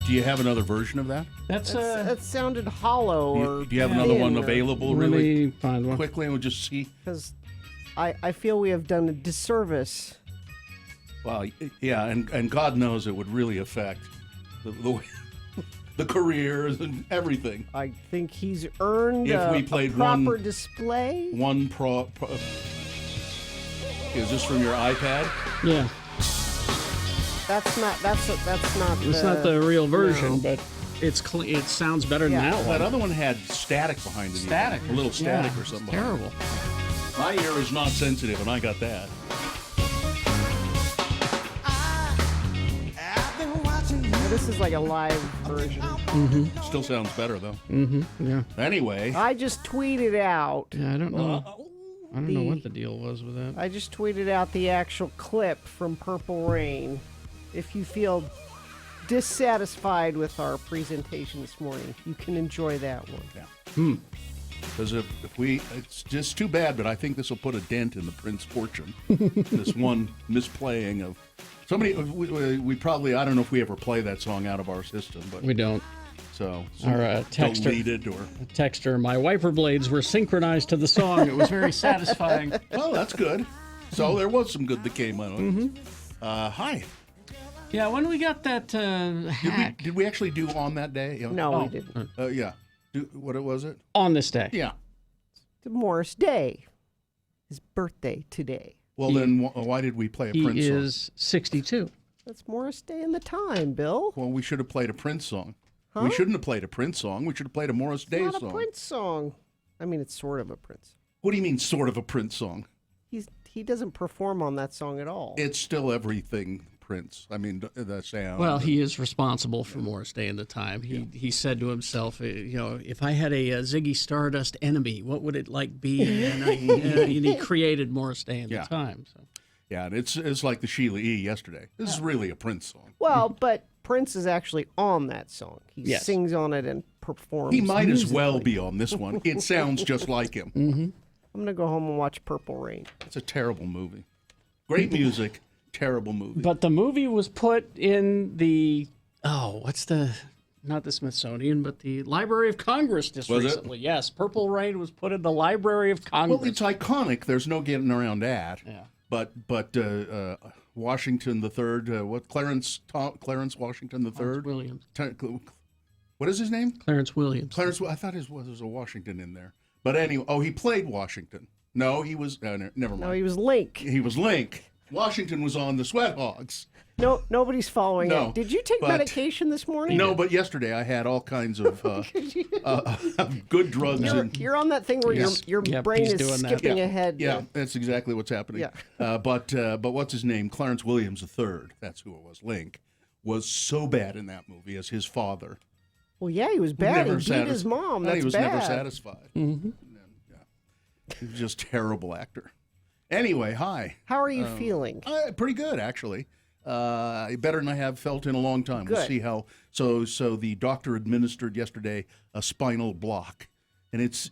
Do you have another version of that? That sounded hollow. Do you have another one available Let really me find one. quickly, and we'll just see? Because I feel we have done a disservice. Well, yeah, and God knows it would really affect the careers and everything. I think he's earned If we a played proper display. Is this from your iPad? Yeah. That's not. It's not the real version, but it sounds better than that one. That other one had static behind it. Static. A little static Yeah, or something. Terrible. My ear is not sensitive, and I got that. This is like a live version. Mm-hmm. Still sounds better, though. Mm-hmm. Yeah. Anyway. I just tweeted out. Yeah, I don't know. I don't know what the deal was with that. I just tweeted out the actual clip from Purple Rain. If you feel dissatisfied with our presentation this morning, you can enjoy that one. Yeah. Because if it's just too bad, but I think this will put a dent in the Prince fortune. This one misplaying of somebody. We probably, I don't know if we ever play that song out of our system, but we don't. So our deleted or texter. My wiper blades were synchronized to the song. It was very satisfying. Oh, that's good. So there was some good that came out of it. Mm-hmm. Hi. Yeah, when we got that hack. Did we actually do on that day? No, we didn't. Yeah. What was it? On this day. Yeah. The Morris Day. His birthday today. Well, then why did we play a Prince song? He is 62. That's Morris Day in the time, Bill. Well, we should have played a Prince song. Huh? We shouldn't have played a Prince song. We should have played a Morris Day It's song. not a Prince song. I mean, it's sort of a Prince. What do you mean, sort of a Prince song? He doesn't perform on that song at all. It's still everything Prince. I mean, the sound. Well, he is responsible for Morris Day in the time. He said to himself, if I had a Ziggy Stardust enemy, what would it like be? And he created Morris Day in the time. So. Yeah, and it's like the Sheila E. yesterday. This is really a Prince song. Well, but Prince is actually on that song. He sings on it and performs. He might musically. as well be on this one. It sounds just like him. Mm-hmm. I'm going to go home and watch Purple Rain. It's a terrible movie. Great music, terrible movie. But the movie was put in the, not the Smithsonian, but the Library of Congress just recently. Yes, Purple Rain was put in the Library of Congress. Well, it's iconic. There's no getting around that. Yeah. But Washington III, Clarence Washington III? Williams. What is his name? Clarence Williams. I thought there was a Washington in there. But anyway, he played Washington. No, he was, never mind. No, he was Link. He was Link. Washington was on the Sweat Hogs. No, nobody's following No, it. Did you take medication this morning? No, but yesterday I had all kinds of good drugs. You're on that thing where your brain is skipping ahead. Yeah, that's exactly what's happening. Yeah. But what's his name? Clarence Williams III, that's who it was, Link, was so bad in that movie as his father. Well, yeah, he was bad. He beat his mom. That's he was bad. never satisfied. Mm-hmm. He was just a terrible actor. Anyway, hi. How are you feeling? Pretty good, actually. Better than I have felt in a long time. Good. We'll see how. So the doctor administered yesterday a spinal block, and it's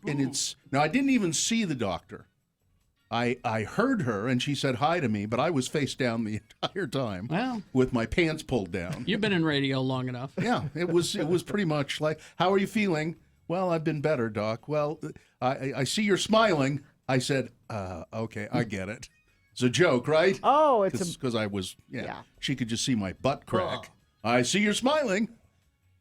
now I didn't even see the doctor. I heard her, and she said hi to me, but I was face down the entire time with my pants pulled down. You've been in radio long enough. Yeah, it was pretty much like, how are you feeling? Well, I've been better, Doc. Well, I see you're smiling. I said, okay, I get it. It's a joke, right? Oh, it's because I was, she could just see my butt crack. I see you're smiling.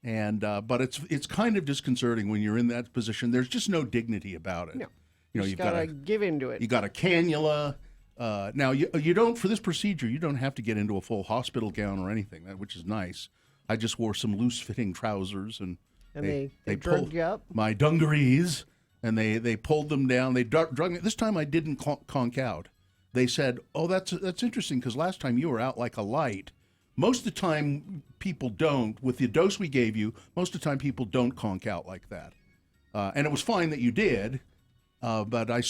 And but it's kind of disconcerting when you're in that position. There's just no dignity about it. No. You've got to give into it. You got a cannula. Now you don't, for this procedure, you don't have to get into a full hospital gown or anything, which is nice. I just wore some loose-fitting trousers, and they pulled you up? my dungarees, and they pulled them down. They drug me. This time I didn't conk out. They said, "Oh, that's interesting, because last time you were out like a light." Most of the time, people don't. With the dose we gave you, most of the time people don't conk out like that. And it was fine that you did. But they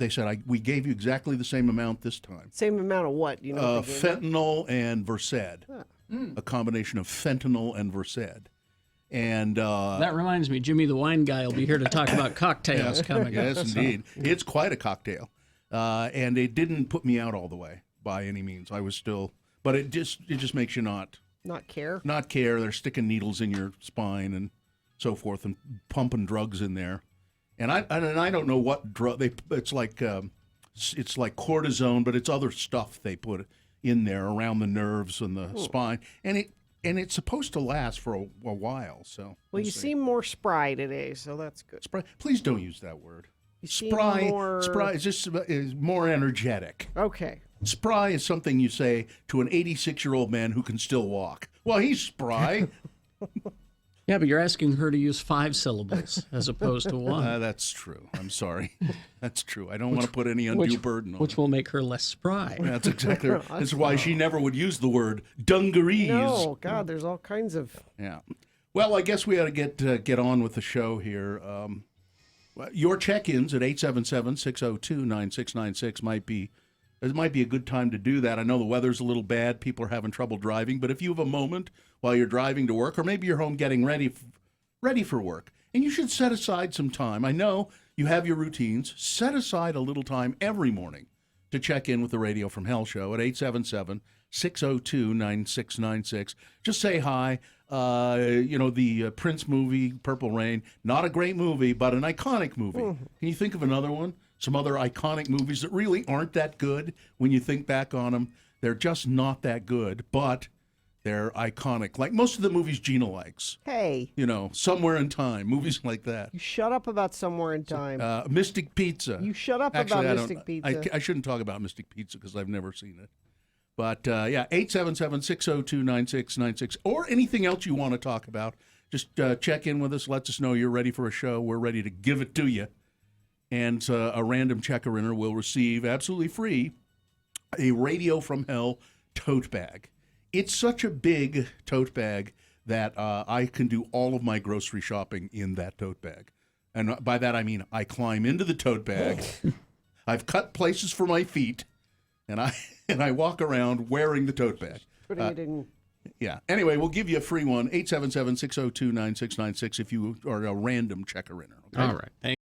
said we gave you exactly the same amount this time. Same amount of what? You know, fentanyl and Versed. A combination of fentanyl and Versed. And that reminds me, Jimmy the wine guy will be here to talk about cocktails coming up. Yes, indeed. It's quite a cocktail. And it didn't put me out all the way by any means. I was still, but it just makes you not Not care. not care. They're sticking needles in your spine and so forth, and pumping drugs in there. And I don't know what drug it's like cortisone, but it's other stuff they put in there around the nerves and the spine, and it's supposed to last for a while. So Well, you see. seem more spry today, so that's good. Spry. Please don't use that word. You seem Spry. more... Spry is more energetic. Okay. Spry is something you say to an 86-year-old man who can still walk. Well, he's spry. Yeah, but you're asking her to use 5 syllables as opposed to 1. That's true. I'm sorry. That's true. I don't want to put any undue burden on Which her. will make her less spry. That's exactly right. That's why she never would use the word dungarees. No, God, there's all kinds of... Yeah. Well, I guess we ought to get on with the show here. Your check-ins at 877-602-9696 might be a good time to do that. I know the weather's a little bad. People are having trouble driving. But if you have a moment while you're driving to work, or maybe you're home getting ready for work, and you should set aside some time. I know you have your routines. Set aside a little time every morning to check in with the Radio from Hell show at 877-602-9696. Just say hi. The Prince movie, Purple Rain, not a great movie, but an iconic movie. Can you think of another one? Some other iconic movies that really aren't that good when you think back on them. They're just not that good, but they're iconic. Like most of the movies Gina likes. Hey, Somewhere in Time, movies like that. you shut up about Somewhere in Time. Mystic Pizza. You shut up Actually, about Mystic Pizza. I shouldn't talk about Mystic Pizza because I've never seen it. But, 877-602-9696, or anything else you want to talk about. Just check in with us. Let us know you're ready for a show. We're ready to give it to you. And a random checker-inner will receive, absolutely free, a Radio from Hell tote bag. It's such a big tote bag that I can do all of my grocery shopping in that tote bag. And by that I mean I climb into the tote bag. I've cut places for my feet, and I walk around wearing the tote bag. Putting it in... Yeah. Anyway, we'll give you a free one, 877-602-9696, if you are a random checker-inner. Okay? All right. Thank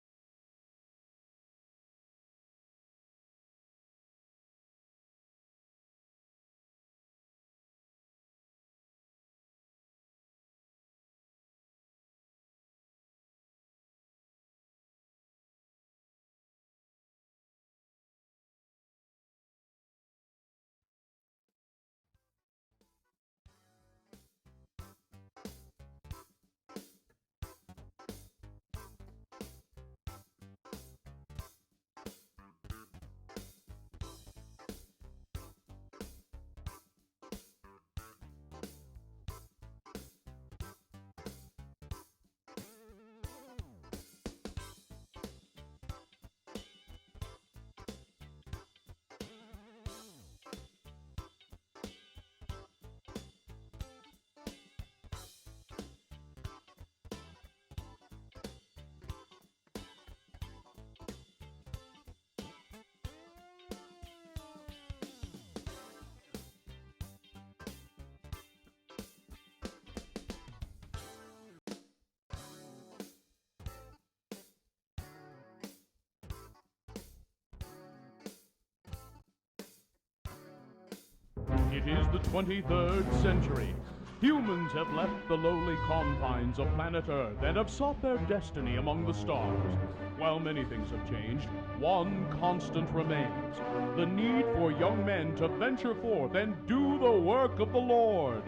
It is the 23rd century. Humans have left the lowly confines of planet Earth and have sought their destiny among the stars. While many things have changed, one constant remains: the need for young men to venture forth and do the work of the Lord.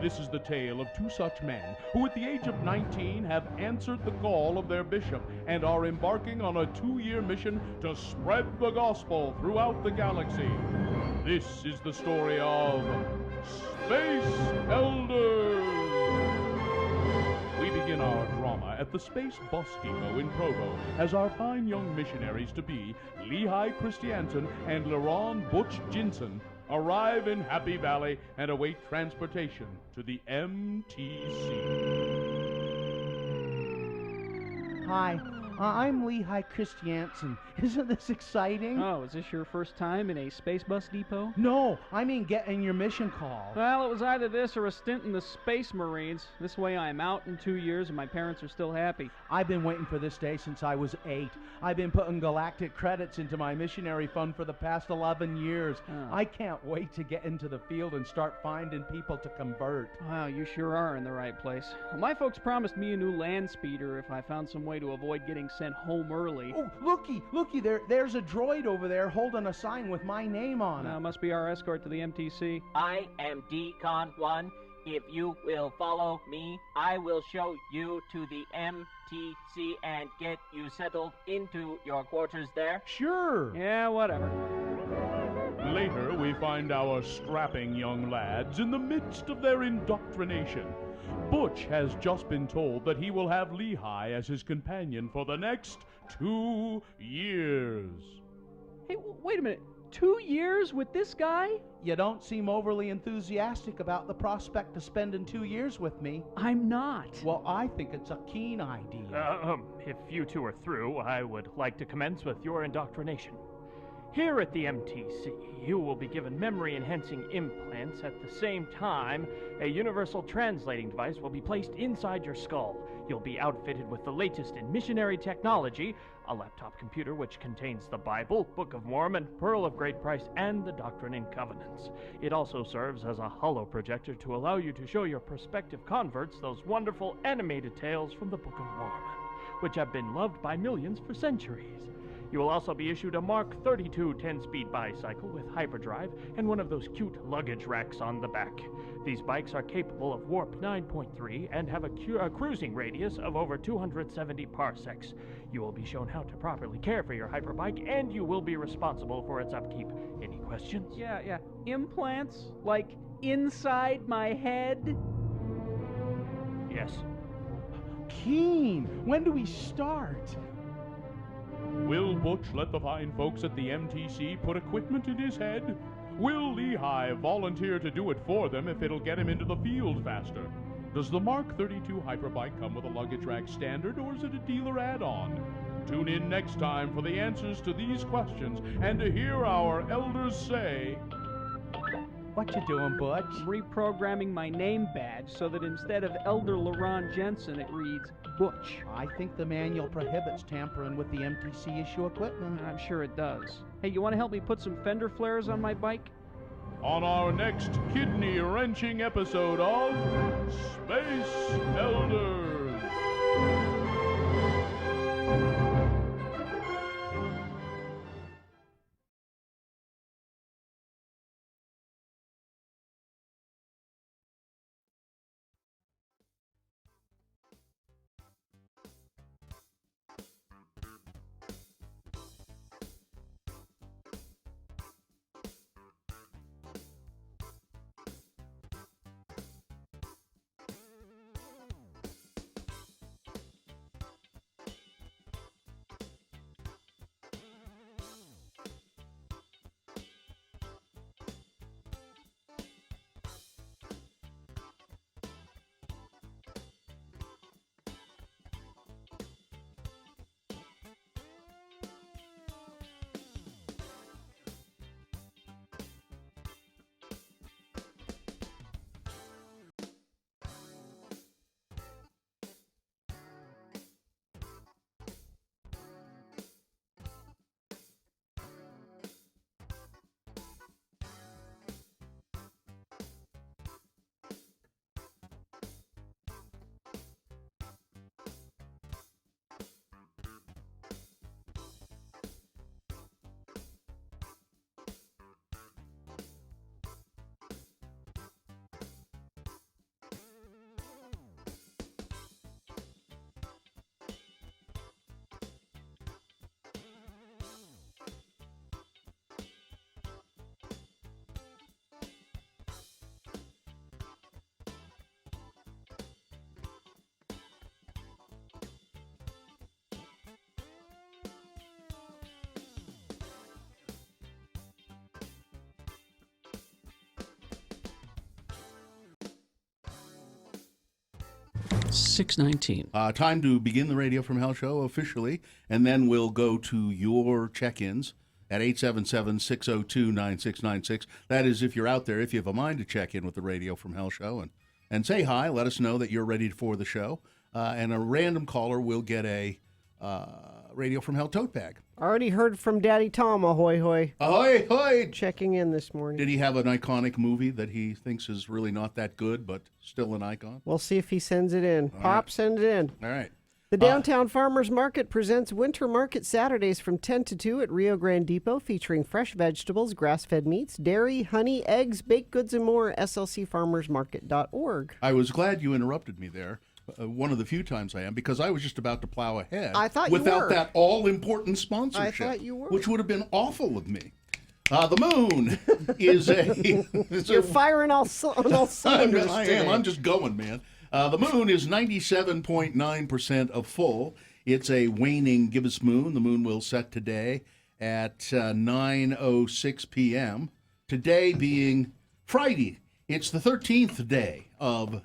This is the tale of two such men who at the age of 19 have answered the call of their bishop and are embarking on a 2-year mission to spread the gospel throughout the galaxy. This is the story of Space Elders. We begin our drama at the Space Bus Depot in Provo as our fine young missionaries-to-be, Lehigh Christiansen and Leron Butch Jinson, arrive in Happy Valley and await transportation to the MTC. Hi, I'm Lehigh Christiansen. Isn't this exciting? Oh, is this your first time in a space bus depot? No, I mean getting your mission call. Well, it was either this or a stint in the Space Marines. This way I'm out in 2 years and my parents are still happy. I've been waiting for this day since I was 8. I've been putting galactic credits into my missionary fund for the past 11 years. Oh. I can't wait to get into the field and start finding people to convert. Wow, you sure are in the right place. Well, my folks promised me a new land speeder if I found some way to avoid getting sent home early. Oh, looky, there's a droid over there holding a sign with my name on it. Must be our escort to the MTC. I am Decon 1. If you will follow me, I will show you to the MTC and get you settled into your quarters there. Sure. Yeah, whatever. Later, we find our strapping young lads in the midst of their indoctrination. Butch has just been told that he will have Lehigh as his companion for the next 2 years. Hey, wait a minute. 2 years with this guy? You don't seem overly enthusiastic about the prospect of spending 2 years with me. I'm not. Well, I think it's a keen idea. If you two are through, I would like to commence with your indoctrination. Here at the MTC, you will be given memory-enhancing implants. At the same time, a universal translating device will be placed inside your skull. You'll be outfitted with the latest in missionary technology, a laptop computer which contains the Bible, Book of Mormon, Pearl of Great Price, and the Doctrine and Covenants. It also serves as a holo projector to allow you to show your prospective converts those wonderful animated tales from the Book of Mormon, which have been loved by millions for centuries. You will also be issued a Mark 32 10-speed bicycle with hyperdrive and one of those cute luggage racks on the back. These bikes are capable of warp 9.3 and have a cruising radius of over 270 parsecs. You will be shown how to properly care for your hyperbike, and you will be responsible for its upkeep. Any questions? Yeah. Implants? Like inside my head? Yes. Keen, when do we start? Will Butch let the fine folks at the MTC put equipment in his head? Will Lehigh volunteer to do it for them if it'll get him into the field faster? Does the Mark 32 Hyperbike come with a luggage rack standard, or is it a dealer add-on? Tune in next time for the answers to these questions and to hear our elders say... What you doing, Butch? Reprogramming my name badge so that instead of Elder LaRon Jensen, it reads Butch. I think the manual prohibits tampering with the MTC issue equipment. I'm sure it does. Hey, you want to help me put some fender flares on my bike? On our next kidney-wrenching episode of Space Elders. 6:19. Time to begin the Radio from Hell show officially, and then we'll go to your check-ins at 877-602-9696. That is, if you're out there, if you have a mind to check in with the Radio from Hell show and say hi, let us know that you're ready for the show, and a random caller will get a Radio from Hell tote bag. Already heard from Daddy Tom, ahoy hoy. Ahoy hoy! Checking in this morning. Did he have an iconic movie that he thinks is really not that good, but still an icon? We'll see if he sends it in. All Pop, right. send it in. All right. The Downtown Farmers Market presents Winter Market Saturdays from 10 to 2 at Rio Grande Depot, featuring fresh vegetables, grass-fed meats, dairy, honey, eggs, baked goods, and more. slcfarmersmarket.org. I was glad you interrupted me there. One of the few times I am, because I was just about to plow ahead. I thought you without were. that all-important sponsorship. I thought you were. Which would have been awful of me. The moon is a... You're firing on all cylinders I today. am. I'm just going, man. The moon is 97.9% of full. It's a waning gibbous moon. The moon will set today at 9:06 p.m. Today being Friday. It's the 13th day of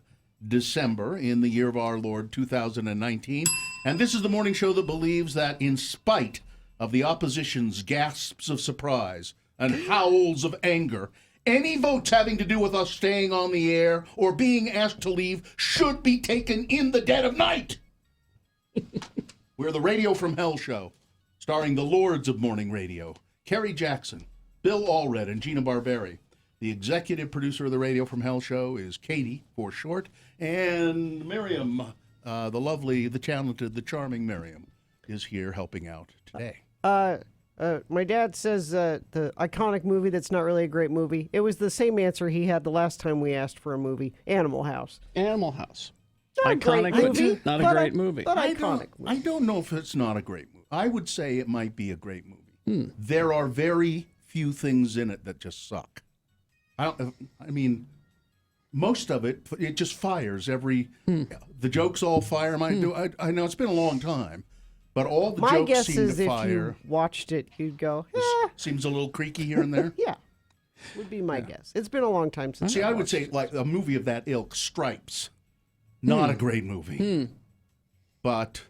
December in the year of our Lord 2019. And this is the morning show that believes that in spite of the opposition's gasps of surprise and howls of anger, any votes having to do with us staying on the air or being asked to leave should be taken in the dead of night. We're the Radio from Hell show, starring the lords of morning radio, Kerry Jackson, Bill Allred, and Gina Barberi. The executive producer of the Radio from Hell show is Katie, for short, and Miriam, the lovely, the talented, the charming Miriam, is here helping out today. My dad says the iconic movie that's not really a great movie. It was the same answer he had the last time we asked for a movie, Animal House. Animal House. Not a great Iconic, movie, but not a but great movie. But iconic I movie. don't know if it's not a great movie. I would say it might be a great movie. There are very few things in it that just suck. I mean, most of it just fires every. The jokes all fire. I know it's been a long time, but all the My jokes guess seem is to if fire. you watched it, you'd go, Seems a little creaky here and there. yeah, would be my guess. It's been a long time since See, I would watched say it. like a movie of that ilk, Stripes, not a great movie, but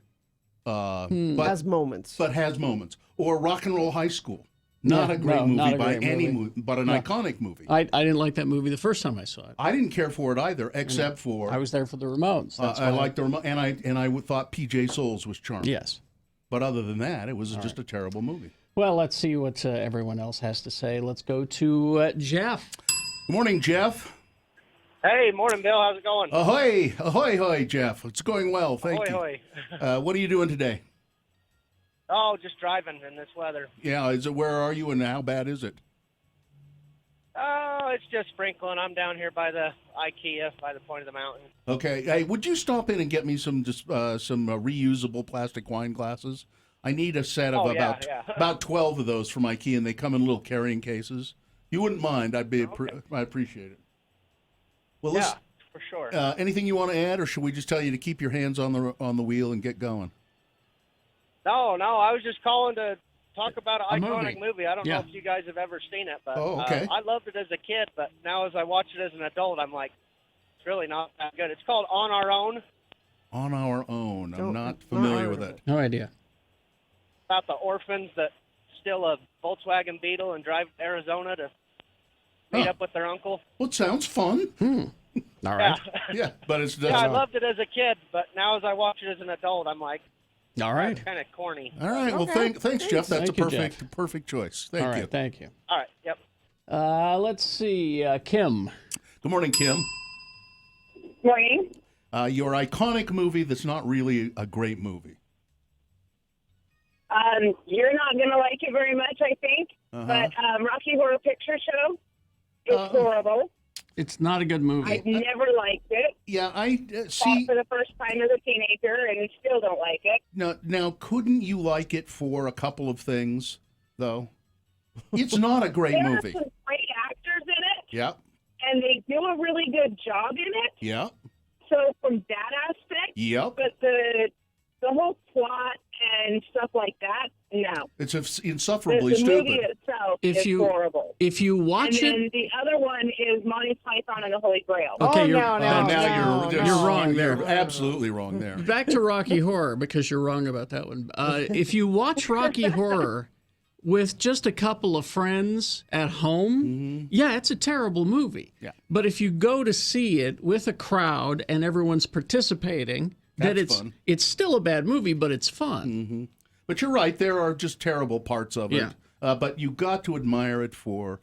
has moments. but has moments. Or Rock and Roll High School, not a great movie not a by great any movie. movie, but an iconic movie. I didn't like that movie the first time I saw it. I didn't care for it either, except for I was there for the Ramones. That's I why. liked the remote, and I thought P.J. Souls was charming. Yes. But other than that, it was just a terrible movie. Well, let's see what everyone else has to say. Let's go to Jeff. Good morning, Jeff. Hey, morning, Bill. How's it going? Ahoy, ahoy, ahoy, Jeff. It's going well, thank Ahoy, you. hoy. What are you doing today? Oh, just driving in this weather. Yeah, where are you and how bad is it? Oh, it's just sprinkling. I'm down here by the IKEA, by the point of the mountain. Okay. Hey, would you stop in and get me some reusable plastic wine glasses? I need a set of about 12 of those from IKEA, and they come in little carrying cases. You wouldn't mind? I'd appreciate it. Well, Yeah, for sure. anything you want to add, or should we just tell you to keep your hands on the wheel and get going? No, I was just calling to talk about an A iconic movie. I don't know Yeah. if you guys have ever seen it, but Oh, okay. I loved it as a kid, but now as I watch it as an adult, I'm like, it's really not that good. It's called On Our Own, On Our Own. I'm Don't- not familiar not with heard it. of No idea. about the orphans that steal a Volkswagen Beetle and drive to Arizona to meet up with their uncle. Well, it sounds fun. All right. Yeah, but it's Yeah, I loved it as a kid, but now as I watch it as an adult, I'm like, All right. it's kind of corny. All right. Well, thanks, Jeff. That's Thank a you, perfect choice. Thank All you. right. Thank you. All right, yep. Let's see. Kim. Good morning, Kim. Morning. Your iconic movie that's not really a great movie. You're not going to like it very much, I think. But Rocky Horror Picture Show is horrible. It's not a good movie. I've never liked it. Yeah, I Saw it for the first time as a teenager, and still don't like it. Now, couldn't you like it for a couple of things, though? It's not a great There movie. are some great actors in it, Yeah, and they do a really good job in it. yeah, So from that aspect, yep. but the whole plot and stuff like that, no. It's insufferably The movie stupid. itself show if is you horrible. if you watch and then it, the other one is Monty Python and the Holy Grail. okay, you're, You're wrong there. You're absolutely wrong there. Back to Rocky Horror, because you're wrong about that one. If you watch Rocky Horror with just a couple of friends at home, yeah, it's a terrible movie. Yeah. But if you go to see it with a crowd and everyone's participating, That's fun. it's still a bad movie, but it's fun. Mm-hmm. But you're right, there are just terrible parts of it. Yeah. But you got to admire it for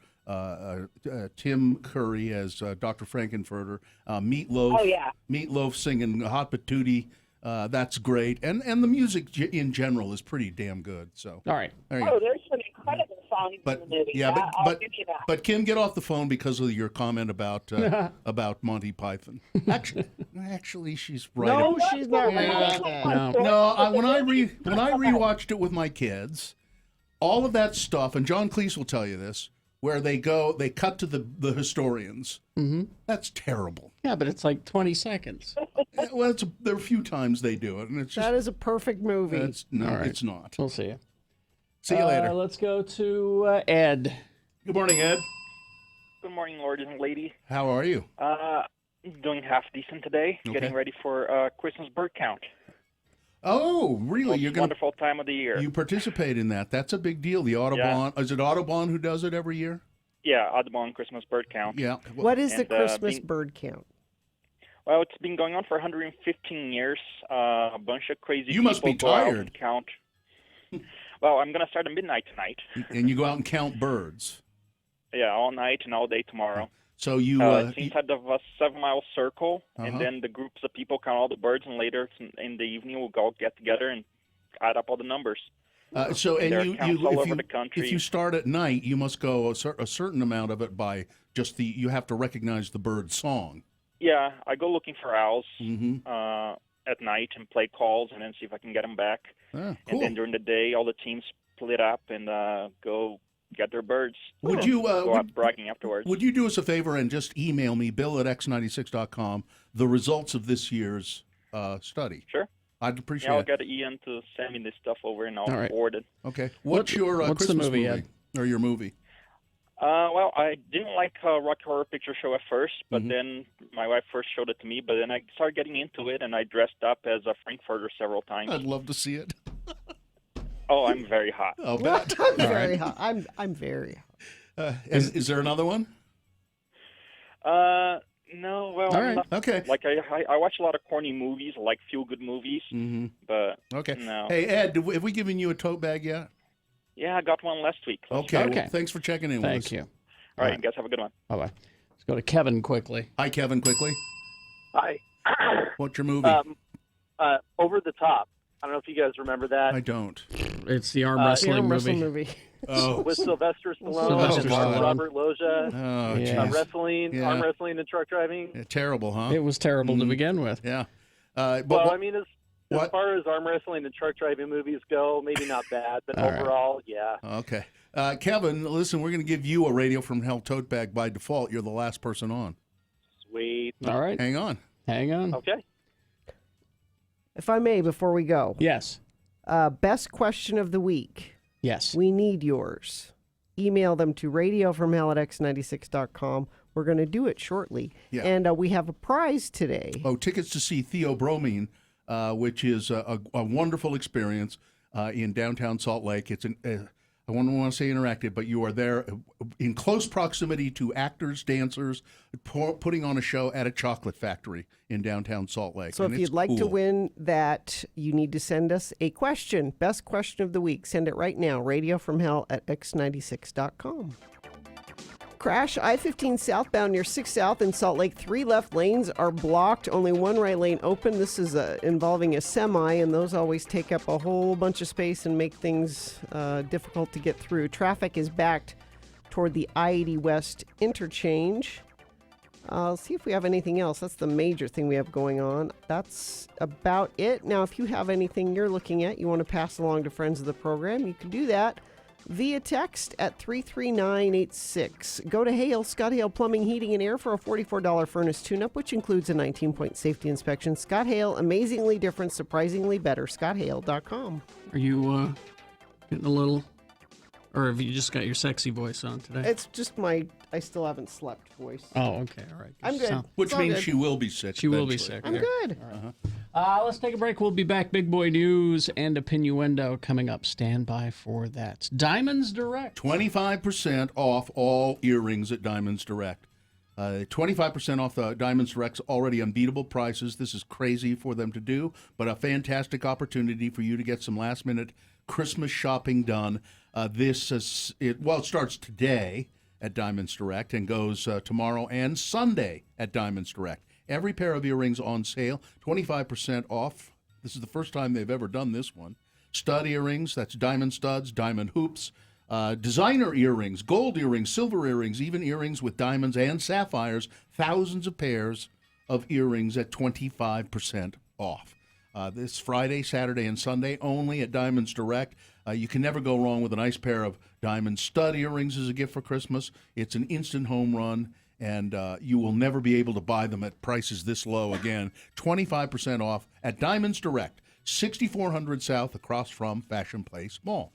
Tim Curry as Dr. Frankenfurter, Meatloaf. Oh, yeah. Meatloaf singing Hot Patootie. That's great. And the music in general is pretty damn good. So, all right. There you Oh, go. there's some incredible songs in the movie. Yeah, I'll give you that. but Kim, get off the phone because of your comment about Monty Python. Actually, she's right. No, she's not right about that. No, when I rewatched it with my kids, all of that stuff, and John Cleese will tell you this, where they cut to the historians. Mm-hmm. That's terrible. Yeah, but it's like 20 seconds. Well, there are a few times they do it, and it's just That is a perfect movie. it's not. We'll see you. See you later. Let's go to Ed. Good morning, Ed. Good morning, lords and ladies. How are you? Doing half decent today. Okay. Getting ready for Christmas bird count. Oh, really? Most wonderful time of the year. You participate in that? That's a big deal. The Audubon is it Audubon who does it every year? Yeah, Audubon Christmas bird count. Yeah. What is the Christmas bird count? Well, it's been going on for 115 years. A bunch of crazy You people must be go out tired. and count. Well, I'm going to start at midnight tonight. And you go out and count birds. Yeah, all night and all day tomorrow. So you it's inside of a 7-mile circle, Uh-huh. and then the groups of people count all the birds, and later in the evening we'll all get together and add up all the numbers. So And there are and counts you all if over you the country. if you start at night, you must go a certain amount of it by just you have to recognize the bird song. Yeah, I go looking for owls Mm-hmm. at night and play calls, and then see if I can get them back. Ah, And cool. then during the day, all the teams split up and go get their birds. Would you go out bragging afterwards? Would you do us a favor and just email me, bill@x96.com, the results of this year's study? Sure. I'd appreciate Yeah, I'll it. get Ian to send me this stuff over, and I'll All right. forward it. Okay. What's your what's the Christmas movie, Ed? or your movie? Well, I didn't like Rocky Horror Picture Show at first, but Mm-hmm. then my wife first showed it to me, but then I started getting into it, and I dressed up as a Frankfurter several times. I'd love to see it. Oh, I'm very hot. I'll bet. I'm very hot. I'm very hot. Is there another one? No, well, All I'm right. not- Okay. Like I watch a lot of corny movies, like feel-good movies, Mm-hmm. but Okay. no. Hey, Ed, have we given you a tote bag yet? Yeah, I got one last week. Okay. Okay. Well, thanks for checking in with us. Thank you. All right, you guys have a good one. Bye-bye. Let's go to Kevin quickly. Hi, Kevin, quickly. Hi. What's your movie? Over the Top. I don't know if you guys remember that. I don't. It's the arm The wrestling arm movie. wrestling movie. Oh. With Sylvester Stallone Sylvester and Stallone. Robert Loggia. Oh, Yeah. geez. Wrestling, Yeah. arm wrestling and truck driving. Yeah, terrible, huh? It was terrible to begin with. Yeah. But Well, I mean, as what- far as arm wrestling and truck driving movies go, maybe not bad, but All right. overall, yeah. Okay. Kevin, listen, we're going to give you a Radio from Hell tote bag by default. You're the last person on. Sweet. All right. Hang on. Hang on. Okay. If I may, before we go, Yes. best question of the week. Yes. We need yours. Email them to radiofromhell@x96.com. We're going to do it shortly. Yeah. And we have a prize today. Oh, tickets to see Theobromine, which is a wonderful experience in downtown Salt Lake. It's I wouldn't want to say interactive, but you are there in close proximity to actors, dancers, putting on a show at a chocolate factory in downtown Salt Lake. So And if it's you'd like to cool. win that, you need to send us a question. Best question of the week. Send it right now. radiofromhell@x96.com. Crash I-15 southbound near 6 South in Salt Lake. 3 left lanes are blocked. Only 1 right lane open. This is involving a semi, and those always take up a whole bunch of space and make things difficult to get through. Traffic is backed toward the I-80 West interchange. Let's see if we have anything else. That's the major thing we have going on. That's about it. Now, if you have anything you're looking at, you want to pass along to friends of the program, you can do that via text at 33986. Go to Hale, Scott Hale Plumbing, Heating, and Air for a $44 furnace tune-up, which includes a 19-point safety inspection. Scott Hale, amazingly different, surprisingly better. ScottHale.com. Are you getting a little Or have you just got your sexy voice on today? It's just I still haven't slept voice. Oh, okay, all right. I'm good. Which means she will be sick. She will be eventually. sick. I'm good. Let's take a break. We'll be back. Big boy news and a Pinuendo coming up. Stand by for that. Diamonds Direct. 25% off all earrings at Diamonds Direct. 25% off the Diamonds Direct's already unbeatable prices. This is crazy for them to do, but a fantastic opportunity for you to get some last-minute Christmas shopping done. It starts today at Diamonds Direct and goes tomorrow and Sunday at Diamonds Direct. Every pair of earrings on sale, 25% off. This is the first time they've ever done this one. Stud earrings, that's diamond studs, diamond hoops, designer earrings, gold earrings, silver earrings, even earrings with diamonds and sapphires, thousands of pairs of earrings at 25% off. This Friday, Saturday, and Sunday only at Diamonds Direct. You can never go wrong with a nice pair of diamond stud earrings as a gift for Christmas. It's an instant home run, and you will never be able to buy them at prices this low again. 25% off at Diamonds Direct, 6400 South across from Fashion Place Mall.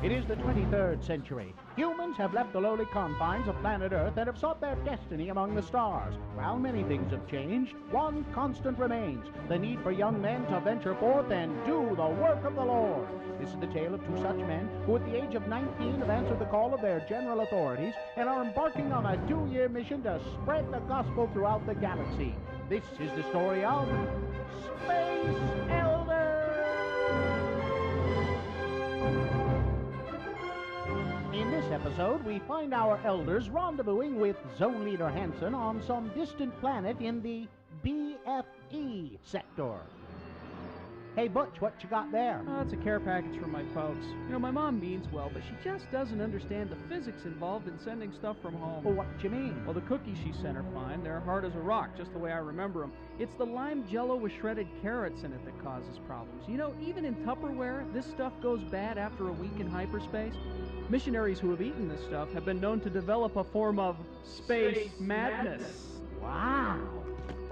It is the 23rd century. Humans have left the lowly confines of planet Earth and have sought their destiny among the stars. While many things have changed, one constant remains: the need for young men to venture forth and do the work of the Lord. This is the tale of two such men who at the age of 19 have answered the call of their general authorities and are embarking on a 2-year mission to spread the gospel throughout the galaxy. This is the story of Space Elders! In this episode, we find our elders rendezvousing with Zone Leader Hansen on some distant planet in the BFE sector. Hey, Butch, what you got there? Oh, it's a care package from my folks. You know, my mom means well, but she just doesn't understand the physics involved in sending stuff from home. Well, what you mean? Well, the cookies she sent are fine. They're hard as a rock, just the way I remember them. It's the lime jello with shredded carrots in it that causes problems. You know, even in Tupperware, this stuff goes bad after a week in hyperspace. Missionaries who have eaten this stuff have been known to develop a form of space madness. Wow.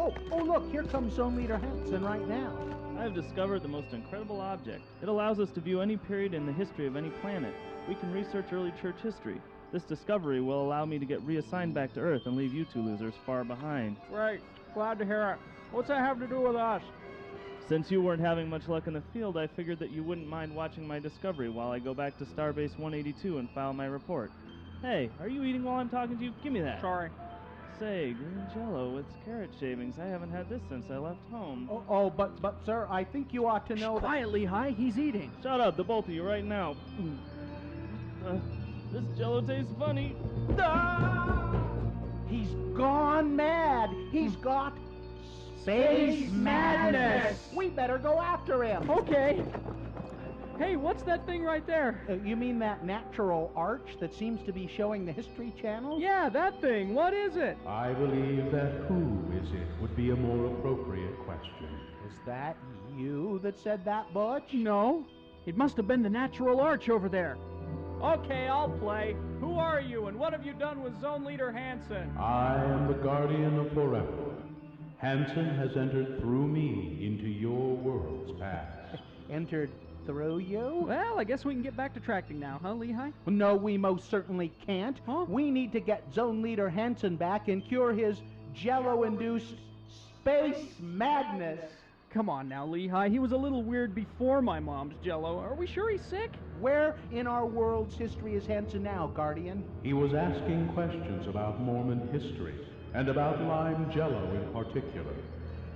Oh, look, here comes Zone Leader Hansen right now. I have discovered the most incredible object. It allows us to view any period in the history of any planet. We can research early church history. This discovery will allow me to get reassigned back to Earth and leave you two losers far behind. Great. Glad to hear it. What's that have to do with us? Since you weren't having much luck in the field, I figured that you wouldn't mind watching my discovery while I go back to Starbase 182 and file my report. Hey, are you eating while I'm talking to you? Give me that. Sorry. Say, green jello with carrot shavings. I haven't had this since I left home. But sir, I think you ought to know that... Quietly, Hi. He's eating. Shut up, the both of you right now. This jello tastes funny. Ah! He's gone mad. He's got space madness. We better go after him. Okay. Hey, what's that thing right there? You mean that natural arch that seems to be showing the History Channel? Yeah, that thing. What is it? I believe that who is it would be a more appropriate question. Is that you that said that, Butch? No. It must have been the natural arch over there. Okay, I'll play. Who are you, and what have you done with Zone Leader Hansen? I am the guardian of forever. Hansen has entered through me into your world's past. Entered through you? Well, I guess we can get back to tracking now, huh, Lehigh? No, we most certainly can't. Huh? We need to get Zone Leader Hansen back and cure his jello-induced space madness. Come on now, Lehigh. He was a little weird before my mom's jello. Are we sure he's sick? Where in our world's history is Hansen now, Guardian? He was asking questions about Mormon history and about lime jello in particular.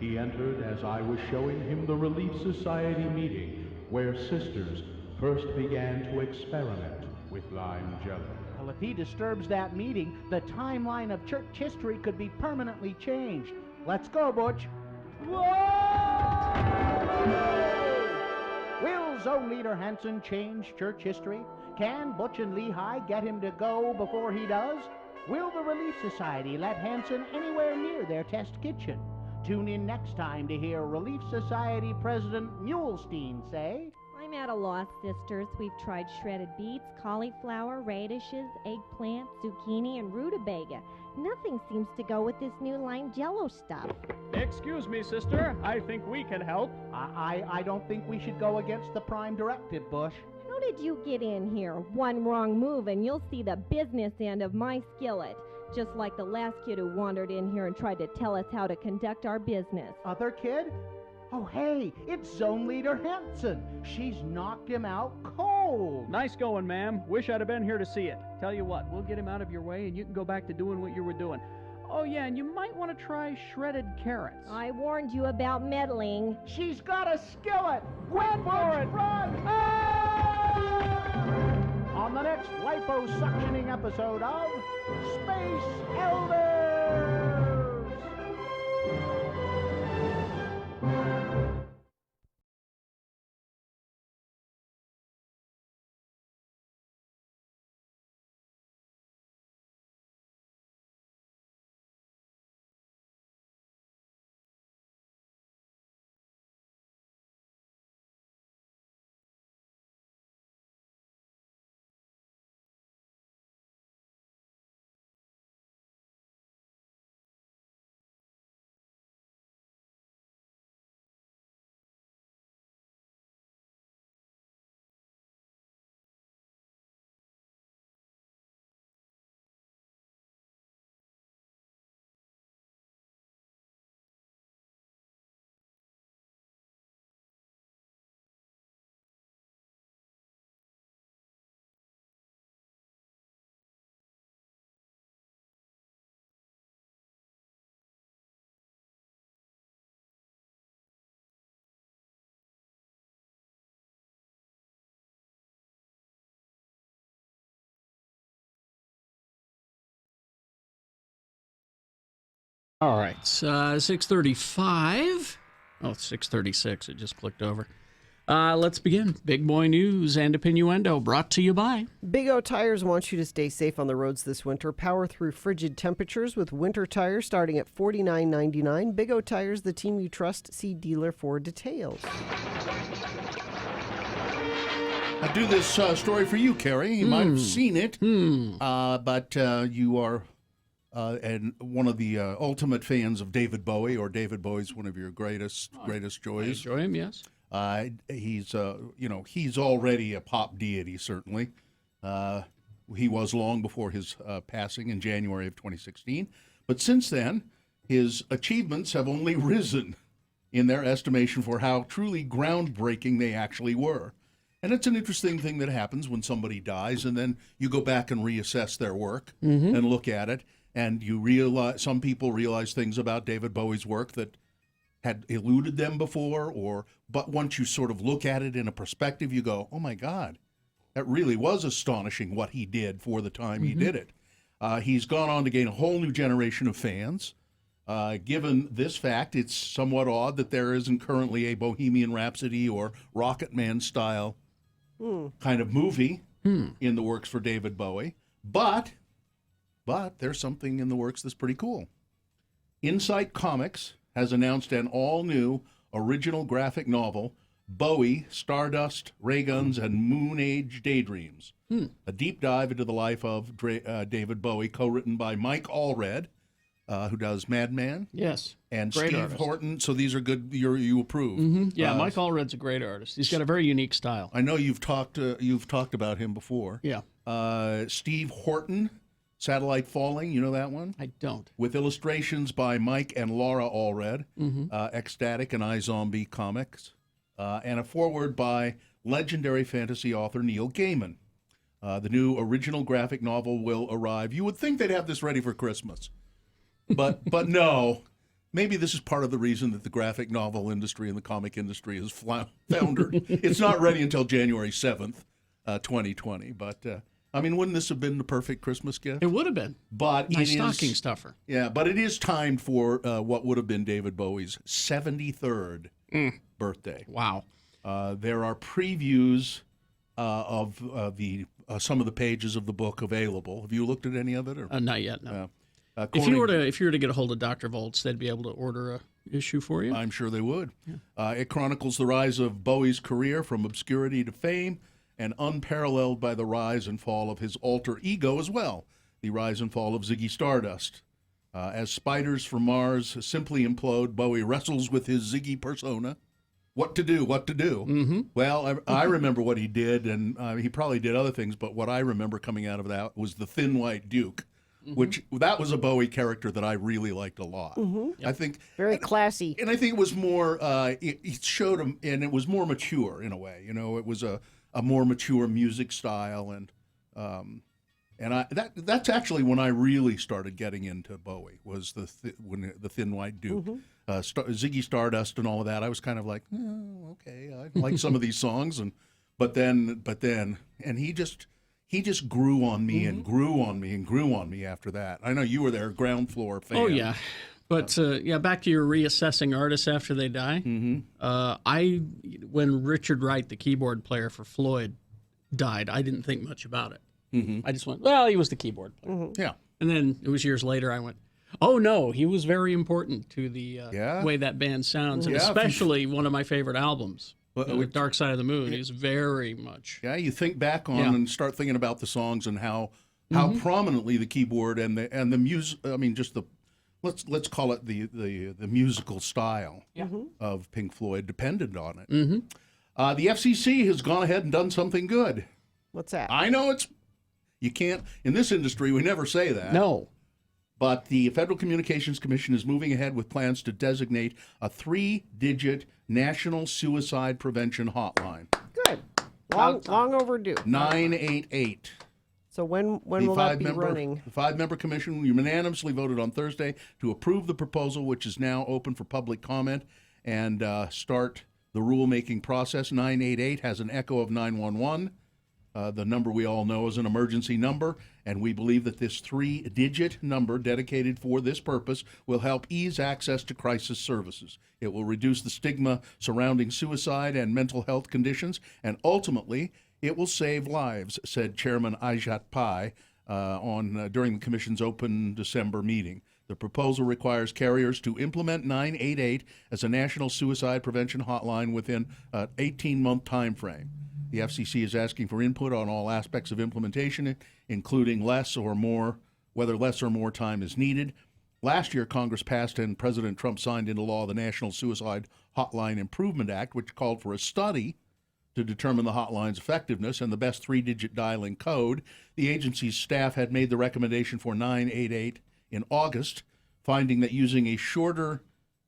He entered as I was showing him the Relief Society meeting where sisters first began to experiment with lime jello. Well, if he disturbs that meeting, the timeline of church history could be permanently changed. Let's go, Butch. Whoa! Will Zone Leader Hansen change church history? Can Butch and Lehigh get him to go before he does? Will the Relief Society let Hansen anywhere near their test kitchen? Tune in next time to hear Relief Society President Mulestein say, I'm at a loss, sisters. We've tried shredded beets, cauliflower, radishes, eggplant, zucchini, and rutabaga. Nothing seems to go with this new lime jello stuff. Excuse me, sister. I think we can help. I don't think we should go against the Prime Directive, Bush. How did you get in here? One wrong move and you'll see the business end of my skillet. Just like the last kid who wandered in here and tried to tell us how to conduct our business. Other kid? Oh, hey, it's Zone Leader Hanson. She's knocked him out cold. Nice going, ma'am. Wish I'd have been here to see it. Tell you what, we'll get him out of your way and you can go back to doing what you were doing. Oh, yeah, and you might want to try shredded carrots. I warned you about meddling. She's got a skillet. Run for it. Run. On the next liposuctioning episode of Space Elders. All right, 6:35. Oh, it's 6:36. It just clicked over. Let's begin. Big Boy News and Opinioendo brought to you by Big O Tires wants you to stay safe on the roads this winter. Power through frigid temperatures with winter tires starting at $49.99. Big O Tires, the team you trust. See dealer for details. I do this story for you, Carrie. You might have seen it, but you are and one of the ultimate fans of David Bowie, or David Bowie's one of your greatest joys. I enjoy him, yes. He's he's already a pop deity, certainly. He was long before his passing in January of 2016. But since then, his achievements have only risen in their estimation for how truly groundbreaking they actually were. And it's an interesting thing that happens when somebody dies, and then you go back and reassess their work and look at it, and you realize some people realize things about David Bowie's work that had eluded them before, but once you sort of look at it in a perspective, you go, oh my God, that really was astonishing what he did for the time he did it. He's gone on to gain a whole new generation of fans. Given this fact, it's somewhat odd that there isn't currently a Bohemian Rhapsody or Rocket Man style kind of movie in the works for David Bowie. But there's something in the works that's pretty cool. Insight Comics has announced an all-new original graphic novel, Bowie, Stardust, Ray Guns, and Moon Age Daydreams. A deep dive into the life of David Bowie, co-written by Mike Allred, who does Madman. Yes. And great Steve artist. Horton. So these are good. You approve. Yeah, Mike Allred's a great artist. He's got a very unique style. I know you've talked about him before. Yeah. Steve Horton, Satellite Falling. You know that one? I don't. With illustrations by Mike and Laura Allred, Ecstatic and iZombie Comics, and a foreword by legendary fantasy author Neil Gaiman. The new original graphic novel will arrive. You would think they'd have this ready for Christmas. But no, maybe this is part of the reason that the graphic novel industry and the comic industry has foundered. It's not ready until January 7th, 2020. But, I mean, wouldn't this have been the perfect Christmas gift? It would have been. But nice stocking stuffer. Yeah, but it is timed for what would have been David Bowie's 73rd birthday. Wow. There are previews of some of the pages of the book available. Have you looked at any of it? Or? Not yet, no. According, if you were to get a hold of Dr. Volts, they'd be able to order issue for you. I'm sure they would. It chronicles the rise of Bowie's career from obscurity to fame, and unparalleled by the rise and fall of his alter ego as well, the rise and fall of Ziggy Stardust. As spiders from Mars simply implode, Bowie wrestles with his Ziggy persona. What to do, what to do. Mm-hmm. Well, I remember what he did, and he probably did other things, but what I remember coming out of that was the Thin White Duke, which that was a Bowie character that I really liked a lot. I think very classy. And I think it was more, it showed him, and it was more mature in a way. You know, it was a more mature music style, and that's actually when I really started getting into Bowie, was the Thin White Duke. Ziggy Stardust and all of that. I was kind of like, oh, okay, I like some of these songs, but then and he just grew on me and grew on me and grew on me after that. I know you were there, ground floor fan. Oh yeah. But back to your reassessing artists after they die. When Richard Wright, the keyboard player for Floyd, died, I didn't think much about it. I just went, well, he was the keyboard player. Yeah. And then it was years later I went, oh no, he was very important to the way that band sounds, and especially one of my favorite albums. With Dark Side of the Moon is very much. Yeah, you think back on and start thinking about the songs and how prominently the keyboard and the music. I mean, just the let's call it the musical style of Pink Floyd depended on it. The FCC has gone ahead and done something good. What's that? I know you can't in this industry. We never say that. No. But the Federal Communications Commission is moving ahead with plans to designate a 3-digit national suicide prevention hotline. Good. Long overdue. 988. So when will that be running? The 5-member commission unanimously voted on Thursday to approve the proposal, which is now open for public comment, and start the rulemaking process. 988 has an echo of 911. The number we all know is an emergency number, and we believe that this 3-digit number dedicated for this purpose will help ease access to crisis services. It will reduce the stigma surrounding suicide and mental health conditions, and ultimately, it will save lives, said Chairman Ajat Pai during the Commission's open December meeting. The proposal requires carriers to implement 988 as a national suicide prevention hotline within an 18-month time frame. The FCC is asking for input on all aspects of implementation, including whether less or more time is needed. Last year, Congress passed and President Trump signed into law the National Suicide Hotline Improvement Act, which called for a study to determine the hotline's effectiveness and the best 3-digit dialing code. The agency's staff had made the recommendation for 988 in August, finding that using a shorter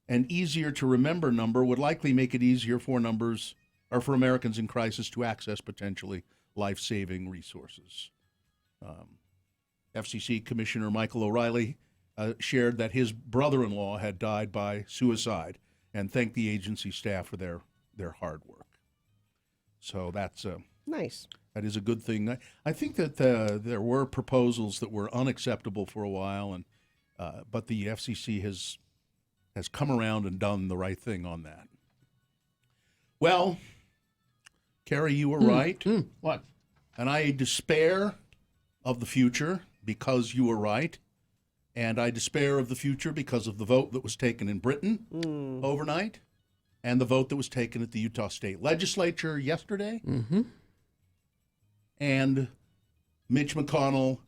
and easier to remember number would likely make it easier for Americans in crisis to access potentially life-saving resources. FCC Commissioner Michael O'Reilly shared that his brother-in-law had died by suicide and thanked the agency staff for their hard work. So that's nice. That is a good thing. I think that there were proposals that were unacceptable for a while, and but the FCC has come around and done the right thing on that. Well, Carrie, you were right. What? And I despair of the future because you were right. And I despair of the future because of the vote that was taken in Britain overnight and the vote that was taken at the Utah State Legislature yesterday. And Mitch McConnell,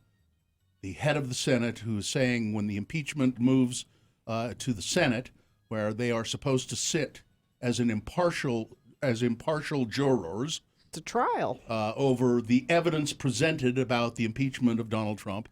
the head of the Senate, who is saying when the impeachment moves to the Senate, where they are supposed to sit as impartial jurors. It's a trial. Over the evidence presented about the impeachment of Donald Trump.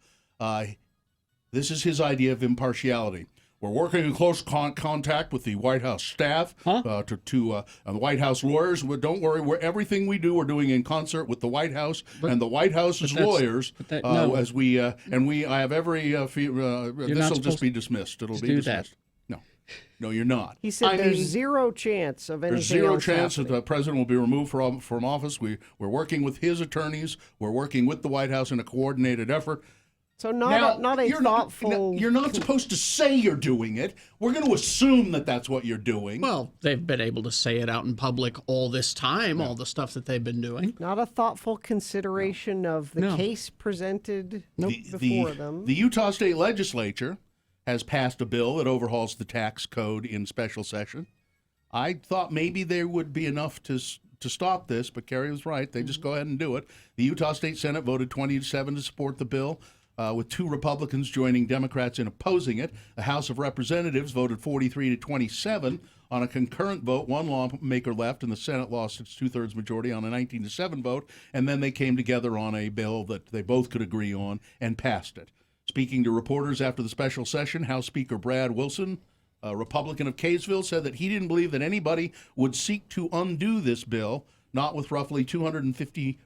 This is his idea of impartiality. We're working in close contact with the White House staff, and the White House lawyers. Don't worry, everything we do, we're doing in concert with the White House and the White House's lawyers. No. As we I have every this will just be dismissed. It'll be dismissed. No, you're not. He said there's zero chance of anything. There's zero else chance happening. that the president will be removed from office. We're working with his attorneys. We're working with the White House in a coordinated effort. So not a thoughtful. You're not supposed to say you're doing it. We're going to assume that that's what you're doing. Well, they've been able to say it out in public all this time, all the stuff that they've been doing. Not a thoughtful consideration of the case presented before them. The Utah State Legislature has passed a bill that overhauls the tax code in special session. I thought maybe there would be enough to stop this, but Kerry was right. They just go ahead and do it. The Utah State Senate voted 20-7 to support the bill, with 2 Republicans joining Democrats in opposing it. The House of Representatives voted 43-27 on a concurrent vote. One lawmaker left, and the Senate lost its 2/3 majority on a 19-7 vote, and then they came together on a bill that they both could agree on and passed it. Speaking to reporters after the special session, House Speaker Brad Wilson, a Republican of Kaysville, said that he didn't believe that anybody would seek to undo this bill, not with roughly $240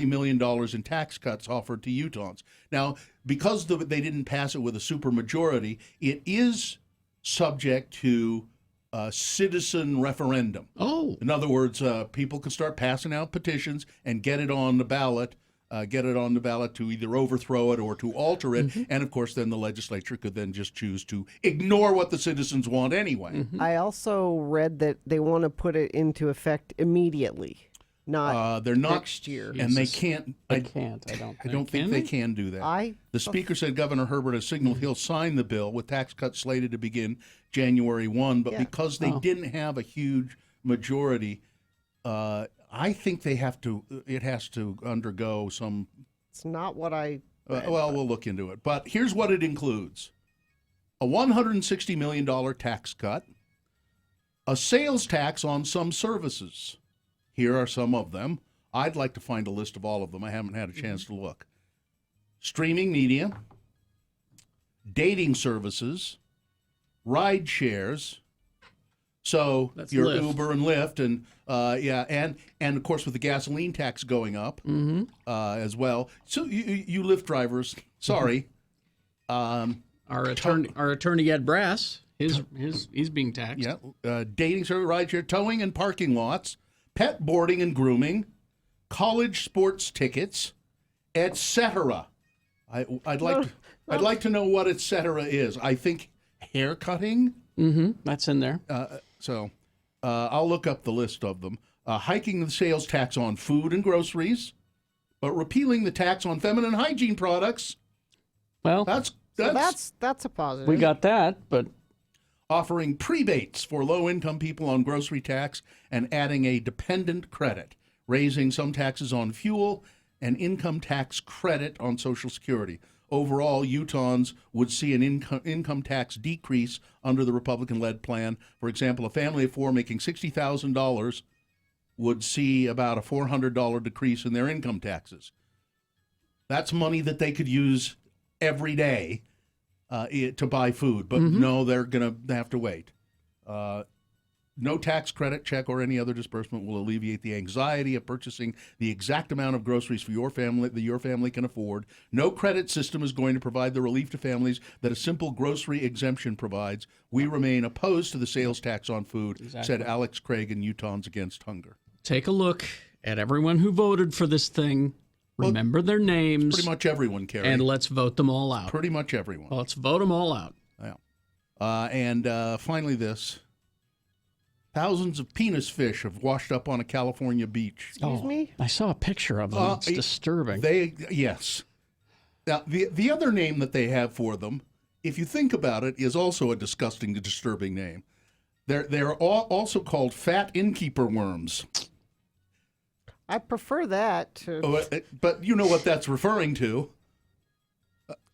million in tax cuts offered to Utahns. Now, because they didn't pass it with a supermajority, it is subject to a citizen referendum. Oh. In other words, people can start passing out petitions and get it on the ballot. To either overthrow it or to alter it. Mm-hmm. And, of course, then the legislature could then just choose to ignore what the citizens want anyway. Mm-hmm. I also read that they want to put it into effect immediately, not they're not, next year. And they can't. I don't think. I don't think they can do that. The Speaker said Governor Herbert has signaled he'll sign the bill with tax cuts slated to begin January 1. But because they didn't have a huge majority, I think it has to undergo some. It's not what I. We'll look into it. But here's what it includes: a $160 million tax cut, a sales tax on some services. Here are some of them. I'd like to find a list of all of them. I haven't had a chance to look. Streaming media, dating services, ride shares. So that's your Lyft. Uber and Lyft, and and of course with the gasoline tax going up as well. So you Lyft drivers, sorry. Our attorney Ed Brass, he's being taxed. Yeah, dating service, rideshare, towing and parking lots, pet boarding and grooming, college sports tickets, etc. I'd like to know what etc. is. I think hair cutting. Mm-hmm. That's in there. So I'll look up the list of them. Hiking the sales tax on food and groceries, but repealing the tax on feminine hygiene products. Well, that's a positive. We got that, but offering prebates for low-income people on grocery tax and adding a dependent credit, raising some taxes on fuel and income tax credit on Social Security. Overall, Utahns would see an income tax decrease under the Republican-led plan. For example, a family of 4 making $60,000 would see about a $400 decrease in their income taxes. That's money that they could use every day to buy food, but no, they're going to have to wait. No tax credit, check, or any other disbursement will alleviate the anxiety of purchasing the exact amount of groceries for your family that your family can afford. No credit system is going to provide the relief to families that a simple grocery exemption provides. We remain opposed to the sales tax on food, said Alex Craig in Utahns Against Hunger. Take a look at everyone who voted for this thing. Remember their names. Pretty much everyone, Kerry. And let's vote them all out. Pretty much everyone. Well, let's vote them all out. Yeah. And finally this. Thousands of penis fish have washed up on a California beach. Excuse me? I saw a picture of them. It's disturbing. Yes. Now, the other name that they have for them, if you think about it, is also a disgusting, disturbing name. They're also called fat innkeeper worms. I prefer that to... But you know what that's referring to.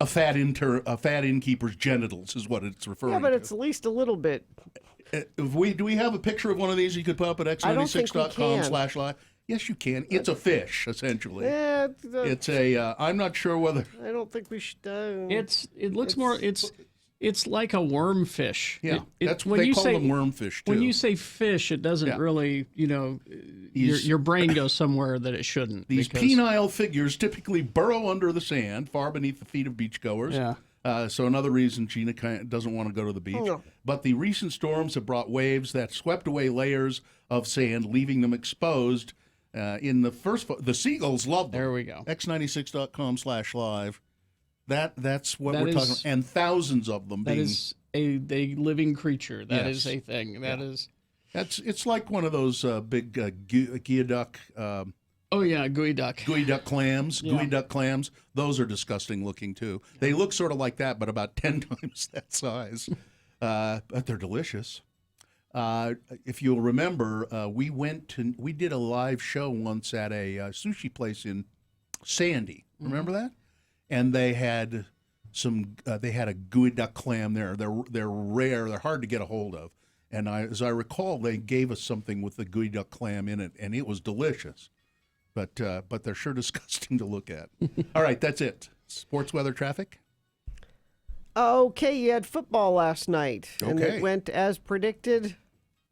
A fat innkeeper's genitals is what it's referring to. Yeah, but it's at least a little bit... Do we have a picture of one of these you could put up at x96.com/live? Yes, you can. It's a fish, essentially. Yeah, it's a. I'm not sure whether. I don't think we should. It looks more. It's like a wormfish. Yeah, that's what they call them, wormfish too. When you say fish, it doesn't really, your brain goes somewhere that it shouldn't. These penile figures typically burrow under the sand, far beneath the feet of beachgoers. Yeah. So another reason Gina doesn't want to go to the beach. No. But the recent storms have brought waves that swept away layers of sand, leaving them exposed. In the first, the seagulls love them. There we go. x96.com/live. That's what we're talking about. And thousands of them. That is a living creature. That is a thing. It's like one of those big geoduck Oh, yeah, gooey duck. Gooey duck clams. Yeah. Gooey duck clams. Those are disgusting looking, too. They look sort of like that, but about 10 times that size. But they're delicious. If you'll remember, we did a live show once at a sushi place in Sandy. Remember that? And they had a gooey duck clam there. They're rare. They're hard to get a hold of. And as I recall, they gave us something with the gooey duck clam in it, and it was delicious. But they're sure disgusting to look at. All right, that's it. Sports weather traffic. Okay, you had football last night, and Okay. it went as predicted.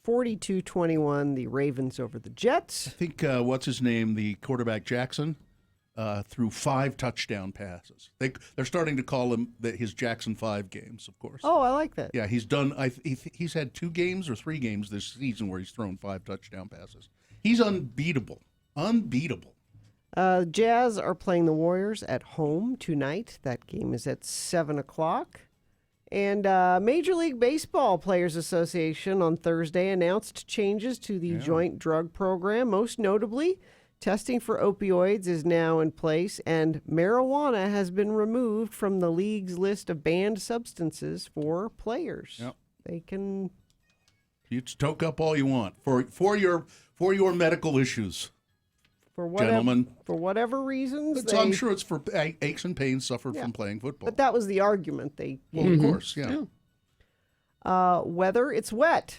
42-21, the Ravens over the Jets. I think what's his name, the quarterback Jackson, threw 5 touchdown passes. They're starting to call him his Jackson 5 games, of course. Oh, I like that. Yeah, he's done. He's had 2 games or 3 games this season where he's thrown 5 touchdown passes. He's unbeatable. Unbeatable. Jazz are playing the Warriors at home tonight. That game is at 7 o'clock. And Major League Baseball Players Association on Thursday announced changes to the joint drug program. Most notably, testing for opioids is now in place, and marijuana has been removed from the league's list of banned substances for players. Yep. They can... You stoke up all you want for your medical issues. For whatever, gentlemen. For whatever reasons. I'm sure it's for aches and pains suffered from playing football. But that was the argument. Of course, yeah. Weather, it's wet.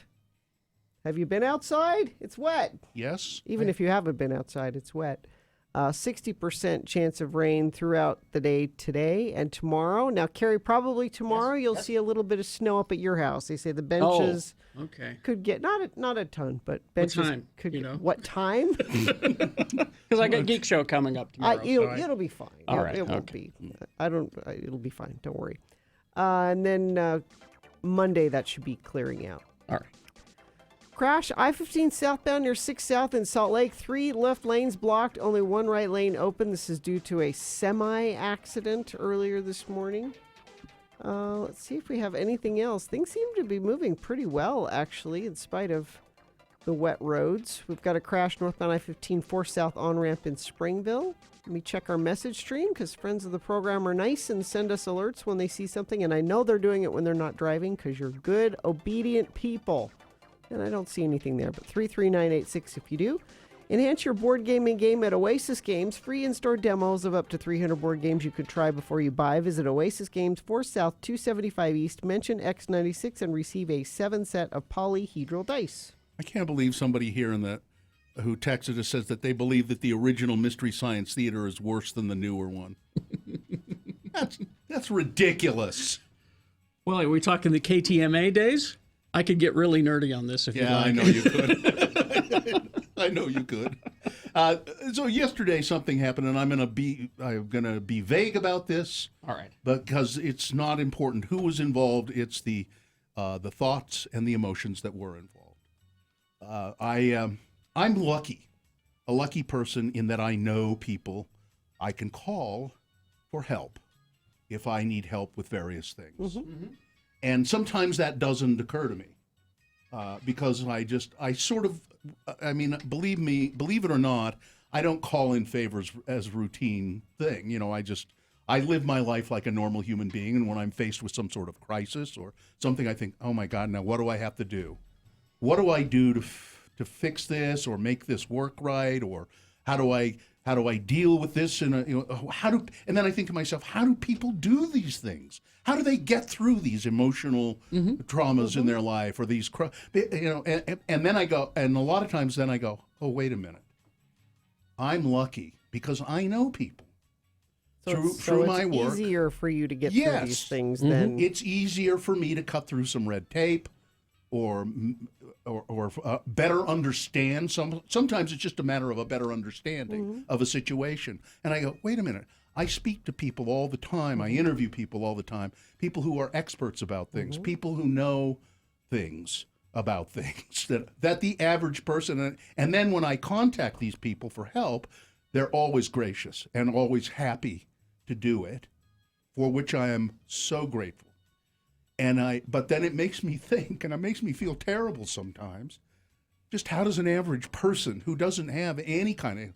Have you been outside? It's wet. Yes. Even if you haven't been outside, it's wet. 60% chance of rain throughout the day today and tomorrow. Now, Carrie, probably tomorrow you'll see a little bit of snow up at your house. They say the benches could get, not a ton, but benches what time, could you get. know? What time? Because I got Geek Show coming up tomorrow. It'll be fine. All right, It won't be. It'll be fine. Don't worry. And then Monday, that should be clearing out. All right. Crash, I-15 southbound near 6 South in Salt Lake. 3 left lanes blocked, only 1 right lane open. This is due to a semi-accident earlier this morning. Let's see if we have anything else. Things seem to be moving pretty well, actually, in spite of the wet roads. We've got a crash northbound I-15 4 South on-ramp in Springville. Let me check our message stream, because friends of the program are nice and send us alerts when they see something, and I know they're doing it when they're not driving, because you're good, obedient people. And I don't see anything there, but 33986 if you do. Enhance your board gaming game at Oasis Games. Free in-store demos of up to 300 board games you could try before you buy. Visit Oasis Games 4 South 275 East. Mention X96 and receive a 7 set of polyhedral dice. I can't believe somebody here who texted us says that they believe that the original Mystery Science Theater is worse than the newer one. That's ridiculous. Well, are we talking the KTMA days? I could get really nerdy on this if you like. Yeah, I know you could. I know you could. So yesterday something happened, and I'm gonna be vague about this. All right. Because it's not important who was involved. It's the thoughts and the emotions that were involved. I'm lucky, a lucky person in that I know people I can call for help if I need help with various things. Mm-hmm. And sometimes that doesn't occur to me because believe it or not, I don't call in favors as routine thing. You know, I live my life like a normal human being. And when I'm faced with some sort of crisis or something, I think, oh my God, now what do I have to do? What do I do to fix this or make this work right? Or how do I deal with this? And then I think to myself, how do people do these things? How do they get through these emotional traumas in their life or these, and then I go, and a lot of times then I go, oh, wait a minute. I'm lucky because I know people through my work. It's easier for you to get through these things than... It's easier for me to cut through some red tape or better understand. Sometimes it's just a matter of a better understanding of a situation. And I go, wait a minute. I speak to people all the time. I interview people all the time. People who are experts about things. People who know things about things that the average person. And then when I contact these people for help, they're always gracious and always happy to do it, for which I am so grateful. But then it makes me think, and it makes me feel terrible sometimes, just how does an average person who doesn't have any kind of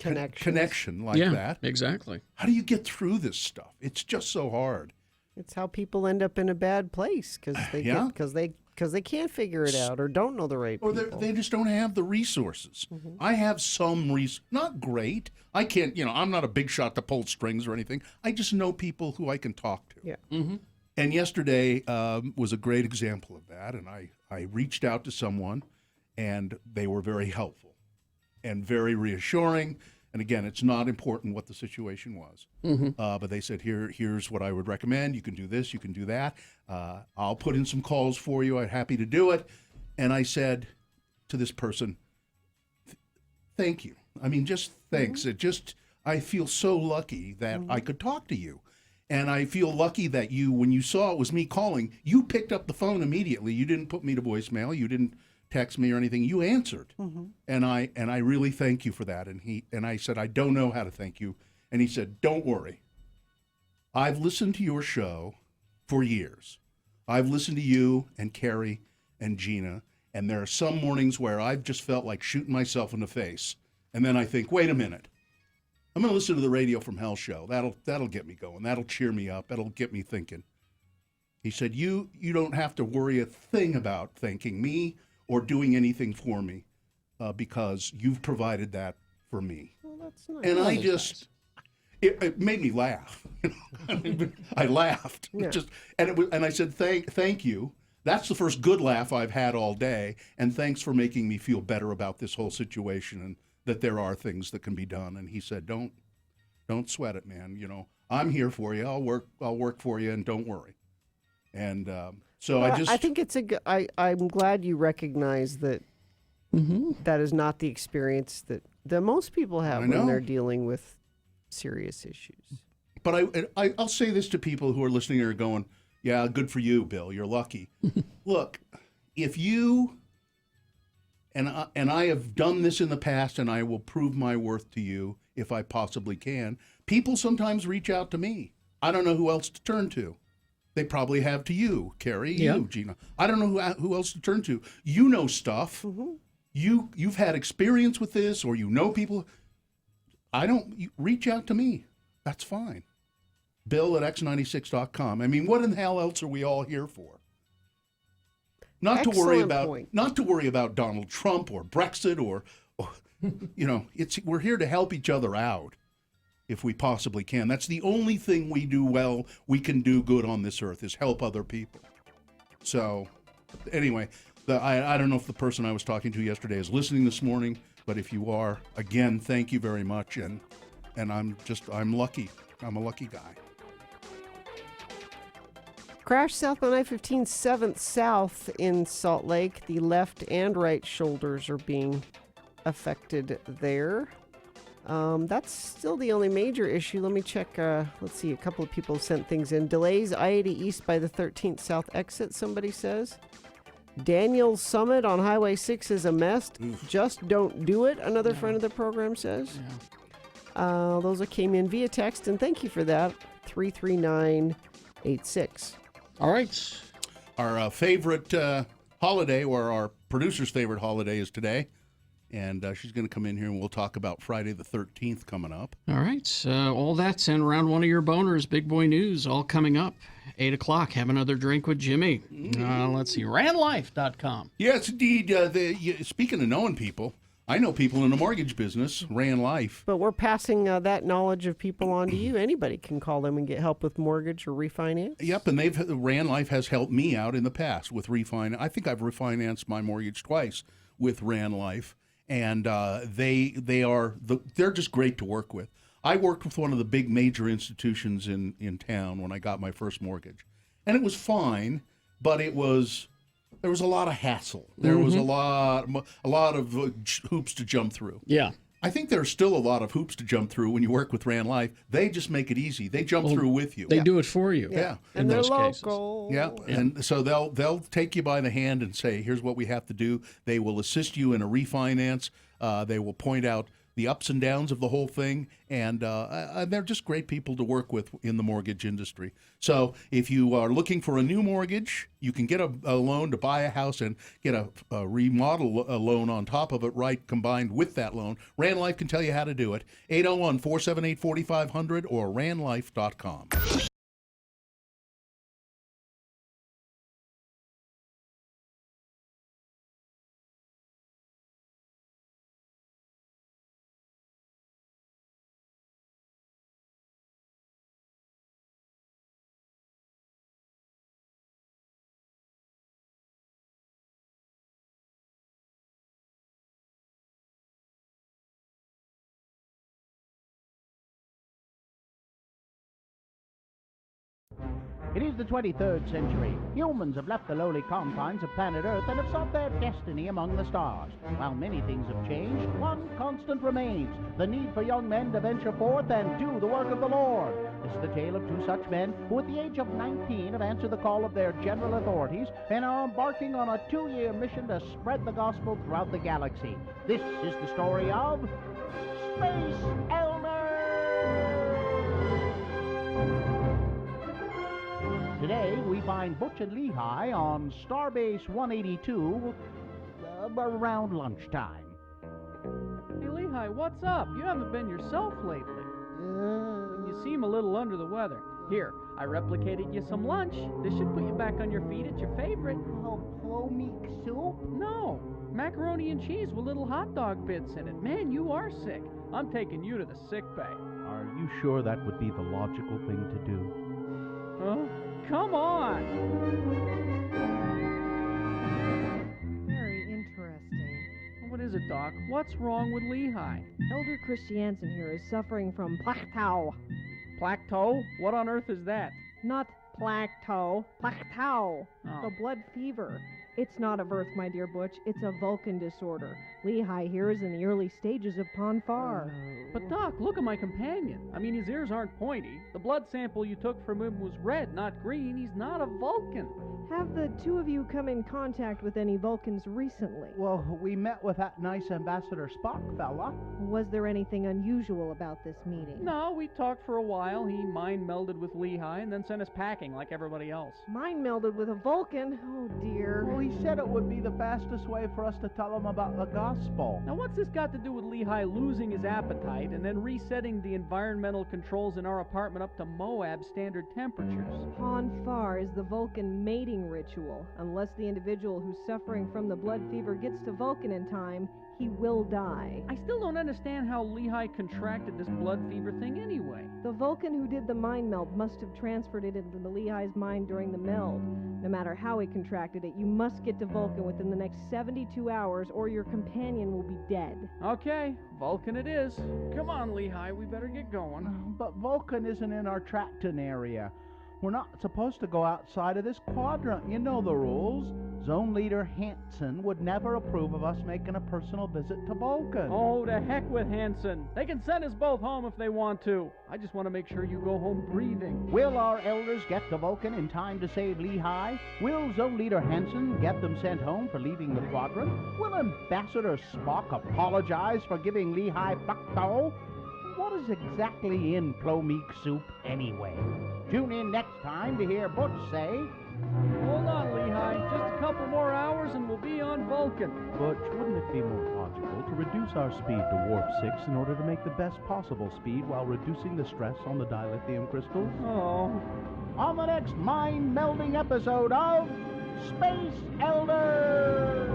connection like yeah, that. Exactly. How do you get through this stuff? It's just so hard. It's how people end up in a bad place because they can't figure it out or don't know the right or people. they just don't have the resources. I have some not great. I can't, I'm not a big shot to pull strings or anything. I just know people who I can talk to. Yeah. And yesterday was a great example of that. And I reached out to someone, and they were very helpful and very reassuring. And again, it's not important what the situation was. But they said, here's what I would recommend. You can do this, you can do that. I'll put in some calls for you. I'm happy to do it. And I said to this person, thank you. I mean, just thanks. I feel so lucky that I could talk to you. And I feel lucky that when you saw it was me calling, you picked up the phone immediately. You didn't put me to voicemail. You didn't text me or anything. You answered. And I really thank you for that. And I said, I don't know how to thank you. And he said, don't worry. I've listened to your show for years. I've listened to you and Carrie and Gina, and there are some mornings where I've just felt like shooting myself in the face. And then I think, wait a minute. I'm going to listen to the Radio from Hell show. That'll get me going. That'll cheer me up. That'll get me thinking. He said, you don't have to worry a thing about thanking me or doing anything for me because you've provided that for me. Well, that's nice. And I just, it made me laugh. I laughed. Yeah. And I said, thank you. That's the first good laugh I've had all day. And thanks for making me feel better about this whole situation and that there are things that can be done. And he said, don't sweat it, man. I'm here for you. I'll work for you, and don't worry. And so I think it's I'm glad you recognize that that is not the experience that most people have when they're dealing with serious issues. But I'll say this to people who are listening and are going, yeah, good for you, Bill. You're lucky. Look, if you and I have done this in the past, and I will prove my worth to you if I possibly can. People sometimes reach out to me. I don't know who else to turn to. They probably have to you, Carrie, you, Gina. I don't know who else to turn to. You know stuff. You've had experience with this, or you know people. You reach out to me. That's fine. Bill at x96.com. I mean, what in the hell else are we all here for? Not to worry about Donald Trump or Brexit or we're here to help each other out if we possibly can. That's the only thing we do well, we can do good on this earth, is help other people. So anyway, I don't know if the person I was talking to yesterday is listening this morning, but if you are, again, thank you very much. And I'm lucky. I'm a lucky guy. Crash southbound I-15 7th South in Salt Lake. The left and right shoulders are being affected there. That's still the only major issue. Let me check. Let's see. A couple of people sent things in. Delays I-80 east by the 13th South exit, somebody says. Daniels Summit on Highway 6 is a mess. Just don't do it, another friend of the program says. Those came in via text, and thank you for that. 33986. All right. Our favorite holiday, or our producer's favorite holiday, is today. And she's going to come in here and we'll talk about Friday the 13th coming up. All right. All that's in Round One of Your Boners, Big Boy News, all coming up. 8 o'clock, have another drink with Jimmy. Let's see, ranlife.com. Yes, indeed. Speaking of knowing people, I know people in the mortgage business, Ran Life. But we're passing that knowledge of people on to you. Anybody can call them and get help with mortgage or refinance. Yep, and Ran Life has helped me out in the past with refinance. I think I've refinanced my mortgage twice with Ran Life, and they're just great to work with. I worked with one of the big major institutions in town when I got my first mortgage, and it was fine, but there was a lot of hassle. There was a lot of hoops to jump through. Yeah. I think there's still a lot of hoops to jump through when you work with Ran Life. They just make it easy. They jump through with you. They do it for you. Yeah. And they're local. Yeah. And so they'll take you by the hand and say, here's what we have to do. They will assist you in a refinance. They will point out the ups and downs of the whole thing, and they're just great people to work with in the mortgage industry. So if you are looking for a new mortgage, you can get a loan to buy a house and get a remodel loan on top of it, right, combined with that loan. Rand Life can tell you how to do it. 801-478-4500 or randlife.com. It is the 23rd century. Humans have left the lowly confines of planet Earth and have sought their destiny among the stars. While many things have changed, one constant remains: the need for young men to venture forth and do the work of the Lord. This is the tale of two such men who at the age of 19 have answered the call of their general authorities and are embarking on a 2-year mission to spread the gospel throughout the galaxy. This is the story of Space Elders! Today, we find Butch and Lehigh on Starbase 182 around lunchtime. Hey, Lehigh, what's up? You haven't been yourself lately. You seem a little under the weather. Here, I replicated you some lunch. This should put you back on your feet. It's your favorite. Oh, plomeek soup? No, macaroni and cheese with little hot dog bits in it. Man, you are sick. I'm taking you to the sick bay. Are you sure that would be the logical thing to do? Huh? Come on! Very interesting. What is it, Doc? What's wrong with Lehigh? Elder Christiansen here is suffering from plateau. Plateau? What on earth is that? Not plateau, plateau. Oh. The blood fever. It's not of Earth, my dear Butch. It's a Vulcan disorder. Lehigh here is in the early stages of Ponfar. But Doc, look at my companion. I mean, his ears aren't pointy. The blood sample you took from him was red, not green. He's not a Vulcan. Have the two of you come in contact with any Vulcans recently? Well, we met with that nice Ambassador Spock fella. Was there anything unusual about this meeting? No, we talked for a while. He mind melded with Lehigh and then sent us packing like everybody else. Mind melded with a Vulcan? Oh, dear. Well, he said it would be the fastest way for us to tell him about the gospel. Now, what's this got to do with Lehigh losing his appetite and then resetting the environmental controls in our apartment up to Moab standard temperatures? Ponfar is the Vulcan mating ritual. Unless the individual who's suffering from the blood fever gets to Vulcan in time, he will die. I still don't understand how Lehigh contracted this blood fever thing anyway. The Vulcan who did the mind meld must have transferred it into the Lehigh's mind during the meld. No matter how he contracted it, you must get to Vulcan within the next 72 hours or your companion will be dead. Okay, Vulcan it is. Come on, Lehigh, we better get going. But Vulcan isn't in our Tracton area. We're not supposed to go outside of this quadrant. You know the rules. Zone Leader Hansen would never approve of us making a personal visit to Vulcan. Oh, to heck with Hansen. They can send us both home if they want to. I just want to make sure you go home breathing. Will our elders get to Vulcan in time to save Lehigh? Will Zone Leader Hansen get them sent home for leaving the quadrant? Will Ambassador Spock apologize for giving Lehigh plateau? What is exactly in plomeek soup anyway? Tune in next time to hear Butch say... Hold on, Lehigh. Just a couple more hours and we'll be on Vulcan. Butch, wouldn't it be more logical to reduce our speed to warp 6 in order to make the best possible speed while reducing the stress on the dilithium crystals? Oh. On the next mind-melding episode of Space Elders!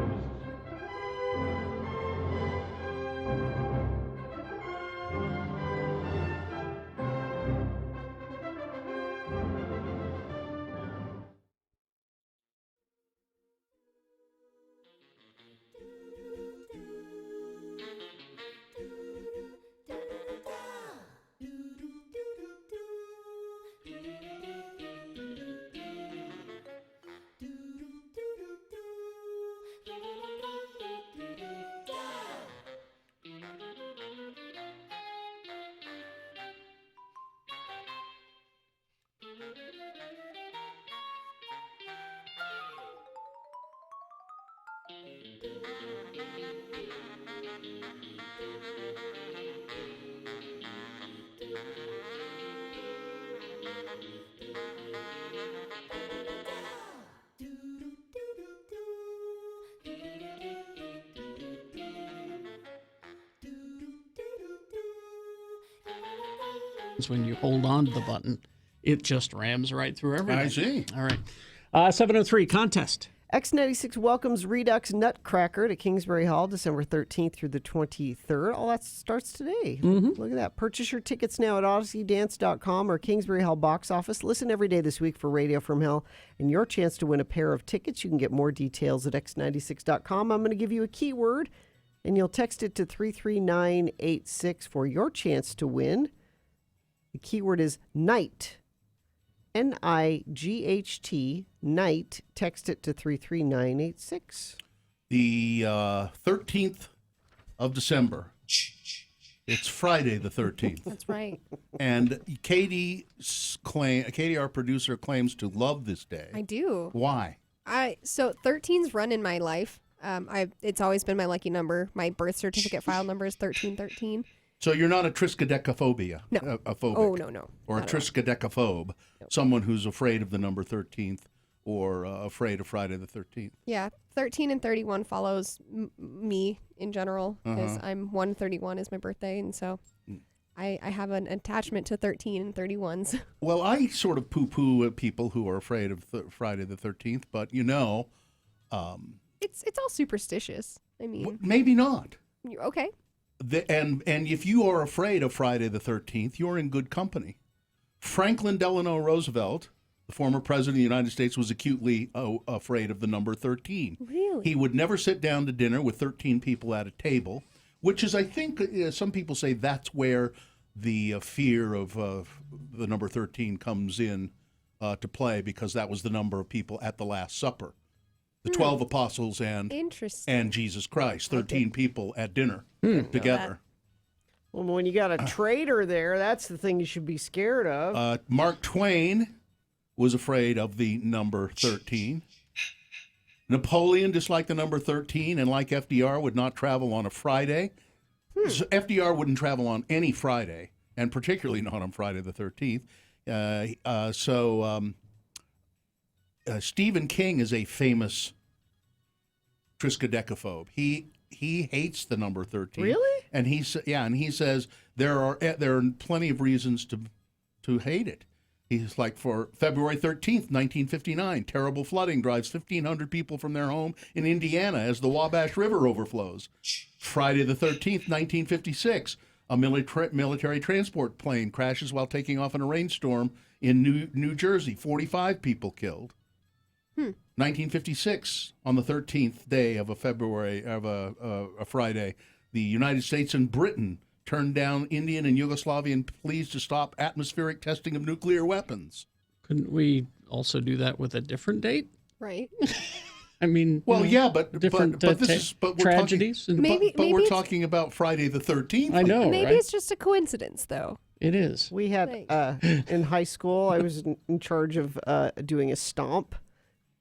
Do When you hold on to the button, it just rams right through everything. I see. All right. 703 contest. X96 welcomes Redux Nutcracker to Kingsbury Hall December 13th through the 23rd. All that starts today. Look at that. Purchase your tickets now at odyssey.dance.com or Kingsbury Hall box office. Listen every day this week for Radio from Hell and your chance to win a pair of tickets. You can get more details at x96.com. I'm going to give you a keyword, and you'll text it to 33986 for your chance to win. The keyword is night. NIGHT, night. Text it to 33986. The 13th of December. It's Friday the 13th. That's right. And Katie, our producer, claims to love this day. I do. Why? So 13's run in my life. It's always been my lucky number. My birth certificate file number is 1313. So you're not a triskaidekaphobia? No. A phobic? Oh, no. Or a triskaidekaphobe, someone who's afraid of the number 13th or afraid of Friday the 13th. Yeah, 13 and 31 follows me in general because I'm 131 is my birthday, and so I have an attachment to 13 and 31s. Well, I sort of poo-poo at people who are afraid of Friday the 13th, but it's all superstitious. I mean, maybe not. Okay. And if you are afraid of Friday the 13th, you're in good company. Franklin Delano Roosevelt, the former president of the United States, was acutely afraid of the number 13. Really? He would never sit down to dinner with 13 people at a table, which is, I think, some people say that's where the fear of the number 13 comes in to play, because that was the number of people at the Last Supper. The 12 apostles and Jesus Christ, 13 people at dinner together. Well, when you got a traitor there, that's the thing you should be scared of. Mark Twain was afraid of the number 13. Napoleon disliked the number 13, and like FDR, would not travel on a Friday. So FDR wouldn't travel on any Friday, and particularly not on Friday the 13th. Stephen King is a famous triskaidekaphobe. He hates the number 13. Really? And he says there are plenty of reasons to hate it. He's like, for February 13th, 1959, terrible flooding drives 1,500 people from their home in Indiana as the Wabash River overflows. Friday the 13th, 1956, a military transport plane crashes while taking off in a rainstorm in New Jersey. 45 people killed. 1956, on the 13th day of a Friday, the United States and Britain turned down Indian and Yugoslavian pleas to stop atmospheric testing of nuclear weapons. Couldn't we also do that with a different date? Right. I mean, well, yeah, but different we're tragedies. Talking, but we're talking about Friday the 13th. I know. Maybe right? it's just a coincidence, though. It is. We had in high school, I was in charge of doing a stomp,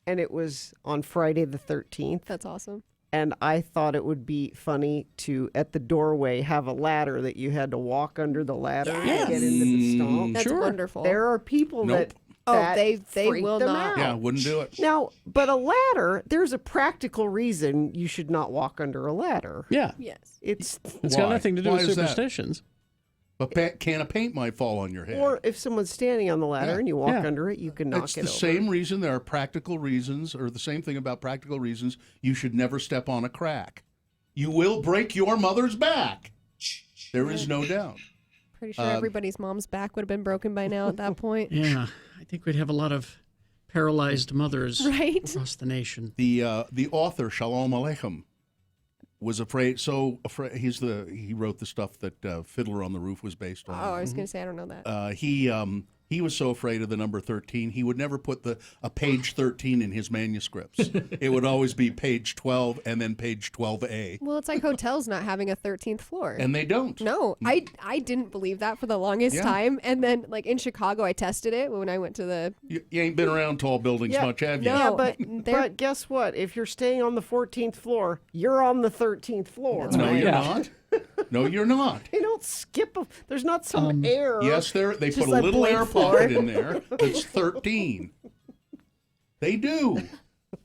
and it was on Friday the 13th. That's awesome. And I thought it would be funny to, at the doorway, have a ladder that you had to walk under the ladder to get into the stomp. That's wonderful. There are people that they will them not. out. Yeah, wouldn't do it. Now, but a ladder, there's a practical reason you should not walk under a ladder. Yeah. Yes. It's got nothing to do Why with is that? superstitions. A can of paint might fall on your head. Or if someone's standing on the ladder and you walk Yeah. under it, you can knock It's it the over. same reason there are practical reasons, or the same thing about practical reasons, you should never step on a crack. You will break your mother's back. There is no doubt. Pretty sure everybody's mom's back would have been broken by now at that point. Yeah, I think we'd have a lot of paralyzed mothers Right. across the nation. The author, Shalom Aleichem, was afraid. He wrote the stuff that Fiddler on the Roof was based on. Oh, I was going to say, I don't know that. He was so afraid of the number 13, he would never put a page 13 in his manuscripts. It would always be page 12 and then page 12A. Well, it's like hotels not having a 13th floor. And they don't. No, I didn't believe that for the longest time. And then, like, in Chicago, I tested it when I went to the... You ain't been around tall buildings much, have you? Yeah, but guess what? If you're staying on the 14th floor, you're on the 13th floor. No, you're not. No, you're not. They don't skip. There's not some air. Yes, they just put a like little air blank floor. pocket in there that's 13. They do.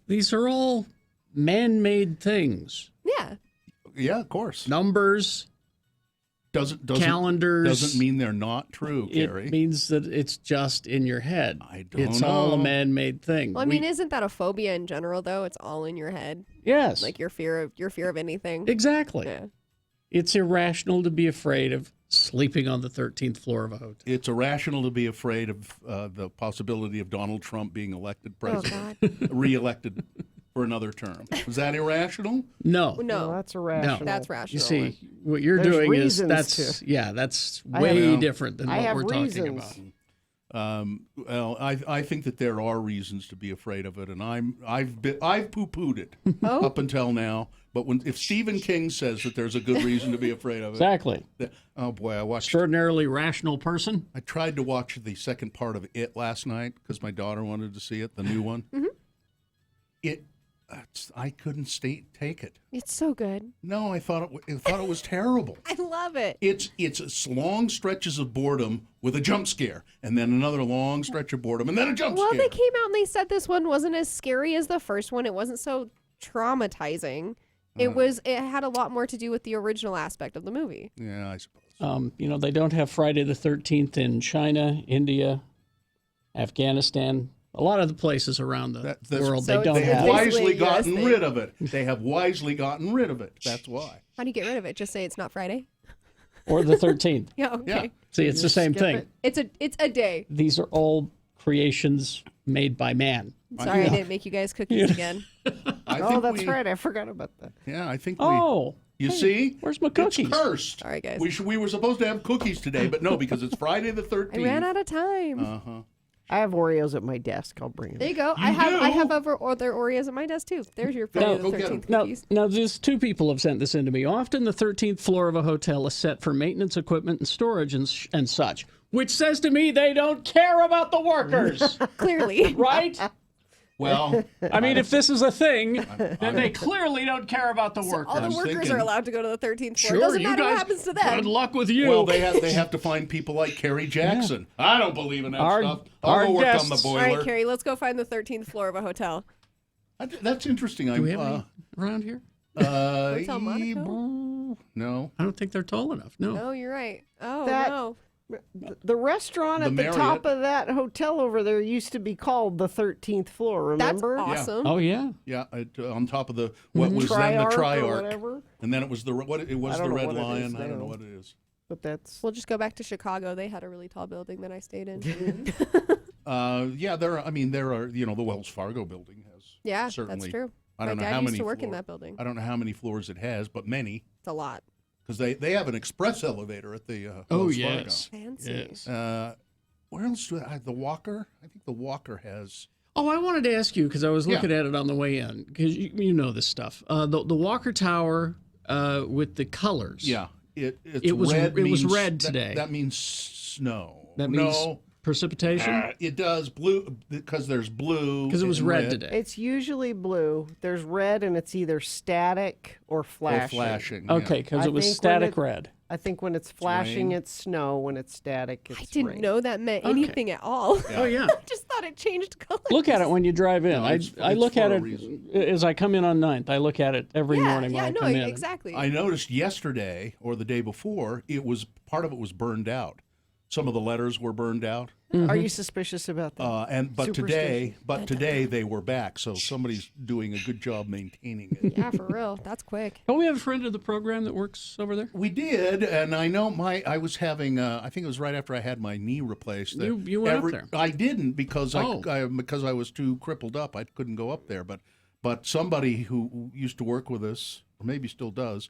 These are all man-made things. Yeah. Yeah, of course. Numbers, doesn't calendars. Doesn't mean they're not true, Carrie. It means that it's just in your head. I don't It's know. all a man-made thing. Well, I mean, isn't that a phobia in general, though? It's all in your head. Yes. Like your fear of anything. Exactly. Yeah. It's irrational to be afraid of sleeping on the 13th floor of a hotel. It's irrational to be afraid of the possibility of Donald Trump being elected president, reelected for another term. Is that irrational? No. No, that's irrational. No. That's rational. You see, what you're There's doing is reasons that's I way have- different than I what have we're talking reasons. about. Well, I think that there are reasons to be afraid of it, and I've poo-pooed it up until now. But if Stephen King says that there's a good reason to be afraid of it, Exactly. Oh boy, I watched. Extraordinarily rational person. I tried to watch the second part of It last night because my daughter wanted to see it, the new one. I couldn't take it. It's so good. No, I thought it was terrible. I love it. It's long stretches of boredom with a jump scare, and then another long stretch of boredom, and then a jump Well, scare. they came out and they said this one wasn't as scary as the first one. It wasn't so traumatizing. It had a lot more to do with the original aspect of the movie. Yeah, I suppose. They don't have Friday the 13th in China, India, Afghanistan. A lot of the places around the world, they don't They have have. wisely US gotten thing. rid of it. They have wisely gotten rid of it. That's why. How do you get rid of it? Just say it's not Friday. Or the 13th. Yeah. Okay. Yeah. See, it's the same thing. It's a day. These are all creations made by man. Sorry, I didn't make you guys cookies again. That's right. I forgot about that. Yeah, I think we. You see? Where's my cookies? It's cursed. Sorry, guys. We were supposed to have cookies today, but no, because it's Friday the 13th. I ran out of time. Uh-huh. I have Oreos at my desk. I'll bring them. There you go. I have other Oreos at my desk too. There's your Friday the 13th cookies. Now, these two people have sent this in to me. Often the 13th floor of a hotel is set for maintenance equipment and storage and such, which says to me they don't care about the workers. Clearly. Right? Well, I mean, if this is a thing, then they clearly don't care about the workers. All the workers are allowed to go to the 13th floor. Sure, It doesn't you matter what guys- happens to them. Good luck with you. Well, they have to find people like Kerry Jackson. I don't believe in that stuff. I'll our go work on the guests- All boiler. right, Carrie, let's go find the 13th floor of a hotel. That's interesting. Do we have any around here? Hotel Monaco? No. I don't think they're tall enough. No. No, you're right. Oh, That- no. The restaurant The at the Marriott. top of that hotel over there used to be called the 13th floor. Remember? That's awesome. Oh, yeah. Yeah, on top of the what was then the Triarch or Triarch, whatever. and then it was the I don't know Red what it is Lion. I don't now. know what it is. But that's We'll just go back to Chicago. They had a really tall building that I stayed in. Yeah, there are the Wells Fargo building has. Yeah, certainly. that's true. I don't My know dad how used many to work in floor- that building. I don't know how many floors it has, but many. It's a lot. Because they have an express elevator at the Oh, Wells yes. Fancy. Yes. Fargo. Where else do the Walker? I think the Walker has. Oh, I wanted to ask you because I was looking at it on the way in because you know this stuff. The Walker Tower with the colors. Yeah, it was red. it was means- red today. That means snow. That means no. precipitation. It does blue because there's blue. Because it was and red today. it's usually blue. There's red, and it's either static or flashing. Or flashing. yeah. Okay, because I it was think static when red. I think when it's flashing, rain. it's snow. When it's static, it's I didn't rain. know that meant Okay. anything at all. Oh yeah. I just thought it changed colors. Look at it when you drive in. No, I it's look for at a it reason. as I come in on 9th. I look at it every morning when yeah, I no, come in. exactly. I noticed yesterday or the day before, part of it was burned out. Some of the letters were burned out. Are you suspicious about that? But today Superstition. they were back. So somebody's doing a good job maintaining it. Yeah, for real. That's quick. Don't we have a friend of the program that works over there? We did, and I know I was having. I think it was right after I had my knee replaced. that You went up there. I didn't because Oh. because I was too crippled up. I couldn't go up there. But somebody who used to work with us, or maybe still does,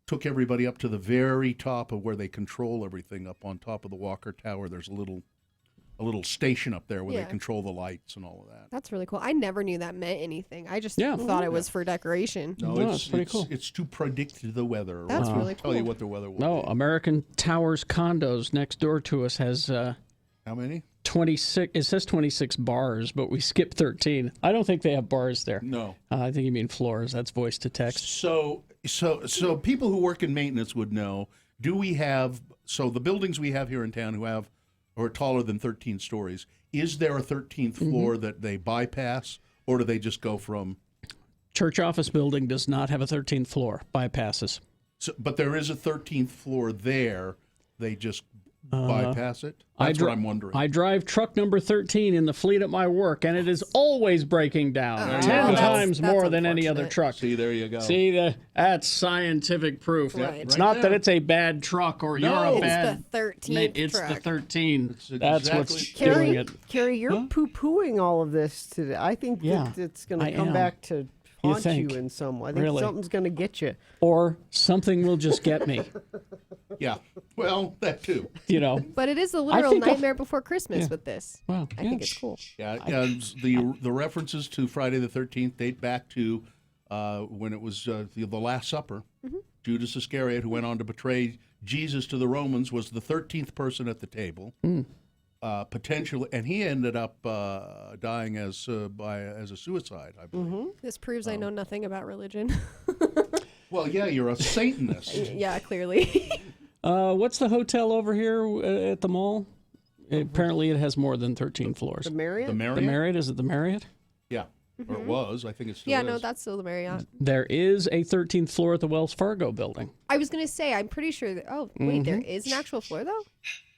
took everybody up to the very top of where they control everything. Up on top of the Walker Tower, there's a little station up there where Yeah. they control the lights and all of that. That's really cool. I never knew that meant anything. I just Yeah. thought it was for decoration. No, it's pretty cool. It's to predict the weather. or That's to really Tell you cool. what the weather will No, be. American Towers condos next door to us has How many? 26. It says 26 bars, but we skipped 13. I don't think they have bars there. No. I think you mean floors. That's voice to text. So people who work in maintenance would know. Do we have the buildings we have here in town who are taller than 13 stories? Is there a 13th floor that they bypass, or do they just go from? Church office building does not have a 13th floor. Bypasses. So, but there is a 13th floor there. They just bypass it? That's what I'm wondering. I drive truck number 13 in the fleet at my work, and it is always breaking down 10 times more than any other truck. See, there you go. See, that's scientific proof. Right. It's Right not there. that it's a bad truck or you're a bad... It's the 13th It's truck. the 13. It's That's exactly- what's doing it. Carrie, you're poo-pooing all of this today. I think that it's going I to come am. back to haunt think? you in some way. I think Really? something's going to get you. Or something will just get me, Yeah. Well, that too. you know. But it is a literal think I'll- nightmare before Christmas Yeah. with this. Well, I think it's cool. Yeah. The references to Friday the 13th date back to when it was the Last Supper. Mm-hmm. Judas Iscariot, who went on to betray Jesus to the Romans, was the 13th person at the table. Potentially, and he ended up dying as a suicide, I believe. This proves I know nothing about religion. Well, yeah, you're a Satanist. Yeah, clearly. What's the hotel over here at the mall? Apparently, it has more than 13 floors. The Marriott? The Marriott? The Marriott? Is it the Marriott? Yeah, or it was. I think it still Yeah, is. no, that's still the Marriott. There is a 13th floor at the Wells Fargo building. I was going to say, I'm pretty sure that. Oh, wait, there is an actual floor, though?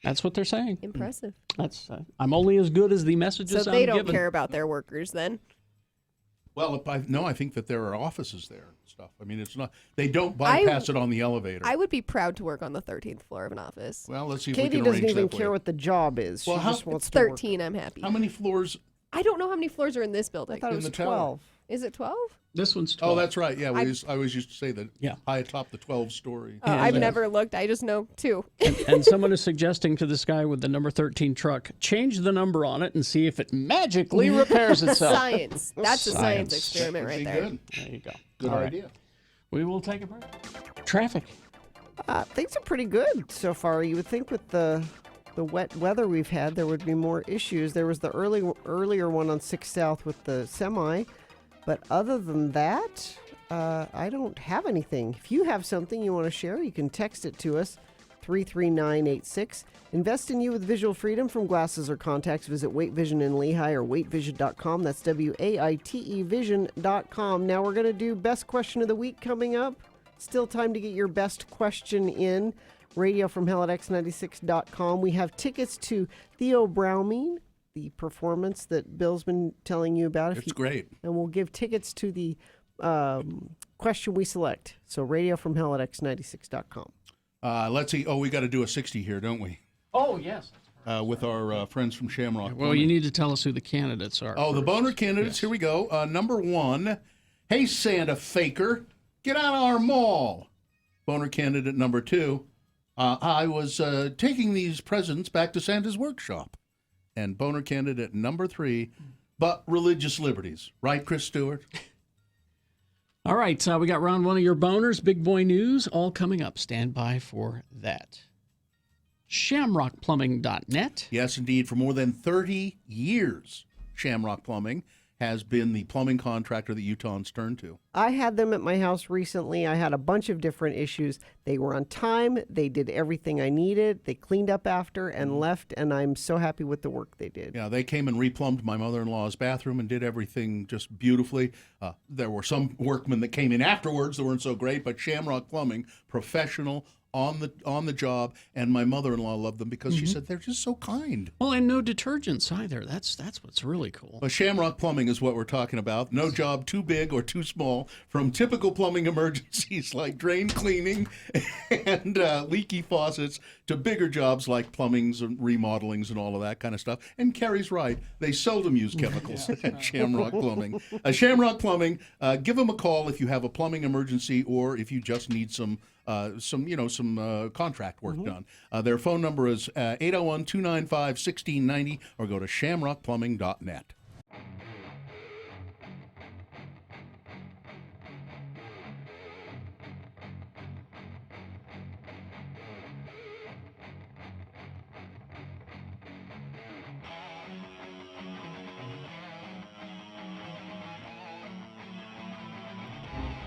That's what they're saying. Impressive. That's I'm only as good as the messages So I'm they don't given. care about their workers then? Well, I think that there are offices there and stuff. I mean, it's not. They don't bypass it on the elevator. I would be proud to work on the 13th floor of an office. Well, let's see if Katie we can doesn't arrange even that for care you. what the job is. Well, she how- just wants It's to work. 13, I'm happy. How many floors? I don't know how many floors are in this building. I thought it in was the tower? 12. Is it 12? This one's 12. Oh, that's right. Yeah, I always used to say that. Yeah. High atop the 12-story. I've never looked. I just know 2. And someone is suggesting to this guy with the number 13 truck, change the number on it and see if it magically repairs itself. Science. That's a science experiment Would right be there. Good. There you go. Good All right. idea. We will take a break. Traffic. Things are pretty good so far. You would think with the wet weather we've had, there would be more issues. There was the earlier one on 6 South with the semi, but other than that, I don't have anything. If you have something you want to share, you can text it to us, 33986. Invest in you with visual freedom from glasses or contacts. Visit Wait Vision in Lehigh or waitvision.com. That's WAITE vision.com. Now we're going to do best question of the week coming up. Still time to get your best question in. Radio from Hell at X96.com. We have tickets to Theo Browning, the performance that Bill's been telling you about. It's great. And we'll give tickets to the question we select. So radio from Hell at X96.com. Let's see. Oh, we got to do a 60 here, don't we? Oh, yes. With our friends from Shamrock. Well, you need to tell us who the candidates are. Oh, the boner candidates. Yes. Here we go. Number 1. Hey, Santa faker, get out of our mall. Boner candidate number 2. I was taking these presents back to Santa's workshop. And boner candidate number 3. But religious liberties. Right, Chris Stewart? All right, we got round 1 of your boners, big boy news, all coming up. Stand by for that. ShamrockPlumbing.net. Yes, indeed. For more than 30 years, Shamrock Plumbing has been the plumbing contractor that Utahns turn to. I had them at my house recently. I had a bunch of different issues. They were on time. They did everything I needed. They cleaned up after and left, and I'm so happy with the work they did. Yeah, they came and replumbed my mother-in-law's bathroom and did everything just beautifully. There were some workmen that came in afterwards that weren't so great, but Shamrock Plumbing, professional, on the job, and my mother-in-law loved them because she said they're just so kind. Well, and no detergents either. That's what's really cool. But Shamrock Plumbing is what we're talking about. No job too big or too small, from typical plumbing emergencies like drain cleaning and leaky faucets to bigger jobs like plumbings and remodelings and all of that kind of stuff. And Carrie's right. They seldom use chemicals at Shamrock Plumbing. Shamrock Plumbing, give them a call if you have a plumbing emergency or if you just need some contract work done. Their phone number is 801-295-1690 or go to shamrockplumbing.net.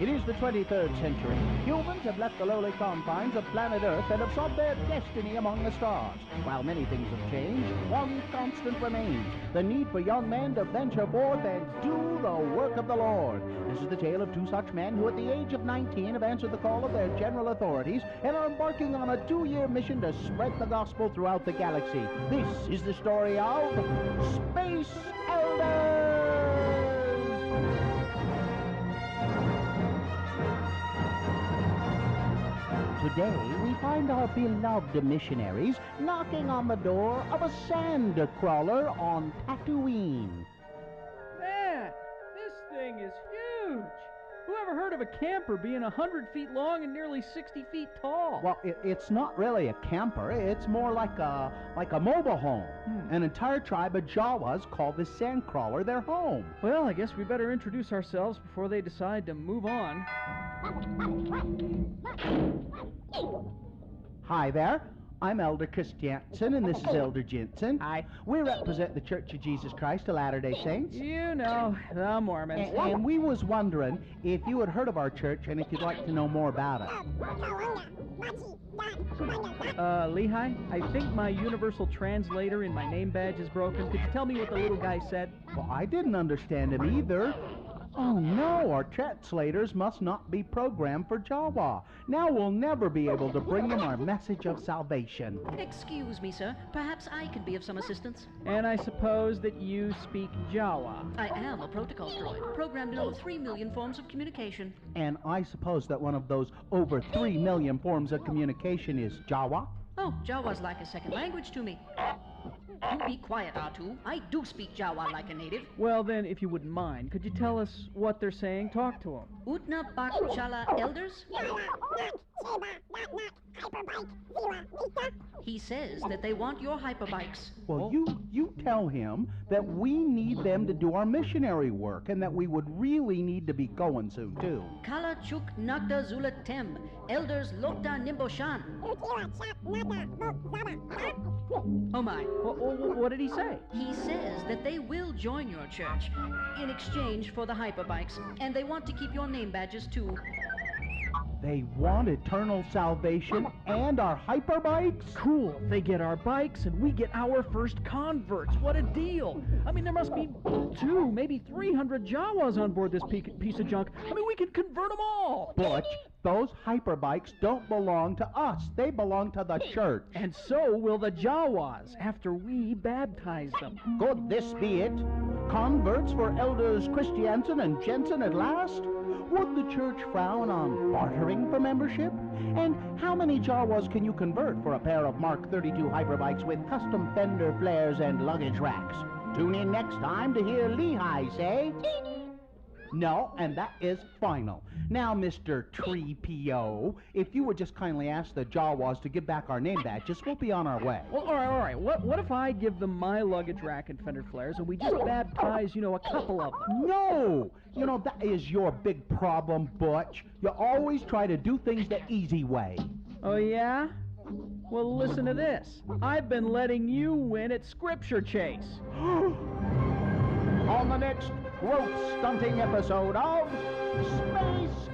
It is the 23rd century. Humans have left the lowly confines of planet Earth and have sought their destiny among the stars. While many things have changed, one constant remains: the need for young men to venture forth and do the work of the Lord. This is the tale of two such men who at the age of 19 have answered the call of their general authorities and are embarking on a 2-year mission to spread the gospel throughout the galaxy. This is the story of Space Elders! Today, we find our beloved missionaries knocking on the door of a sand crawler on Tatooine. Man, this thing is huge. Who ever heard of a camper being 100 feet long and nearly 60 feet tall? Well, it's not really a camper. It's more like a mobile home. An entire tribe of Jawas call this sand crawler their home. Well, I guess we better introduce ourselves before they decide to move on. Hi there. I'm Elder Christiansen, and this is Elder Jensen. Hi. We represent the Church of Jesus Christ of Latter-day Saints. You know, the Mormons. And we was wondering if you had heard of our church and if you'd like to know more about it. Lehigh, I think my universal translator in my name badge is broken. Could you tell me what the little guy said? Well, I didn't understand him either. Oh no, our translators must not be programmed for Jawa. Now we'll never be able to bring them our message of salvation. Excuse me, sir. Perhaps I could be of some assistance. And I suppose that you speak Jawa. I am a protocol droid, programmed in over 3 million forms of communication. And I suppose that one of those over 3 million forms of communication is Jawa? Oh, Jawa's like a second language to me. You be quiet, R2. I do speak Jawa like a native. Well, then, if you wouldn't mind, could you tell us what they're saying? Talk to them. Utna Bak Chala Elders? He says that they want your hyperbikes. Well, you tell him that we need them to do our missionary work and that we would really need to be going soon, too. Kala Chuk Nakda Zula Tem, Elders Lokta Nimboshan. Oh my. What did he say? He says that they will join your church in exchange for the hyperbikes, and they want to keep your name badges too. They want eternal salvation and our hyperbikes? Cool. They get our bikes and we get our first converts. What a deal. I mean, there must be 2, maybe 300 Jawas on board this piece of junk. I mean, we could convert them all. Butch, those hyperbikes don't belong to us. They belong to the church. And so will the Jawas after we baptize them. Could this be it? Converts for Elders Christiansen and Jensen at last? Would the church frown on bartering for membership? And how many Jawas can you convert for a pair of Mark 32 hyperbikes with custom fender flares and luggage racks? Tune in next time to hear Lehigh say... No, and that is final. Now, Mr. 3PO, if you would just kindly ask the Jawas to give back our name badges, we'll be on our way. Well, all right. What if I give them my luggage rack and fender flares and we just baptize, a couple of them? No! That is your big problem, Butch. You always try to do things the easy way. Oh, yeah? Well, listen to this. I've been letting you win at Scripture Chase. On the next growth-stunting episode of Space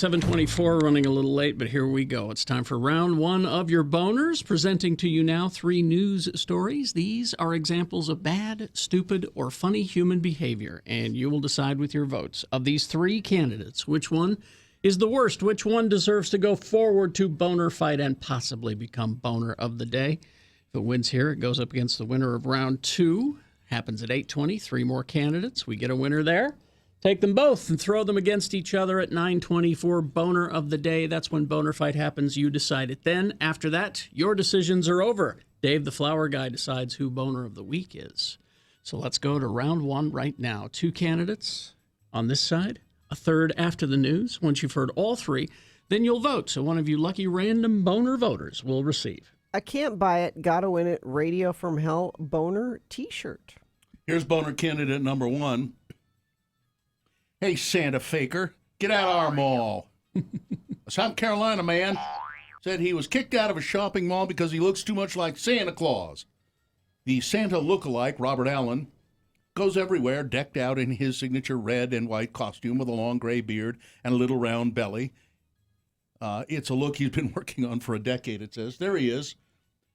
7:24, running a little late, but here we go. It's time for round one of your boners. Presenting to you now 3 news stories. These are examples of bad, stupid, or funny human behavior, and you will decide with your votes. Of these 3 candidates, which one is the worst? Which one deserves to go forward to boner fight and possibly become boner of the day? If it wins here, it goes up against the winner of round 2. Happens at 8:20. 3 more candidates. We get a winner there. Take them both and throw them against each other at 9:20 for boner of the day. That's when boner fight happens. You decide it then. After that, your decisions are over. Dave, the flower guy, decides who boner of the week is. So let's go to round 1 right now. 2 candidates on this side, a third after the news. Once you've heard all 3, then you'll vote. So one of you lucky random boner voters will receive. I can't buy it, gotta win it, Radio from Hell boner t-shirt. Here's boner candidate number 1. Hey, Santa faker, get out of our mall. A South Carolina man said he was kicked out of a shopping mall because he looks too much like Santa Claus. The Santa lookalike, Robert Allen, goes everywhere decked out in his signature red and white costume with a long gray beard and a little round belly. It's a look he's been working on for a decade, it says. There he is.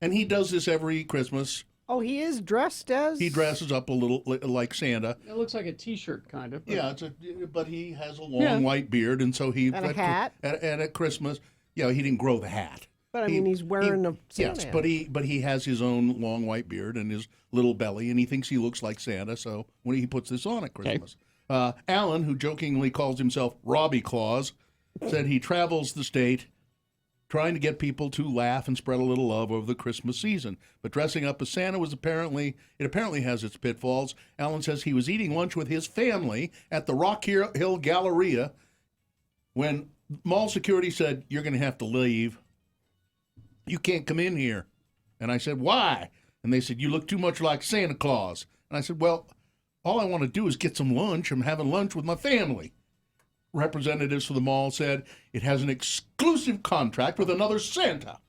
And he does this every Christmas. Oh, he is dressed as? He dresses up a little like Santa. It looks like a T-shirt, kind of. Yeah, but he has a long white beard, and so he... And a hat. At Christmas, he didn't grow the hat. But, he's wearing a Santa hat. Yes, but he has his own long white beard and his little belly, and he thinks he looks like Santa, so when he puts this on at Christmas. Okay. Alan, who jokingly calls himself Robbie Claus, said he travels the state trying to get people to laugh and spread a little love over the Christmas season. But dressing up as Santa apparently has its pitfalls. Alan says he was eating lunch with his family at the Rock Hill Galleria when mall security said, "You're going to have to leave. You can't come in here." And I said, "Why?" And they said, "You look too much like Santa Claus." And I said, "Well, all I want to do is get some lunch. I'm having lunch with my family." Representatives for the mall said it has an exclusive contract with another Santa,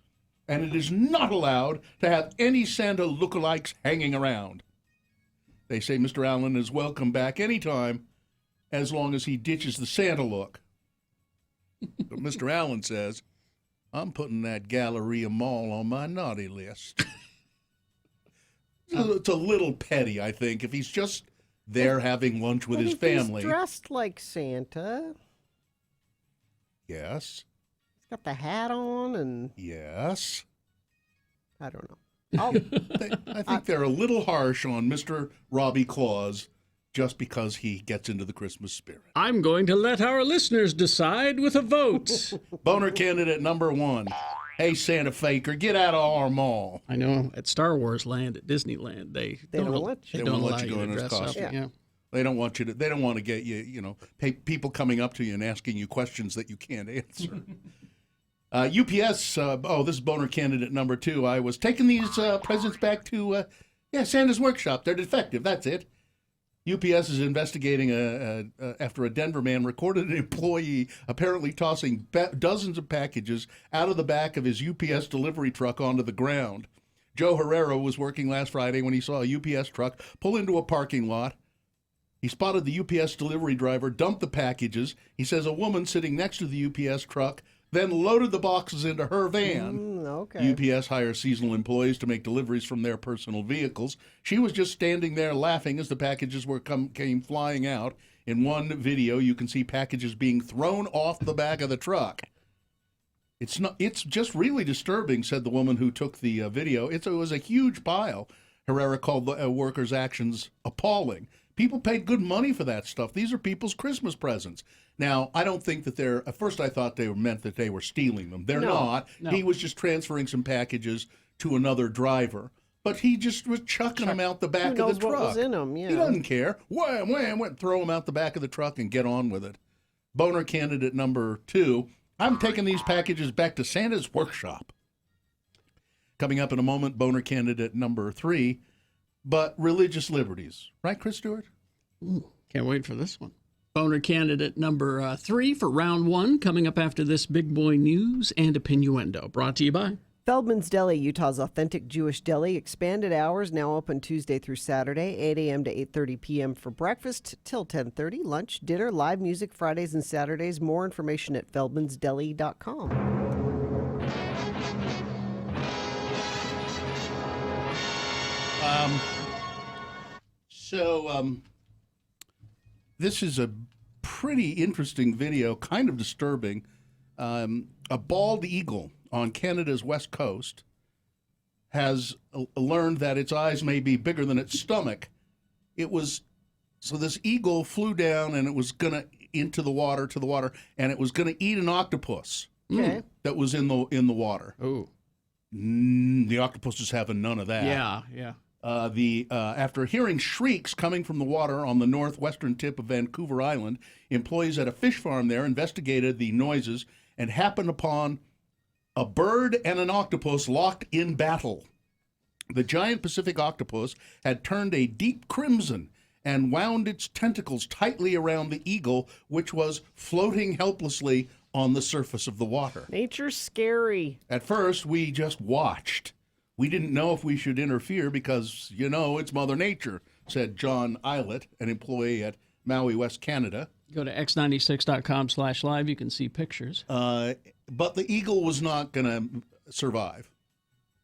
and it is not allowed to have any Santa lookalikes hanging around. They say Mr. Allen is welcome back anytime, as long as he ditches the Santa look. But Mr. Allen says, "I'm putting that Galleria Mall on my naughty list." It's a little petty, I think, if he's just there having lunch with his family. He's dressed like Santa. Yes. He's got the hat on and... Yes. I don't know. I think they're a little harsh on Mr. Robbie Claus just because he gets into the Christmas spirit. I'm going to let our listeners decide with a vote. Boner candidate number 1. Hey, Santa faker, get out of our mall. I know at Star Wars Land, at Disneyland, they don't let you go in his costume. Yeah. They don't want you to. They don't want to get you. People coming up to you and asking you questions that you can't answer. UPS. This is boner candidate number 2. I was taking these presents back to Santa's workshop. They're defective. That's it. UPS is investigating after a Denver man recorded an employee apparently tossing dozens of packages out of the back of his UPS delivery truck onto the ground. Joe Herrera was working last Friday when he saw a UPS truck pull into a parking lot. He spotted the UPS delivery driver dump the packages. He says a woman sitting next to the UPS truck then loaded the boxes into her van. Okay. UPS hires seasonal employees to make deliveries from their personal vehicles. She was just standing there laughing as the packages came flying out. In one video, you can see packages being thrown off the back of the truck. It's just really disturbing, said the woman who took the video. It was a huge pile. Herrera called the workers' actions appalling. People paid good money for that stuff. These are people's Christmas presents. Now, I don't think that at first I thought they meant that they were stealing them. They're not. No. He was just transferring some packages to another driver. But he just was chucking them out the back of the truck. What was in them, yeah. He doesn't care. Wham, wham, wham, throw them out the back of the truck and get on with it. Boner candidate number 2. I'm taking these packages back to Santa's workshop. Coming up in a moment, boner candidate number 3. But religious liberties. Right, Chris Stewart? Ooh, can't wait for this one. Boner candidate number 3 for round 1, coming up after this big boy news and opinioendo. Brought to you by Feldman's Deli, Utah's authentic Jewish deli, expanded hours, now open Tuesday through Saturday, 8 a.m. to 8:30 p.m. for breakfast till 10:30, lunch, dinner, live music Fridays and Saturdays. More information at feldmansdeli.com. This is a pretty interesting video, kind of disturbing. A bald eagle on Canada's west coast has learned that its eyes may be bigger than its stomach. So this eagle flew down and it was going to into the water, and it was going to eat an octopus that was in the water. Oh. The octopus is having none of that. Yeah. After hearing shrieks coming from the water on the northwestern tip of Vancouver Island, employees at a fish farm there investigated the noises and happened upon a bird and an octopus locked in battle. The giant Pacific octopus had turned a deep crimson and wound its tentacles tightly around the eagle, which was floating helplessly on the surface of the water. Nature's scary. At first, we just watched. We didn't know if we should interfere because, it's Mother Nature, said John Eilert, an employee at Maui, West Canada. Go to x96.com/live. You can see pictures. But the eagle was not going to survive.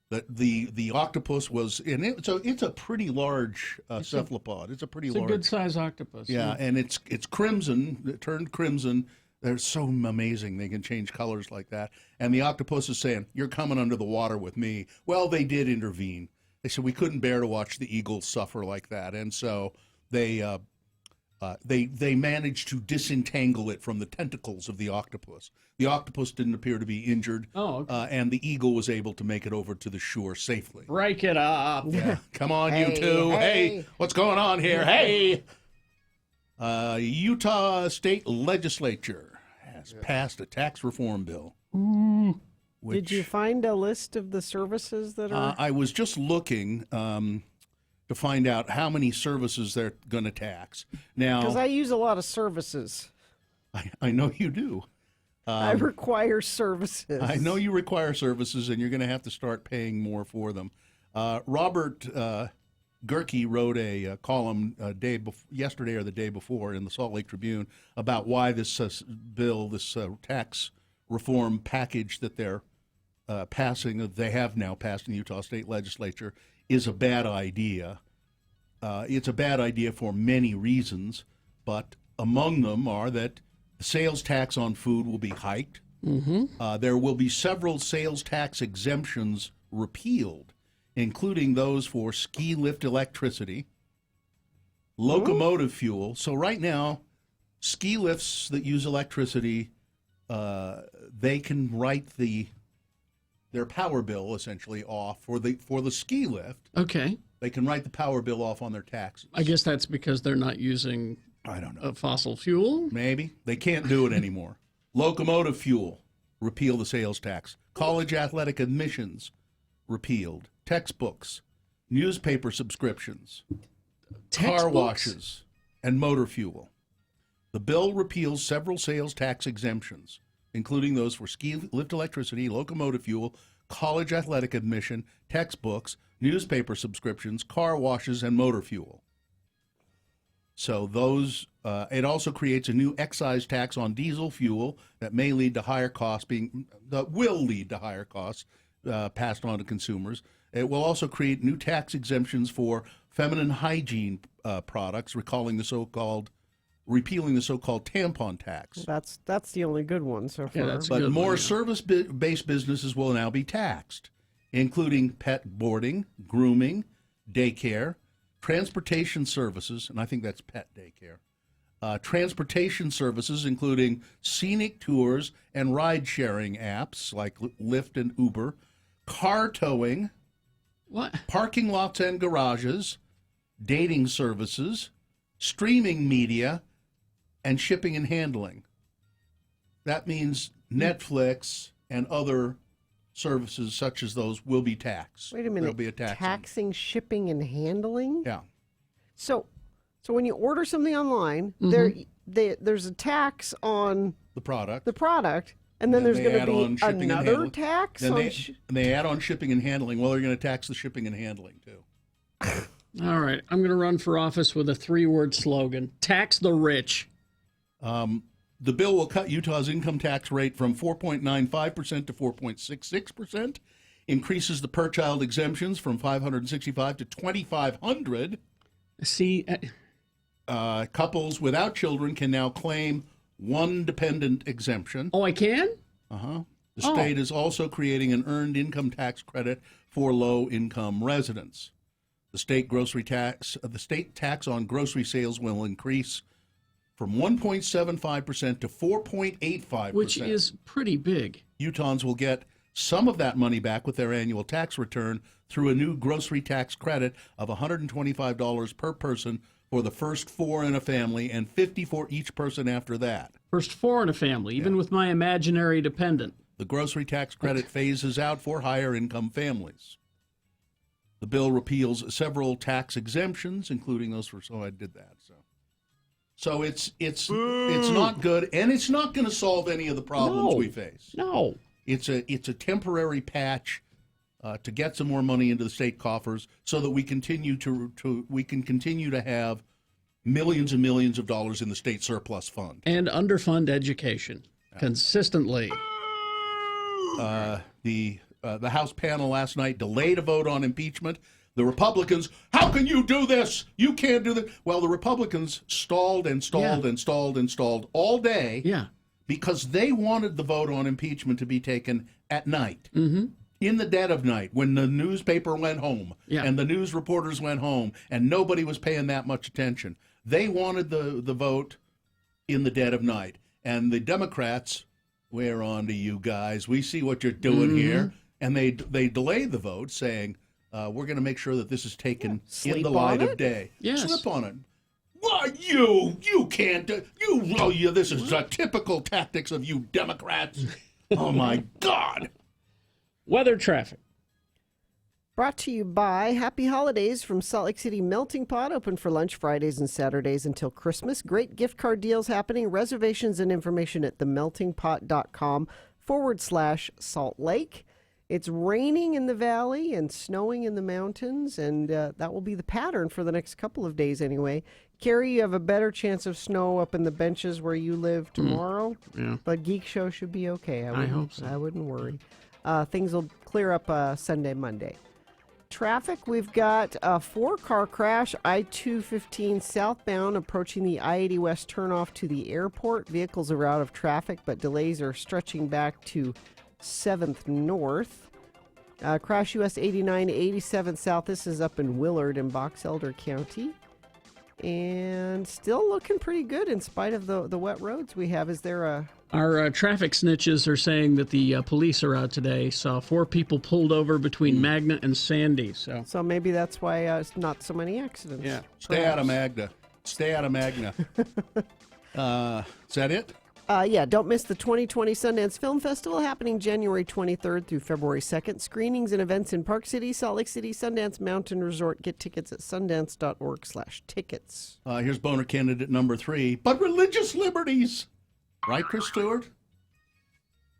The octopus was in it. So it's a pretty large cephalopod. It's a pretty large. It's a good-sized octopus. Yeah, and it's crimson. It turned crimson. They're so amazing. They can change colors like that. And the octopus is saying, "You're coming under the water with me." Well, they did intervene. They said we couldn't bear to watch the eagle suffer like that, and so they managed to disentangle it from the tentacles of the octopus. The octopus didn't appear to be injured, and the eagle was able to make it over to the shore safely. Break it up. Yeah. Come on, you two. Hey, what's going on here? Hey! Utah State Legislature has passed a tax reform bill. Did you find a list of the services that are? I was just looking to find out how many services they're going to tax. Now, because I use a lot of services. I know you do. I require services. I know you require services, and you're going to have to start paying more for them. Robert Gerke wrote a column yesterday or the day before in the Salt Lake Tribune about why this bill, this tax reform package that they're passing, they have now passed in the Utah State Legislature, is a bad idea. It's a bad idea for many reasons, but among them are that the sales tax on food will be hiked. There will be several sales tax exemptions repealed, including those for ski lift electricity, locomotive fuel. So right now, ski lifts that use electricity, they can write their power bill essentially off for the ski lift. Okay. They can write the power bill off on their taxes. I guess that's because they're not using, I don't know, fossil fuel. Maybe they can't do it anymore. Locomotive fuel, repeal the sales tax. College athletic admissions, repealed. Textbooks, newspaper subscriptions, car washes, and motor fuel. The bill repeals several sales tax exemptions, including those for ski lift electricity, locomotive fuel, college athletic admission, textbooks, newspaper subscriptions, car washes, and motor fuel. So those, it also creates a new excise tax on diesel fuel that may lead to higher costs will lead to higher costs passed on to consumers. It will also create new tax exemptions for feminine hygiene products, repealing the so-called tampon tax. That's the only good one so far. Yeah, but more service-based businesses will now be taxed, including pet boarding, grooming, daycare, transportation services, and I think that's pet daycare, transportation services, including scenic tours and ride-sharing apps like Lyft and Uber, car towing, parking lots and garages, dating services, streaming media, and shipping and handling. That means Netflix and other services such as those will be taxed. Wait a minute. There'll be a tax. Taxing, shipping, and handling? Yeah. So when you order something online, there's a tax on the product. And then there's they going to add be on shipping and another handling. tax? Then on they add on shipping and handling. Well, they're going to tax the shipping and handling, too. All right. I'm going to run for office with a 3-word slogan: tax the rich. The bill will cut Utah's income tax rate from 4.95% to 4.66%, increases the per-child exemptions from $565 to $2,500. See, couples without children can now claim one dependent exemption. Oh, I can? Uh-huh. The state is also creating an earned income tax credit for low-income residents. The state tax on grocery sales will increase from 1.75% to 4.85%. Which is pretty big. Utahns will get some of that money back with their annual tax return through a new grocery tax credit of $125 per person for the first 4 in a family and $50 for each person after that. First 4 in a family, even with my imaginary dependent. The grocery tax credit phases out for higher income families. The bill repeals several tax exemptions, including those for. So I did that. So it's not good, and it's not going to solve any of the problems we face. No, it's a temporary patch to get some more money into the state coffers, so that we can continue to have millions and millions of dollars in the state surplus fund and underfund education consistently. The House panel last night delayed a vote on impeachment. The Republicans, how can you do this? You can't do that. Well, the Republicans stalled all day because they wanted the vote on impeachment to be taken at night, in the dead of night, when the newspaper went home and the news reporters went home and nobody was paying that much attention. They wanted the vote in the dead of night. And the Democrats, we're on to you guys. We see what you're doing here. And they delayed the vote, saying, we're going to make sure that this is taken in the light of day. Yes. Slip on it. Why, you can't. This is typical tactics of you Democrats. Oh, my God. Weather traffic. Brought to you by Happy Holidays from Salt Lake City Melting Pot, open for lunch Fridays and Saturdays until Christmas. Great gift card deals happening. Reservations and information at themeltingpot.com/Salt Lake. It's raining in the valley and snowing in the mountains, and that will be the pattern for the next couple of days anyway. Carrie, you have a better chance of snow up in the benches where you live tomorrow, but Geek Show should be okay. I hope so. I wouldn't worry. Things will clear up Sunday, Monday. Traffic, we've got a 4-car crash, I-215 southbound approaching the I-80 West turnoff to the airport. Vehicles are out of traffic, but delays are stretching back to 7th North. Crash US 89 87 South. This is up in Willard in Box Elder County. And still looking pretty good in spite of the wet roads we have. Is there a... Our traffic snitches are saying that the police are out today. Saw 4 people pulled over between Magna and Sandy. So maybe that's why it's not so many accidents. Yeah. Stay out of Magna. Stay out of Magna. Is that it? Don't miss the 2020 Sundance Film Festival happening January 23rd through February 2nd. Screenings and events in Park City, Salt Lake City, Sundance Mountain Resort. Get tickets at sundance.org/tickets. Here's boner candidate number 3. But religious liberties. Right, Chris Stewart?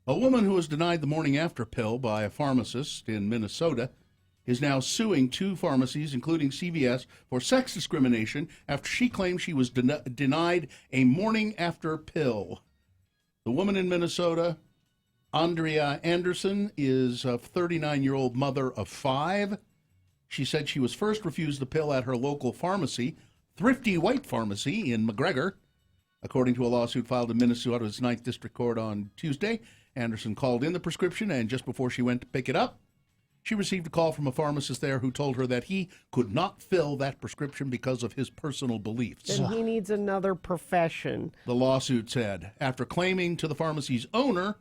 A woman who was denied the morning after pill by a pharmacist in Minnesota is now suing 2 pharmacies, including CVS, for sex discrimination after she claimed she was denied a morning after pill. The woman in Minnesota, Andrea Anderson, is a 39-year-old mother of 5. She said she was first refused the pill at her local pharmacy, Thrifty White Pharmacy in McGregor. According to a lawsuit filed in Minnesota's 9th District Court on Tuesday, Anderson called in the prescription, and just before she went to pick it up, she received a call from a pharmacist there who told her that he could not fill that prescription because of his personal beliefs. Then he needs another profession. The lawsuit said. After complaining to the pharmacy's owner,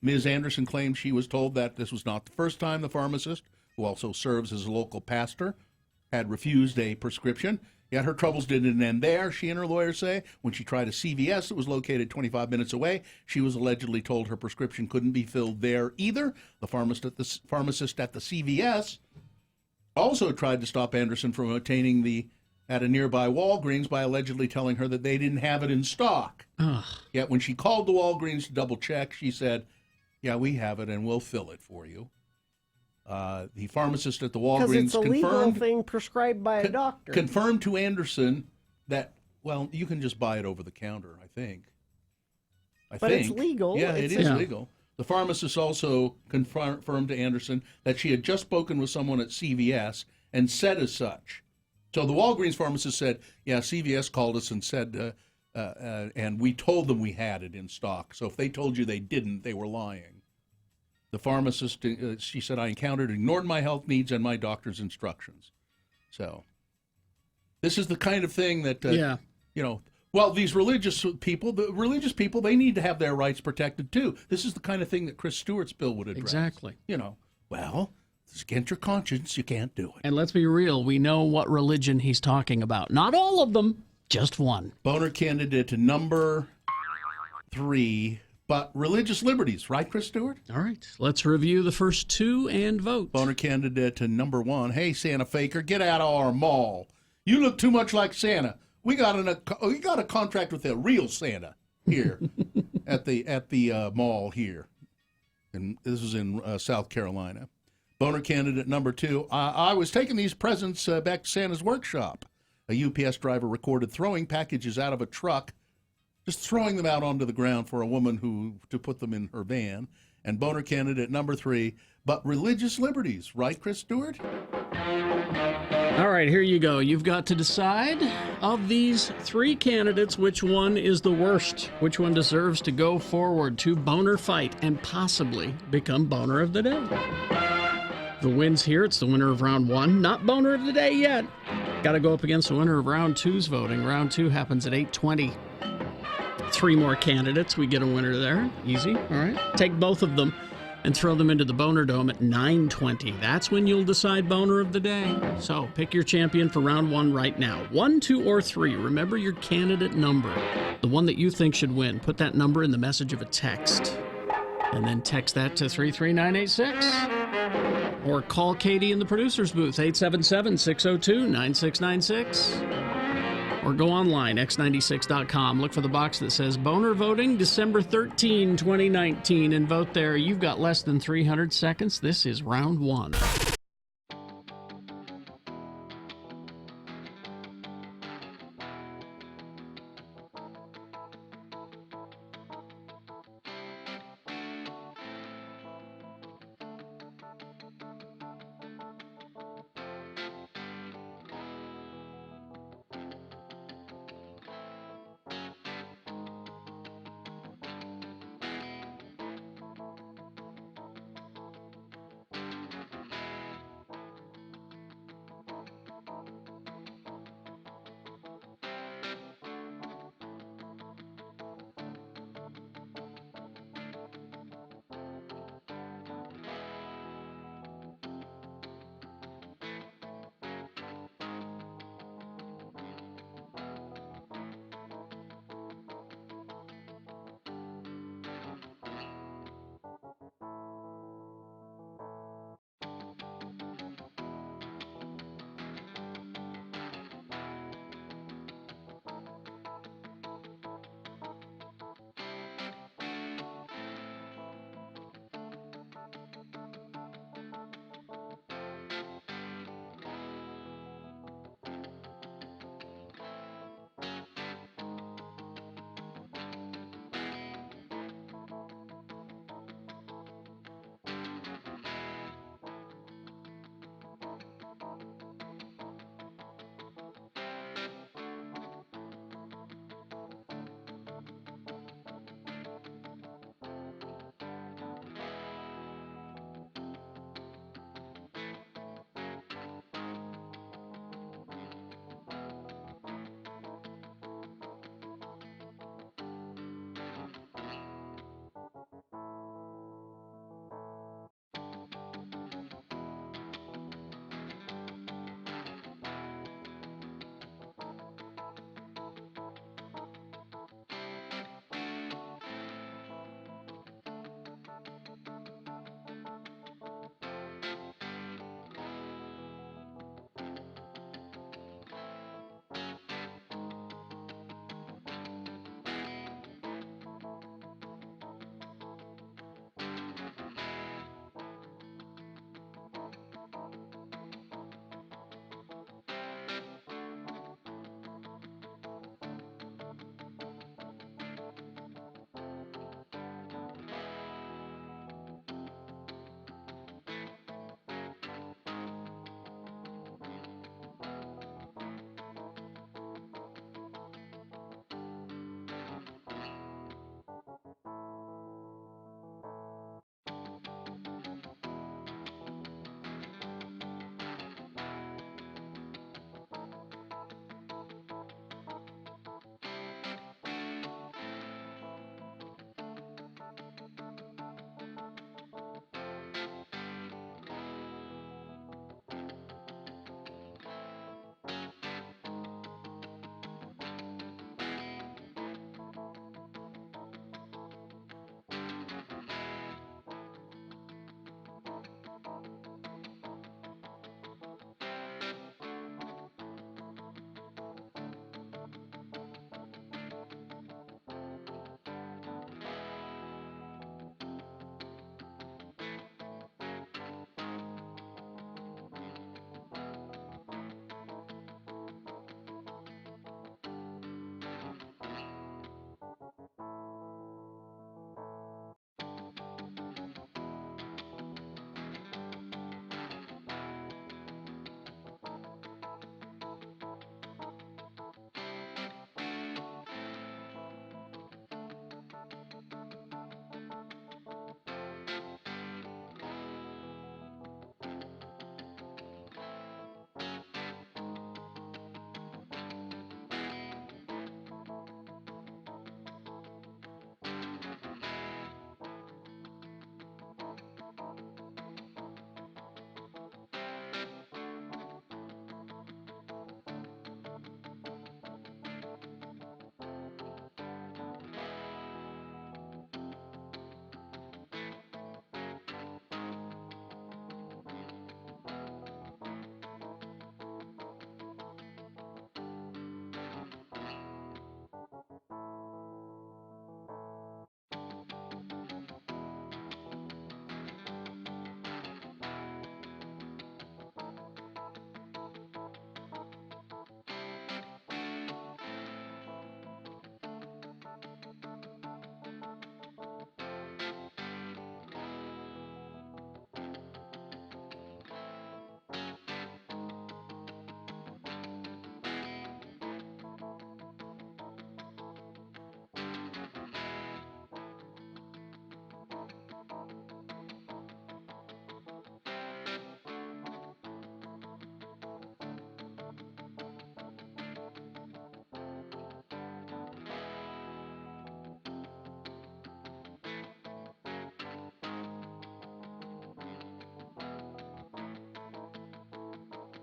Ms. Anderson claimed she was told that this was not the first time the pharmacist, who also serves as a local pastor, had refused a prescription. Yet her troubles didn't end there, she and her lawyer say. When she tried a CVS that was located 25 minutes away, she was allegedly told her prescription couldn't be filled there either. The pharmacist at the CVS also tried to stop Anderson from obtaining the at a nearby Walgreens by allegedly telling her that they didn't have it in stock. Ugh. Yet when she called the Walgreens to double check, she said, "Yeah, we have it and we'll fill it for you." The pharmacist at the Because Walgreens it's a legal thing prescribed by a doctor. confirmed to Anderson that, well, you can just buy it over the counter, I think. But it's legal. Yeah, it is legal. The pharmacist also confirmed to Anderson that she had just spoken with someone at CVS and said as such. So the Walgreens pharmacist said, yeah, CVS called us and said, and we told them we had it in stock. So if they told you they didn't, they were lying. The pharmacist, she said, I ignored my health needs and my doctor's instructions. So this is the kind of thing that, you know, well, these religious people, they need to have their rights protected too. This is the kind of thing that Chris Stewart's bill would address. Exactly. You know, well, it's against your conscience. You can't do it. And let's be real. We know what religion he's talking about. Not all of them, just one. Boner candidate to number 3, but religious liberties, right, Chris Stewart? All right. Let's review the first 2 and vote. Boner candidate to number 1. Hey, Santa faker, get out of our mall. You look too much like Santa. We got a contract with a real Santa here at the mall here, and this is in South Carolina. Boner candidate number 2. I was taking these presents back to Santa's workshop. A UPS driver recorded throwing packages out of a truck, just throwing them out onto the ground for a woman to put them in her van. And boner candidate number 3. But religious liberties, right, Chris Stewart? All right, here you go. You've got to decide of these 3 candidates which one is the worst, which one deserves to go forward to boner fight and possibly become boner of the day. The wins here, it's the winner of round 1. Not boner of the day yet. Got to go up against the winner of round 2's voting. Round 2 happens at 8:20. 3 more candidates, we get a winner there. Easy, all right. Take both of them and throw them into the Boner Dome at 9:20. That's when you'll decide boner of the day. So pick your champion for round 1 right now. 1, 2, or 3. Remember your candidate number, the one that you think should win. Put that number in the message of a text, and then text that to 33986. Or call Katie in the producer's booth, 877-602-9696. Or go online, x96.com. Look for the box that says Boner Voting December 13, 2019, and vote there. You've got less than 300 seconds. This is round 1.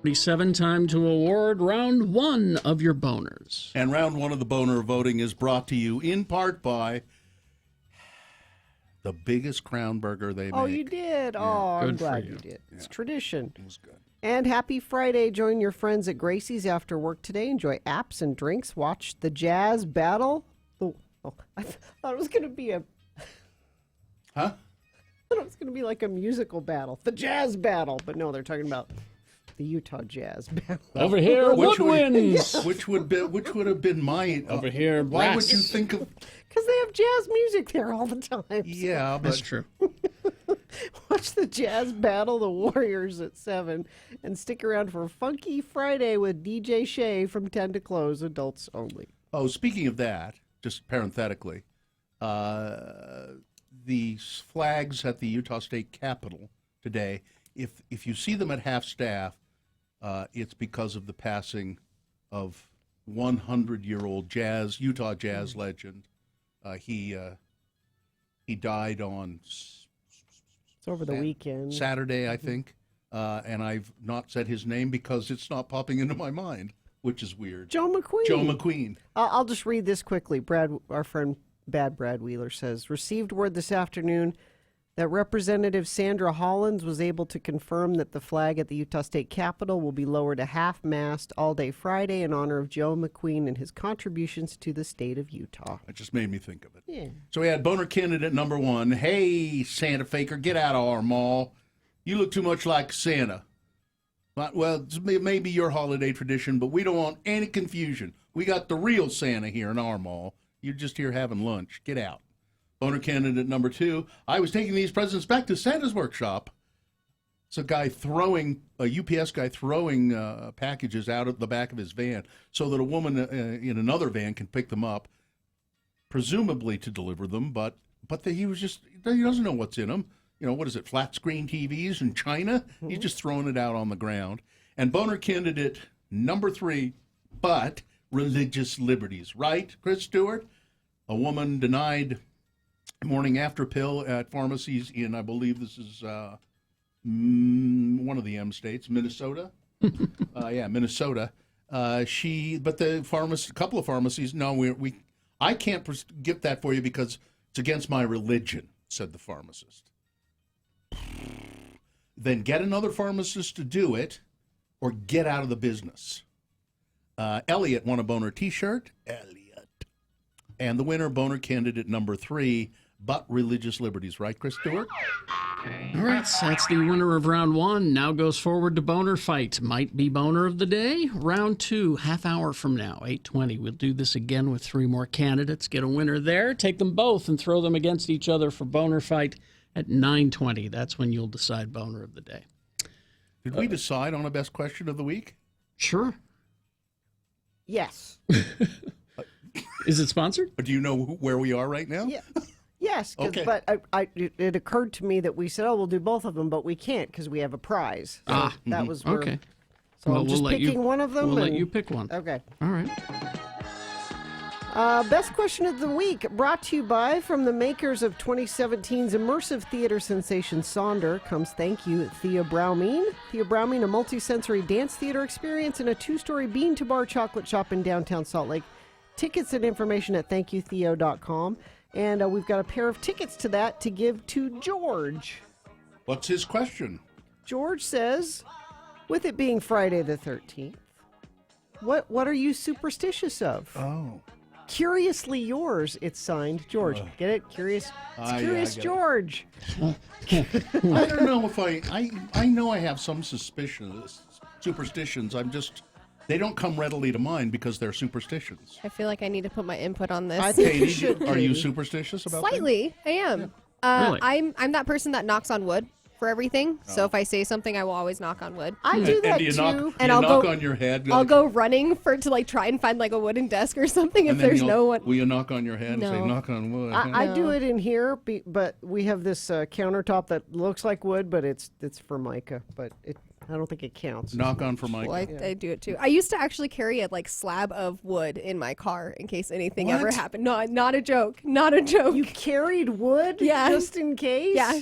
47, time to award round one of your boners. And round one of the boner voting is brought to you in part by the biggest crown burger they make. Oh, you did? Oh, I'm Good for glad you. you did. It's tradition. It was good. And happy Friday. Join your friends at Gracie's after work today. Enjoy apps and drinks. Watch the jazz battle. Oh, I thought it was going to be a... Huh? I thought it was going to be like a musical battle. The jazz battle. But no, they're talking about the Utah Jazz battle. Over here, Which woodwinds. which would have been my... Over here, why brass. would you think of... Because they have jazz music there all the time. Yeah, That's but true. Watch the jazz battle, the Warriors at 7, and stick around for Funky Friday with DJ Shay from 10 to close, adults only. Oh, speaking of that, just parenthetically, the flags at the Utah State Capitol today, if you see them at half staff, it's because of the passing of 100-year-old Utah jazz legend. He died on It's over the weekend. Saturday, I think, and I've not said his name because it's not popping into my mind, which is weird. Joe McQueen. Joe McQueen. I'll just read this quickly. Our friend Bad Brad Wheeler says, received word this afternoon that Representative Sandra Hollins was able to confirm that the flag at the Utah State Capitol will be lowered to half-mast all day Friday in honor of Joe McQueen and his contributions to the state of Utah. It just made me think of it. Yeah. So we had boner candidate number 1. Hey, Santa Faker, get out of our mall. You look too much like Santa. Well, it may be your holiday tradition, but we don't want any confusion. We got the real Santa here in our mall. You're just here having lunch. Get out. Boner candidate number 2, I was taking these presents back to Santa's workshop. It's a UPS guy throwing packages out of the back of his van so that a woman in another van can pick them up, presumably to deliver them, but he doesn't know what's in them. You know, what is it, flat screen TVs in China? Mm-hmm. He's just throwing it out on the ground. And boner candidate number 3, but religious liberties, right, Chris Stewart? A woman denied morning after pill at pharmacies in, I believe this is one of the M states, Minnesota. Minnesota. A couple of pharmacies. No, I can't get that for you because it's against my religion, said the pharmacist. Then get another pharmacist to do it, or get out of the business. Elliot won a boner T-shirt. Elliot. And the winner, boner candidate number 3. But religious liberties, right, Chris Stewart? All right, so that's the winner of round 1. Now goes forward to boner fight. Might be boner of the day. Round 2, half hour from now, 8:20. We'll do this again with 3 more candidates. Get a winner there. Take them both and throw them against each other for boner fight at 9:20. That's when you'll decide boner of the day. Did we decide on a best question of the week? Sure. Yes. Is it sponsored? Do you know where we are right now? Yeah. Yes, okay. But it occurred to me that we said, we'll do both of them, but we can't because we have a prize. So that was where, okay. So I'm just picking one of them. We'll let you pick one. Okay. All right. Best question of the week, brought to you by, from the makers of 2017's immersive theater sensation Sonder, comes thank you, Thea Braumeen. Thea Braumeen, a multi-sensory dance theater experience in a 2-story bean-to-bar chocolate shop in downtown Salt Lake. Tickets and information at thankyoutheo.com. And we've got a pair of tickets to that to give to George. What's his question? George says, with it being Friday the 13th, what are you superstitious of? Oh. Curiously yours, it's signed George. Get it? Curious? It's Curious George. I don't know if I know I have some superstitions. They don't come readily to mind because they're superstitions. I feel like I need to put my input on this. I think Katie, you should. are you superstitious about Slightly, I am. Yeah. Really? I'm that person that knocks on wood for everything. So if I say something, I will always knock on wood. I do that do you too. knock on your head? I'll go running to try and find like a wooden desk or something if there's no one. Will you knock on your head No. and say, knock on wood? I do it in here, but we have this countertop that looks like wood, but it's for mica. But I don't think it counts. Knock on for Mike. Well, I do it too. I used to actually carry a slab of wood in my car in case anything ever happened. No, not a joke. Not a joke. You carried wood? Yeah. Just in case? Yeah.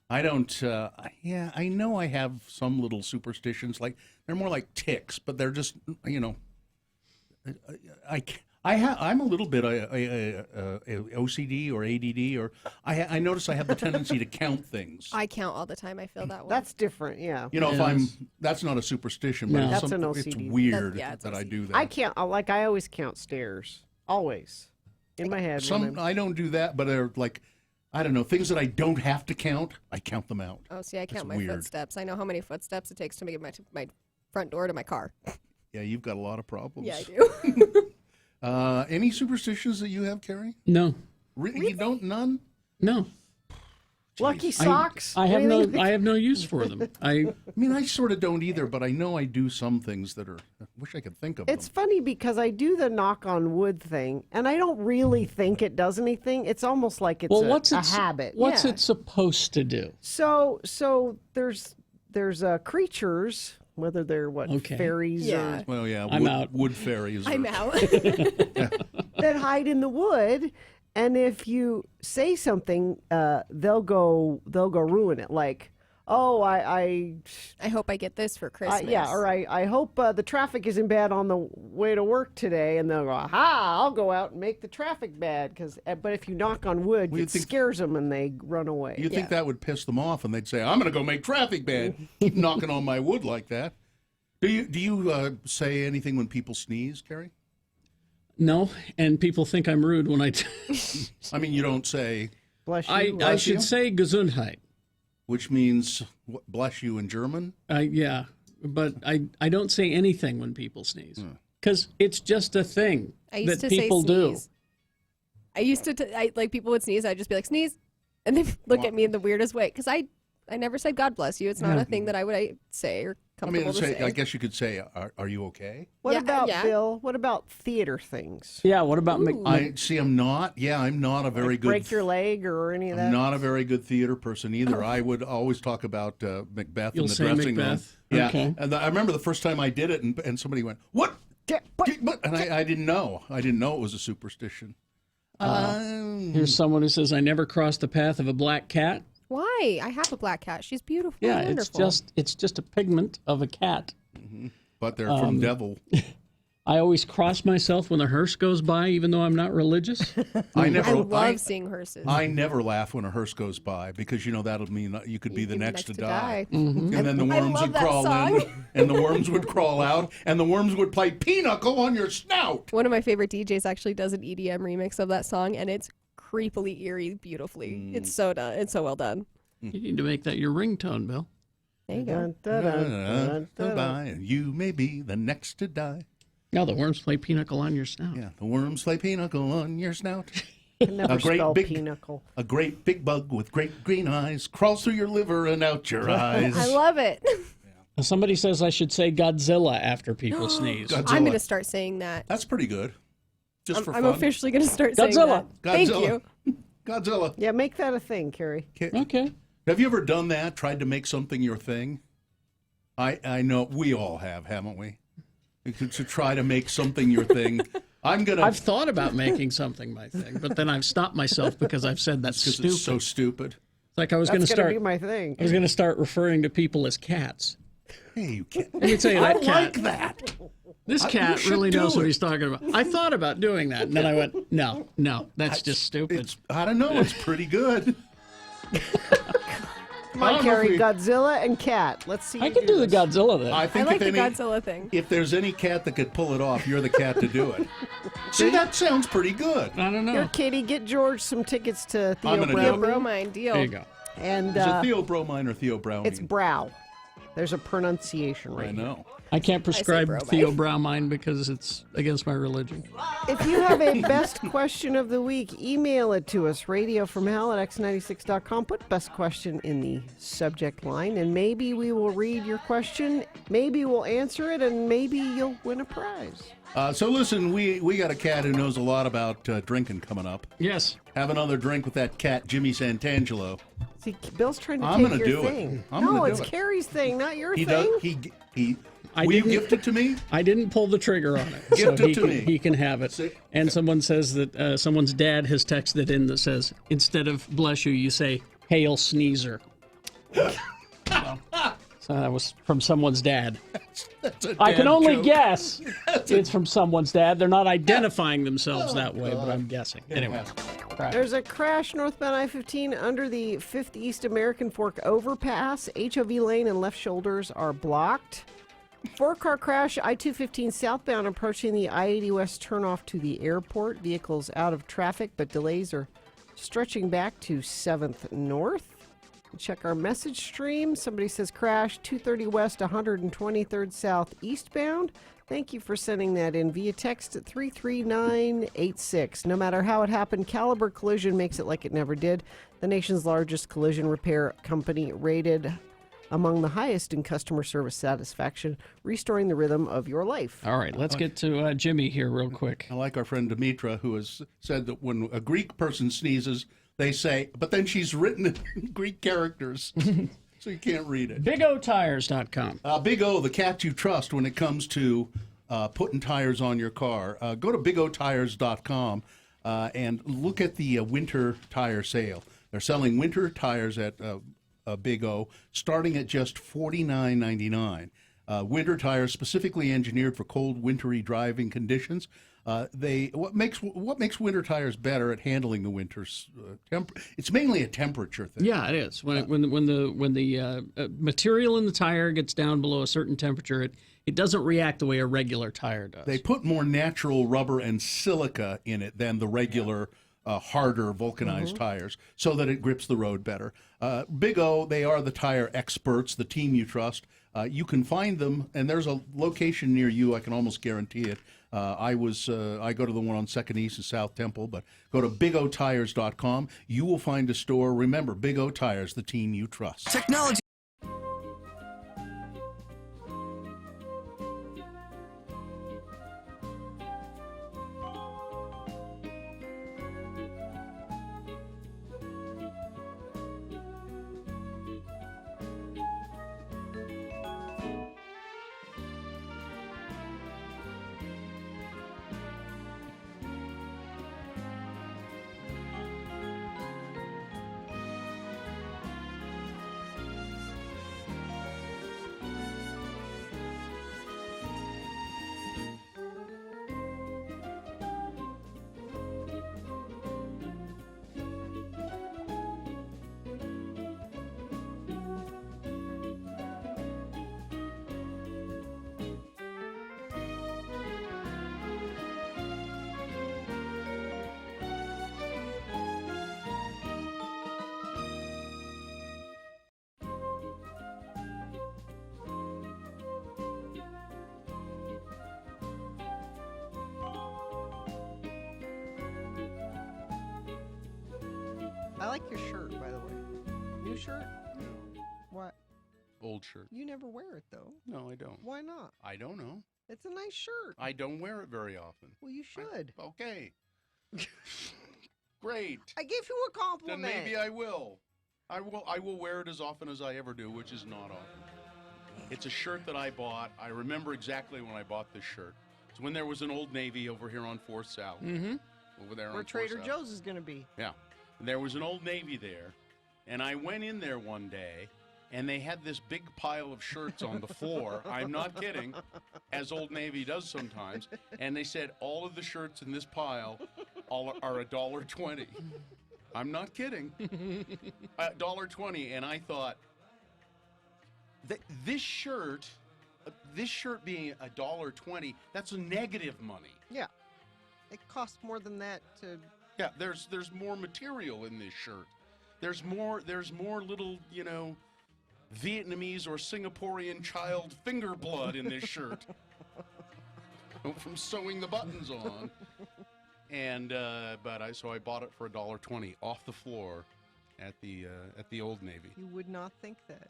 I don't. I know I have some little superstitions. Like they're more like ticks, but they're just I'm a little bit OCD or ADD, or I notice I have the tendency to count things. I count all the time. I feel that way. That's different, yeah. If that's not a superstition, but That's an OCD. it's weird it's that I do that. I can't. I always count stairs. Always in my head. I don't do that, but they're like, I don't know, things that I don't have to count. I count them out. Oh, see, I count my weird. footsteps. I know how many footsteps it takes to make my front door to my car. Yeah, you've got a lot of problems. Yeah, I do. Any superstitions that you have, Carrie? No. You don't? None? No. Lucky socks. I have no use for them. I mean, I sort of don't either, but I know I do some things that are. I wish I could think of It's them. funny because I do the knock on wood thing, and I don't really think it does anything. It's almost like it's a habit. What's it supposed to do? So there's creatures, whether they're fairies or Well, yeah, I'm out. Wood fairies. I'm out. that hide in the wood, and if you say something, they'll go ruin it. Like, oh, I hope I get this for Christmas. or I hope the traffic isn't bad on the way to work today, and they'll go, aha, I'll go out and make the traffic bad. But if you knock on wood, it scares them and they run away. You think that would piss them off, and they'd say, "I'm going to go make traffic bad." Keep knocking on my wood like that. Do you say anything when people sneeze, Carrie? No, and people think I'm rude when I. I mean, you don't say. Bless you. I should say Gesundheit, which means bless you in German. Yeah, but I don't say anything when people sneeze because it's just a thing that people do. I used to like people would sneeze. I'd just be like sneeze, and they look at me in the weirdest way because I never said God bless you. It's not a thing that I would say or comfortable to say. I guess you could say, "Are you okay?" What about Bill? What about theater things? Yeah. What about I'm not. Yeah, I'm not a very good. Break your leg or any of that. I'm not a very good theater person either. I would always talk about Macbeth in the say dressing Macbeth. room. Yeah, Okay. and I remember the first time I did it, and somebody went, "What?" And I didn't know. I didn't know it was a superstition. Here's someone who says, "I never crossed the path of a black cat." Why? I have a black cat. She's beautiful. Yeah, and wonderful. it's just a pigment of a cat. But they're from devil. I always cross myself when a hearse goes by, even though I'm not religious. I love seeing hearses. I never laugh when a hearse goes by because that'll mean you could be the next to die. Mm-hmm. And then the worms would crawl in, and the worms would crawl out, and the worms would play pinochle on your snout. One of my favorite DJs actually does an EDM remix of that song, and it's creepily eerie beautifully. It's so done. It's so well done. You need to make that your ringtone, Bill. There you go. And you may be the next to die. Now the worms play pinochle on your snout. Yeah, the worms play pinochle on your snout. Can never spell pinochle. A great big bug with great green eyes crawls through your liver and out your eyes. I love it. Somebody says I should say Godzilla after people sneeze. I'm going to start saying that. That's pretty good. Just for I'm fun. officially going to start saying that. Thank you. Godzilla. Yeah, make that a thing, Carrie. Okay. Have you ever done that? Tried to make something your thing? I know we all have, haven't we? To try to make something your thing. I've thought about making something my thing, but then I've stopped myself because I've said that's stupid. It's so stupid. It's like I was going to start. Be my thing. I was going to start referring to people as cats. Hey, you can't. Let me tell you, that cat. I like that. This cat really knows what he's talking about. I thought about doing that, and then I went, no, that's just stupid. I don't know. It's pretty good. Come on, Carrie, Godzilla and cat. Let's see. I can do the Godzilla thing. I think like the Godzilla thing. If there's any cat that could pull it off, you're the cat to do it. See, that sounds pretty good. I don't know. Here, Katie, get George some tickets to I'm gonna do it. Theobromine deal. There you go. And Is it theobromine or theobromine? it's brow. There's a pronunciation right I know. I can't prescribe bromine. theobromine because it's against my religion. If you have a best question of the week, email it to us, radiofromhell@x96.com. Put best question in the subject line, and maybe we will read your question, maybe we'll answer it, and maybe you'll win a prize. So listen, we got a cat who knows a lot about drinking coming up. Yes. Have another drink with that cat, Jimmy Santangelo. See, Bill's trying to I'm take gonna your do it. thing. I'm gonna No, do it's it. Carrie's thing, not your He thing. does. Will you gift it to me? I didn't pull the trigger on it. Gift so it to me. He can have it. See? And someone says that someone's dad has texted in that says, instead of bless you, you say, hail sneezer. So that was from someone's dad. That's a I can dad only joke. guess it's from someone's dad. They're not identifying themselves that way, but I'm guessing. Anyway. There's a crash northbound I-15 under the 5th East American Fork overpass. HOV lane and left shoulders are blocked. 4-car crash I-215 southbound approaching the I-80 West turnoff to the airport. Vehicles out of traffic, but delays are stretching back to 7th North. Check our message stream. Somebody says crash 230 West, 123rd South eastbound. Thank you for sending that in via text at 33986. No matter how it happened, Caliber Collision makes it like it never did. The nation's largest collision repair company, rated among the highest in customer service satisfaction, restoring the rhythm of your life. All right, let's get to Jimmy here real quick. I like our friend Dimitra, who has said that when a Greek person sneezes, they say, but then she's written it in Greek characters, so you can't read it. BigOTires.com. Big O, the cat you trust when it comes to putting tires on your car. Go to BigOTires.com and look at the winter tire sale. They're selling winter tires at Big O, starting at just $49.99. Winter tires specifically engineered for cold, wintry driving conditions. What makes winter tires better at handling the winter's it's mainly a temperature thing. Yeah, it is. When the material in the tire gets down below a certain temperature, it doesn't react the way a regular tire does. They put more natural rubber and silica in it than the regular harder vulcanized tires, so that it grips the road better. Big O, they are the tire experts, the team you trust. You can find them, and there's a location near you. I can almost guarantee it. I go to the one on 2nd East and South Temple, but go to BigOTires.com. You will find a store. Remember, Big O Tires, the team you trust. Technology. I like your shirt, by the way. New shirt? What? Old shirt. You never wear it, though. No, I don't. Why not? I don't know. It's a nice shirt. I don't wear it very often. Well, you should. Okay. Great. I gave you a compliment. Then maybe I will. I will wear it as often as I ever do, which is not often. It's a shirt that I bought. I remember exactly when I bought this shirt. It's when there was an Old Navy over here on 4th South. Mm-hmm. Over there Where on 4th Trader South. Joe's is going to be. Yeah. There was an Old Navy there, and I went in there one day, and they had this big pile of shirts on the floor. I'm not kidding, as Old Navy does sometimes. And they said all of the shirts in this pile are $1.20. I'm not kidding. $1.20. And I thought, this shirt being $1.20, that's a negative money. Yeah. It costs more than that to... Yeah, there's more material in this shirt. There's more little, Vietnamese or Singaporean child finger blood in this shirt from sewing the buttons on. And so I bought it for $1.20 off the floor at the Old Navy. You would not think that.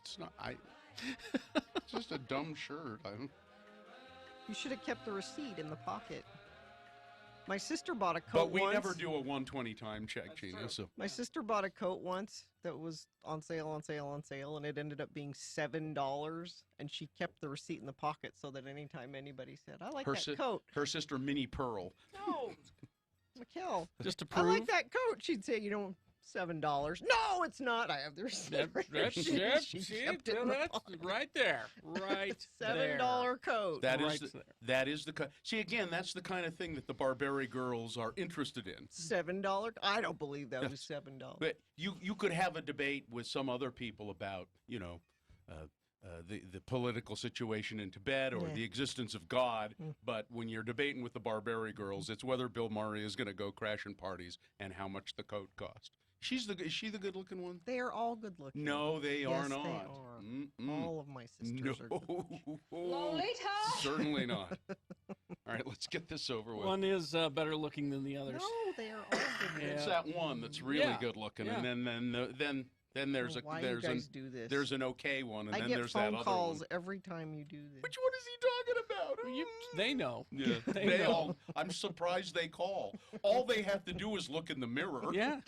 It's not. It's just a dumb shirt. You should have kept the receipt in the pocket. My sister bought a coat But we once. never do a 120 time check, Gina. So. My sister bought a coat once that was on sale, and it ended up being $7, and she kept the receipt in the pocket so that anytime anybody said, I like that coat. Her sister, Minnie Pearl. No, Mikkel. Just to I prove. like that coat. She'd say, $7. No, it's not. I have the receipt. She kept it in the pocket. right there. Right $7 coat. That is the see again. That's the kind of thing that the Barbary girls are interested in. $7. I don't believe that was $7. But you could have a debate with some other people about the political situation in Tibet or the existence of God. But when you're debating with the Barbary girls, it's whether Bill Murray is going to go crashing parties and how much the coat cost. Is she the good-looking one? They are all good-looking. No, they are not. They are. All of my sisters are good-looking. Lolita! Certainly not. All right, let's get this over with. One is better looking than the others. No, they are all good-looking. It's that one that's really good-looking, and then there's there's an okay one, and then there's that other one. I get phone calls every time you do this. Which one is he talking about? They know. Yeah, they all. I'm surprised they call. All they have to do is look in the mirror. Yeah,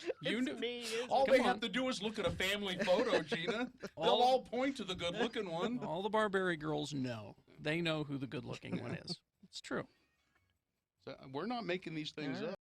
all they have to do is look at a family photo, Gina. They'll all point to the good-looking one. All the Barbary girls know. They know who the good-looking one is. It's true. So we're not making these things up.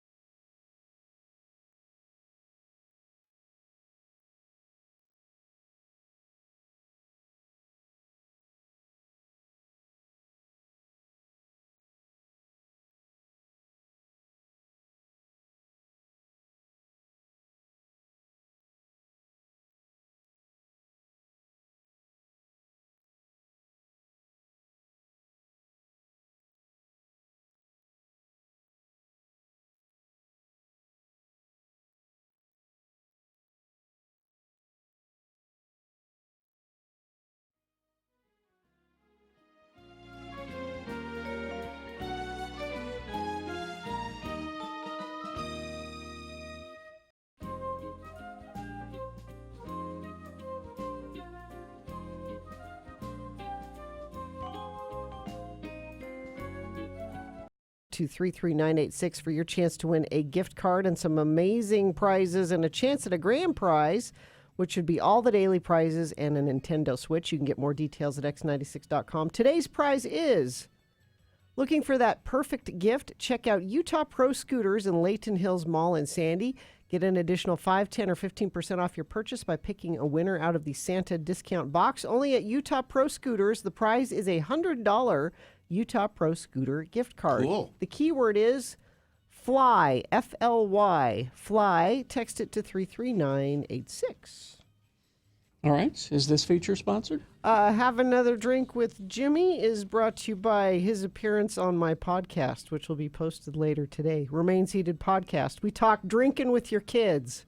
To 33986 for your chance to win a gift card and some amazing prizes and a chance at a grand prize, which should be all the daily prizes and a Nintendo Switch. You can get more details at x96.com. Today's prize is looking for that perfect gift. Check out Utah Pro Scooters in Layton Hills Mall in Sandy. Get an additional 5, 10, or 15% off your purchase by picking a winner out of the Santa discount box. Only at Utah Pro Scooters. The prize is a $100 Utah Pro Scooter gift card. Cool. The keyword is FLY, F-L-Y, FLY. Text it to 33986. All right. Is this feature sponsored? Have Another Drink with Jimmy is brought to you by his appearance on my podcast, which will be posted later today. Remain Seated Podcast. We talk drinking with your kids.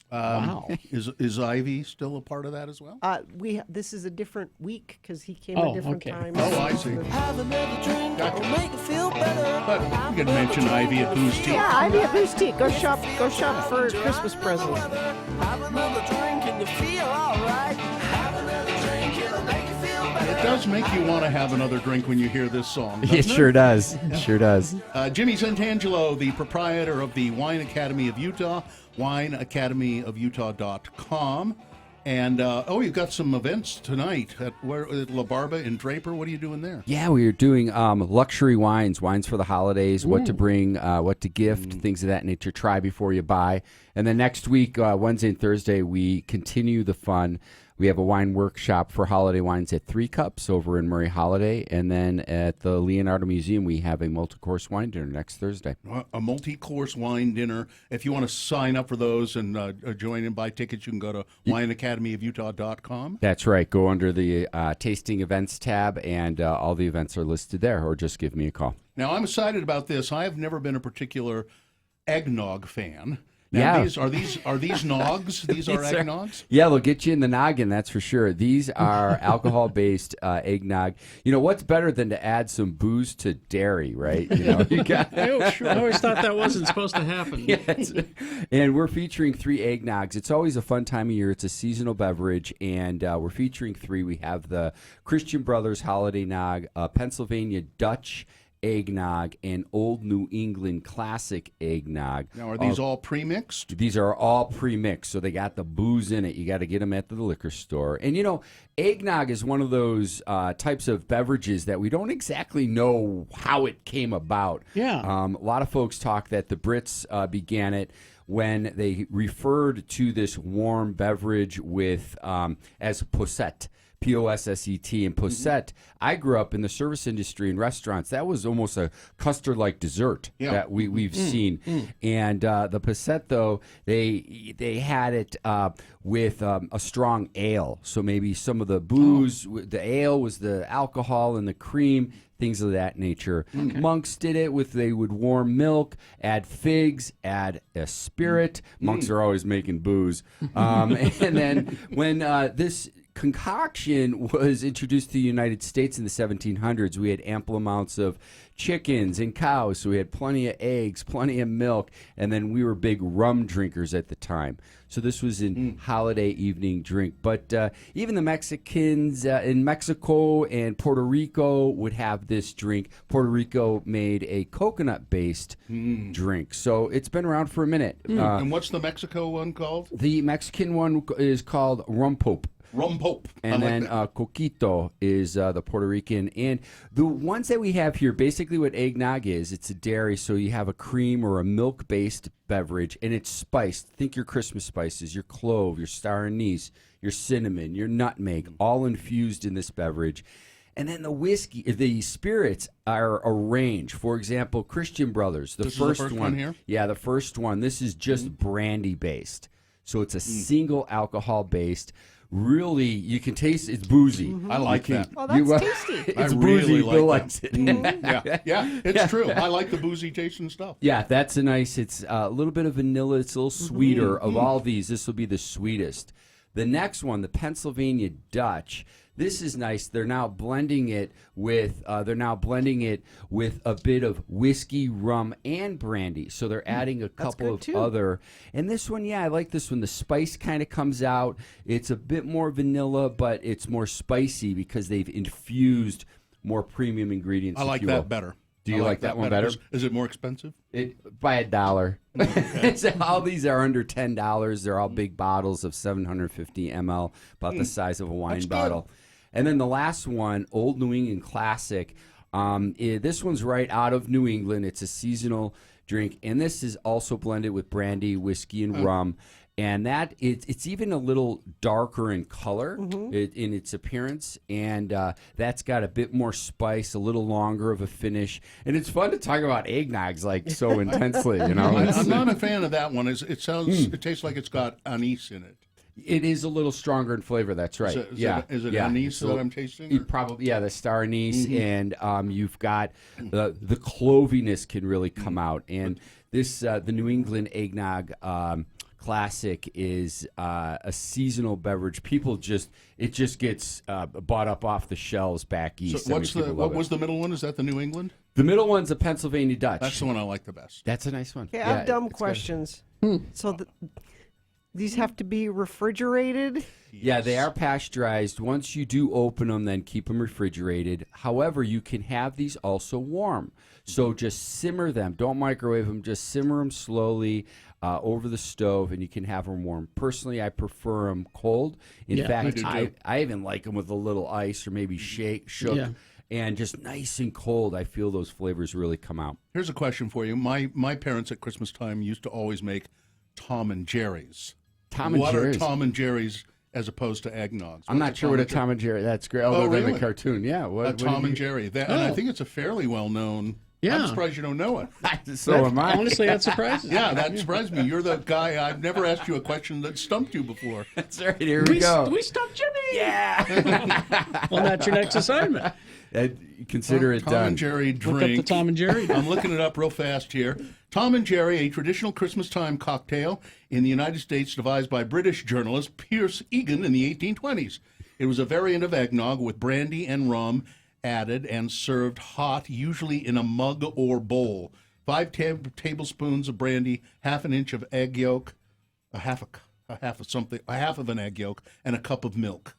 Wow. Is Ivy still a part of that as well? This is a different week because he came at different times. Oh, I see. Have another drink, it'll make you feel better. But you can mention Ivy at Booze Tea. Yeah, Ivy at Booze Tea. Go shop for Christmas presents. Have another drink and you feel all right. Have another drink, it'll make you feel better. It does make you want to have another drink when you hear this song. It sure does. It sure does. Jimmy Santangelo, the proprietor of the Wine Academy of Utah, wineacademyofutah.com. And, you've got some events tonight at La Barba in Draper. What are you doing there? Yeah, we are doing luxury wines for the holidays, what to bring, what to gift, things of that nature. Try before you buy. And then next week, Wednesday and Thursday, we continue the fun. We have a wine workshop for holiday wines at 3 Cups over in Murray Holiday. And then at the Leonardo Museum, we have a multi-course wine dinner next Thursday. A multi-course wine dinner. If you want to sign up for those and join and buy tickets, you can go to wineacademyofutah.com. That's right. Go under the tasting events tab, and all the events are listed there, or just give me a call. Now, I'm excited about this. I have never been a particular eggnog fan. Now, yeah. Are these nogs? These are eggnogs? Yeah, they'll get you in the noggin, that's for sure. These are alcohol-based eggnog. You know, what's better than to add some booze to dairy, right? You know, I always thought that wasn't supposed to happen. Yes. And we're featuring 3 eggnogs. It's always a fun time of year. It's a seasonal beverage, and we're featuring 3. We have the Christian Brothers Holiday Nog, Pennsylvania Dutch eggnog, and Old New England Classic eggnog. Now, are these all pre-mixed? These are all pre-mixed, so they got the booze in it. You got to get them at the liquor store. And, you know, eggnog is one of those types of beverages that we don't exactly know how it came about. Yeah. A lot of folks talk that the Brits began it. when they referred to this warm beverage with as posset. P-O-S-S-E-T. And posset, I grew up in the service industry and restaurants. That was almost a custard-like dessert that we've seen. And the posset, though, they had it with a strong ale. So maybe some of the booze, the ale was the alcohol and the cream, things of that nature. Monks did it they would warm milk, add figs, add a spirit. Monks are always making booze. And then when this concoction was introduced to the United States in the 1700s, we had ample amounts of chickens and cows, so we had plenty of eggs, plenty of milk, and then we were big rum drinkers at the time. So this was an holiday evening drink. But even the Mexicans in Mexico and Puerto Rico would have this drink. Puerto Rico made a coconut-based drink. So it's been around for a minute. And what's the Mexico one called? The Mexican one is called rum pope. Rum pope. And then coquito is the Puerto Rican. And the ones that we have here, basically what eggnog is, it's a dairy, so you have a cream or a milk-based beverage, and it's spiced. Think your Christmas spices, your clove, your star anise, your cinnamon, your nutmeg, all infused in this beverage. And then the spirits are a range. For example, Christian Brothers, the first one here? Yeah, the first one. This is just brandy-based. So it's a single alcohol-based. Really, you can taste it's boozy. I like that. Oh, that's tasty. It's I boozy. really Bill like likes that. it. Yeah, it's true. I like the boozy tasting stuff. Yeah, that's a nice. It's a little bit of vanilla. It's a little sweeter. Of all these, this will be the sweetest. The next one, the Pennsylvania Dutch. This is nice. They're now blending it with a bit of whiskey, rum, and brandy. So they're adding a couple of other. And this one, I like this one. The spice kind of comes out. It's a bit more vanilla, but it's more spicy because they've infused more premium ingredients. I like that better. Do you like that one better? Is it more expensive? By $1. So all these are under $10. They're all big bottles of 750 ml, about the size of a wine bottle. Good. And then the last one, Old New England Classic. This one's right out of New England. It's a seasonal drink, and this is also blended with brandy, whiskey, and rum. And that it's even a little darker in color in its appearance, and that's got a bit more spice, a little longer of a finish. And it's fun to talk about eggnogs like so intensely, you know. I'm not a fan of that one. It tastes like it's got anise in it. It is a little stronger in flavor. That's right. Is it anise that I'm tasting? Probably, the star anise, and you've got the cloviness can really come out. And this the New England Eggnog Classic is a seasonal beverage. It just gets bought up off the shelves back east. So what was the middle one? Is that the New England? The middle one's a Pennsylvania Dutch. That's the one I like the best. That's a nice one. Okay, I have dumb questions. So these have to be refrigerated? Yeah, they are pasteurized. Once you do open them, then keep them refrigerated. However, you can have these also warm. So just simmer them. Don't microwave them. Just simmer them slowly over the stove, and you can have them warm. Personally, I prefer them cold. In fact, I even like them with a little ice or maybe shook. Yeah. And just nice and cold, I feel those flavors really come out. Here's a question for you. My parents at Christmas time used to always make Tom and Jerry's. What are Tom and Jerry's as opposed to eggnogs? I'm not sure what a Tom and Jerry. That's great. Other than the cartoon, what Tom and Jerry. And I think it's a fairly well known. Yeah. I'm surprised you don't know it. So am I. Honestly, that surprises me. Yeah, that surprised me. You're the guy. I've never asked you a question that stumped you before. That's right. Here we go. We stumped Jimmy. Yeah. Well, that's your next assignment. Consider it Tom done. And Jerry drink. Look up the Tom and Jerry. I'm looking it up real fast here. Tom and Jerry, a traditional Christmas time cocktail in the United States devised by British journalist Pierce Egan in the 1820s. It was a variant of eggnog with brandy and rum added and served hot, usually in a mug or bowl. 5 tablespoons of brandy, half an inch of egg yolk, a half of an egg yolk, and a cup of milk.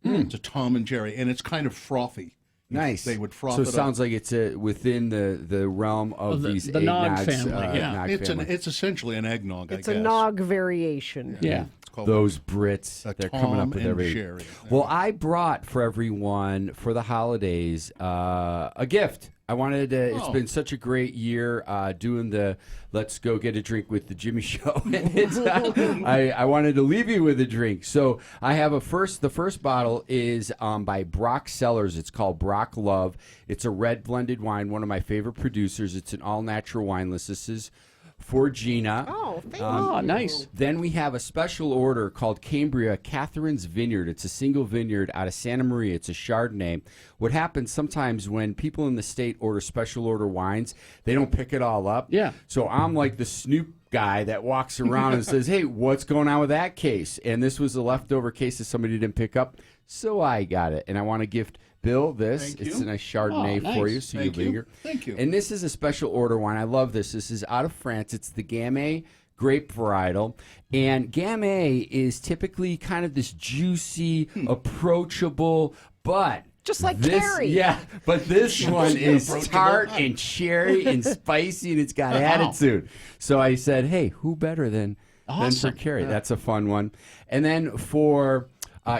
It's a Tom and Jerry, and it's kind of frothy. Nice. They would froth so it it sounds like it's within the realm of these the nog eggnogs, family. It's essentially an eggnog. It's I a guess. nog variation. Yeah. called those Brits. a They're Tom coming up with and every. Sherry. Well, I brought for everyone for the holidays a gift. I wanted to. It's been such a great year doing the Let's Go Get a Drink with the Jimmy Show, and it's, I wanted to leave you with a drink. So I have the first bottle is by Brock Cellars. It's called Brock Love. It's a red blended wine. One of my favorite producers. It's an all natural wine list. This is for Gina. Oh, thank you. Oh, nice. Then we have a special order called Cambria Catherine's Vineyard. It's a single vineyard out of Santa Maria. It's a Chardonnay. What happens sometimes when people in the state order special order wines, they don't pick it all up. Yeah. So I'm like the Snoop guy that walks around and says, hey, what's going on with that case? And this was a leftover case that somebody didn't pick up. So I got it. And I want to gift Bill this. Thank It's you. a nice Chardonnay Oh, for nice. you. So Thank you you. linger. Thank you. And this is a special order wine. I love this. This is out of France. It's the Gamay grape varietal. And Gamay is typically kind of this juicy, approachable, but Just like this, Carrie. yeah, but this one is approachable. tart and cherry and spicy, and it's got attitude. So I said, hey, who better than Awesome. for Carrie? That's a fun one. And then for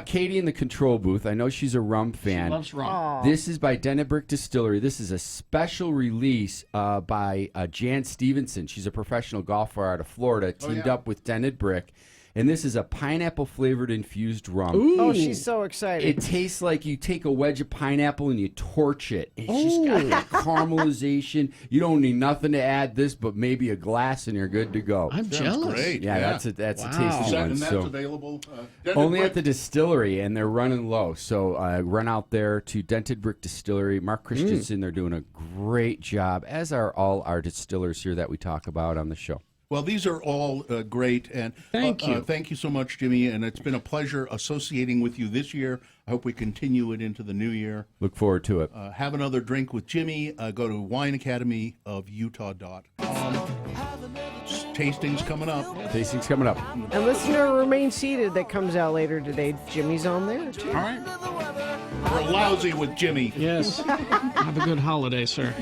Katie in the control booth, I know she's a rum fan. She loves rum. This is by Dennebrick Distillery. This is a special release by Jan Stevenson. She's a professional golfer out of Florida, teamed up with Dennebrick. And this is a pineapple-flavored infused rum. Oh, she's so excited. It tastes like you take a wedge of pineapple and you torch it. It's just got that caramelization. You don't need nothing to add this, but maybe a glass and you're good to go. I'm jealous. Great. Yeah, that's a Wow. tasty Is that, one. and that's So available? only at the distillery, and they're running low. So run out there to Dented Brick Distillery. Mark Christensen, they're doing a great job, as are all our distillers here that we talk about on the show. Well, these are all great, and Thank you. thank you so much, Jimmy. And it's been a pleasure associating with you this year. I hope we continue it into the new year. Look forward to it. Have another drink with Jimmy. Go to wineacademyofutah.com. Tastings coming up. Tasting's coming up. And listen to Remain Seated that comes out later today. Jimmy's on there, too. All right. We're lousy with Jimmy. Yes. Have a good holiday, sir.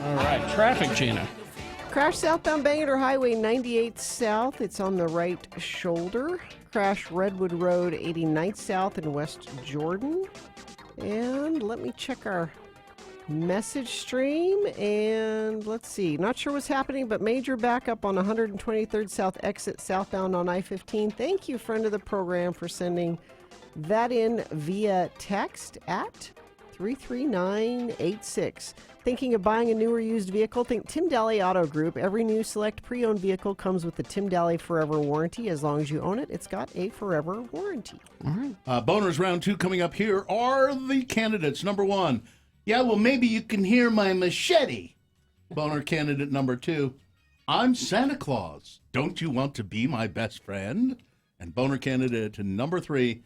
All right. Traffic, Gina. Crash southbound Bangor Highway 98 South. It's on the right shoulder. Crash Redwood Road 89th South in West Jordan. And let me check our message stream. And let's see. Not sure what's happening, but major backup on 123rd South exit southbound on I-15. Thank you, friend of the program, for sending that in via text at 33986. Thinking of buying a new or used vehicle? Think Tim Daly Auto Group. Every new select pre-owned vehicle comes with the Tim Daly Forever Warranty. As long as you own it, it's got a forever warranty. All right. Boners round 2 coming up here are the candidates. Number 1, yeah, well, maybe you can hear my machete. Boner candidate number 2, I'm Santa Claus. Don't you want to be my best friend? And boner candidate number 3,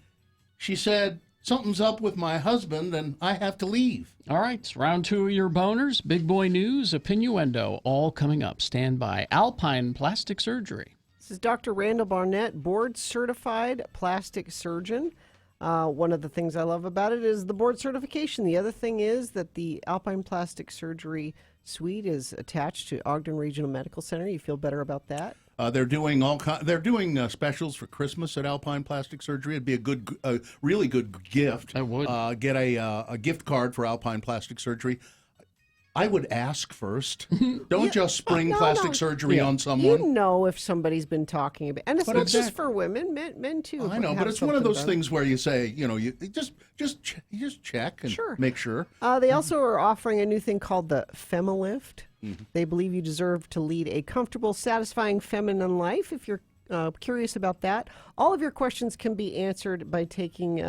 she said, something's up with my husband and I have to leave. All right. Round 2 of your boners. Big boy news, opinioendo, all coming up. Stand by. Alpine Plastic Surgery. This is Dr. Randall Barnett, board-certified plastic surgeon. One of the things I love about it is the board certification. The other thing is that the Alpine Plastic Surgery suite is attached to Ogden Regional Medical Center. You feel better about that? They're doing specials for Christmas at Alpine Plastic Surgery. It'd be a really good gift. I would get a gift card for Alpine Plastic Surgery. I would ask first. Don't just spring plastic surgery on someone. You know if somebody's been talking about, and it's not just for women, men too. I know, but it's one of those things where you say, you just check and make sure. They also are offering a new thing called the FemiLift. They believe you deserve to lead a comfortable, satisfying feminine life. If you're curious about that, all of your questions can be answered by taking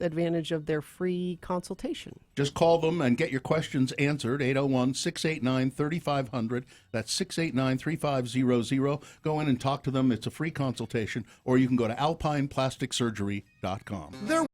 advantage of their free consultation. Just call them and get your questions answered, 801-689-3500. That's 689-3500. Go in and talk to them. It's a free consultation, or you can go to alpineplasticsurgery.com.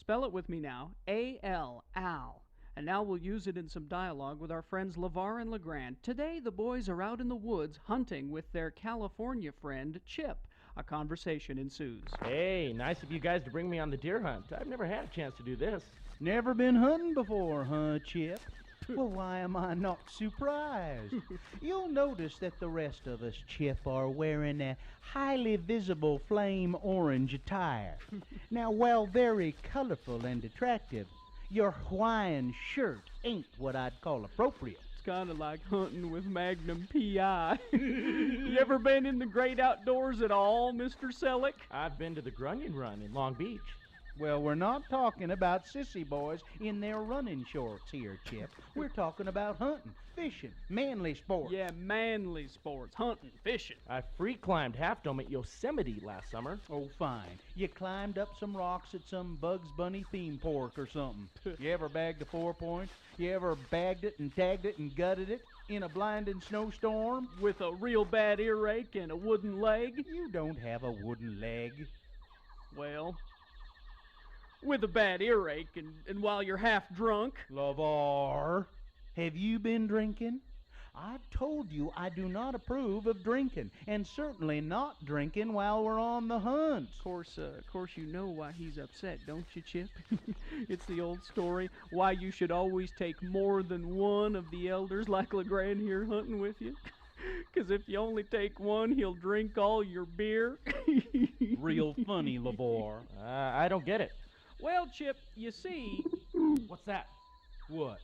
Spell it with me now. A-L, Al. And now we'll use it in some dialogue with our friends LeVar and LeGrand. Today, the boys are out in the woods hunting with their California friend, Chip. A conversation ensues. Hey, nice of you guys to bring me on the deer hunt. I've never had a chance to do this. Never been hunting before, huh, Chip? Well, why am I not surprised? You'll notice that the rest of us, Chip, are wearing a highly visible flame orange attire. Now, while very colorful and attractive, your Hawaiian shirt ain't what I'd call appropriate. It's kind of like hunting with Magnum P.I. You ever been in the great outdoors at all, Mr. Selleck? I've been to the Grunion Run in Long Beach. Well, we're not talking about sissy boys in their running shorts here, Chip. We're talking about hunting, fishing, manly sports. Yeah, manly sports. Hunting, fishing. I free climbed Half Dome at Yosemite last summer. Oh, fine. You climbed up some rocks at some Bugs Bunny theme park or something. You ever bagged a 4-point? You ever bagged it and tagged it and gutted it in a blinding snowstorm? With a real bad earache and a wooden leg? You don't have a wooden leg. Well, with a bad earache and while you're half drunk. LeVar, have you been drinking? I've told you I do not approve of drinking, and certainly not drinking while we're on the hunt. Of course, you know why he's upset, don't you, Chip? It's the old story, why you should always take more than one of the elders like LeGrand here hunting with you. 'Cause if you only take one, he'll drink all your beer. Real funny, LeVar. I don't get it. Well, Chip, you see... What's that? What?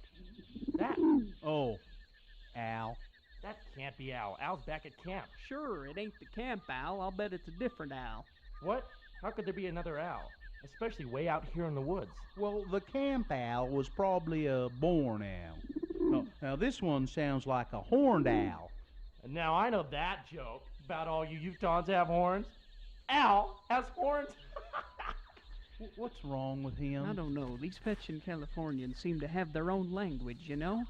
That? Oh, Al. That can't be Al. Al's back at camp. Sure, it ain't the camp Al. I'll bet it's a different Al. What? How could there be another Al? Especially way out here in the woods. Well, the camp owl was probably a born owl. Now this one sounds like a horned owl. And now I know that joke about all you Utahns have horns. Al has horns. What's wrong with him? I don't know. These fetching Californians seem to have their own language, you know?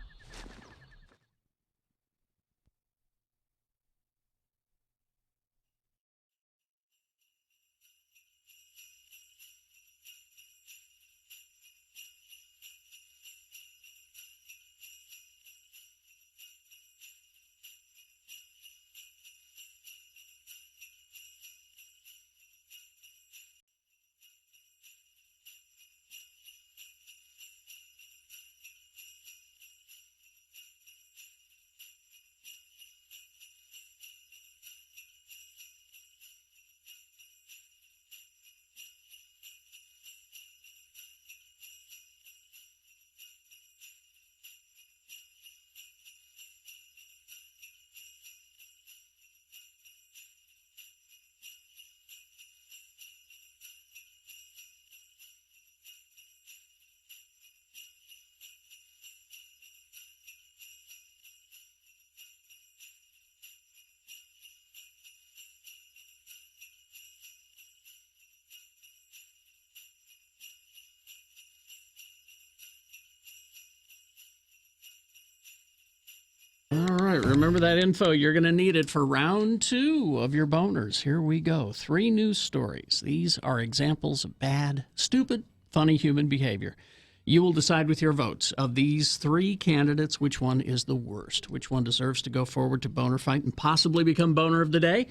All right, remember that info. You're going to need it for round 2 of your boners. Here we go. 3 news stories. These are examples of bad, stupid, funny human behavior. You will decide with your votes of these 3 candidates which one is the worst, which one deserves to go forward to boner fight and possibly become boner of the day.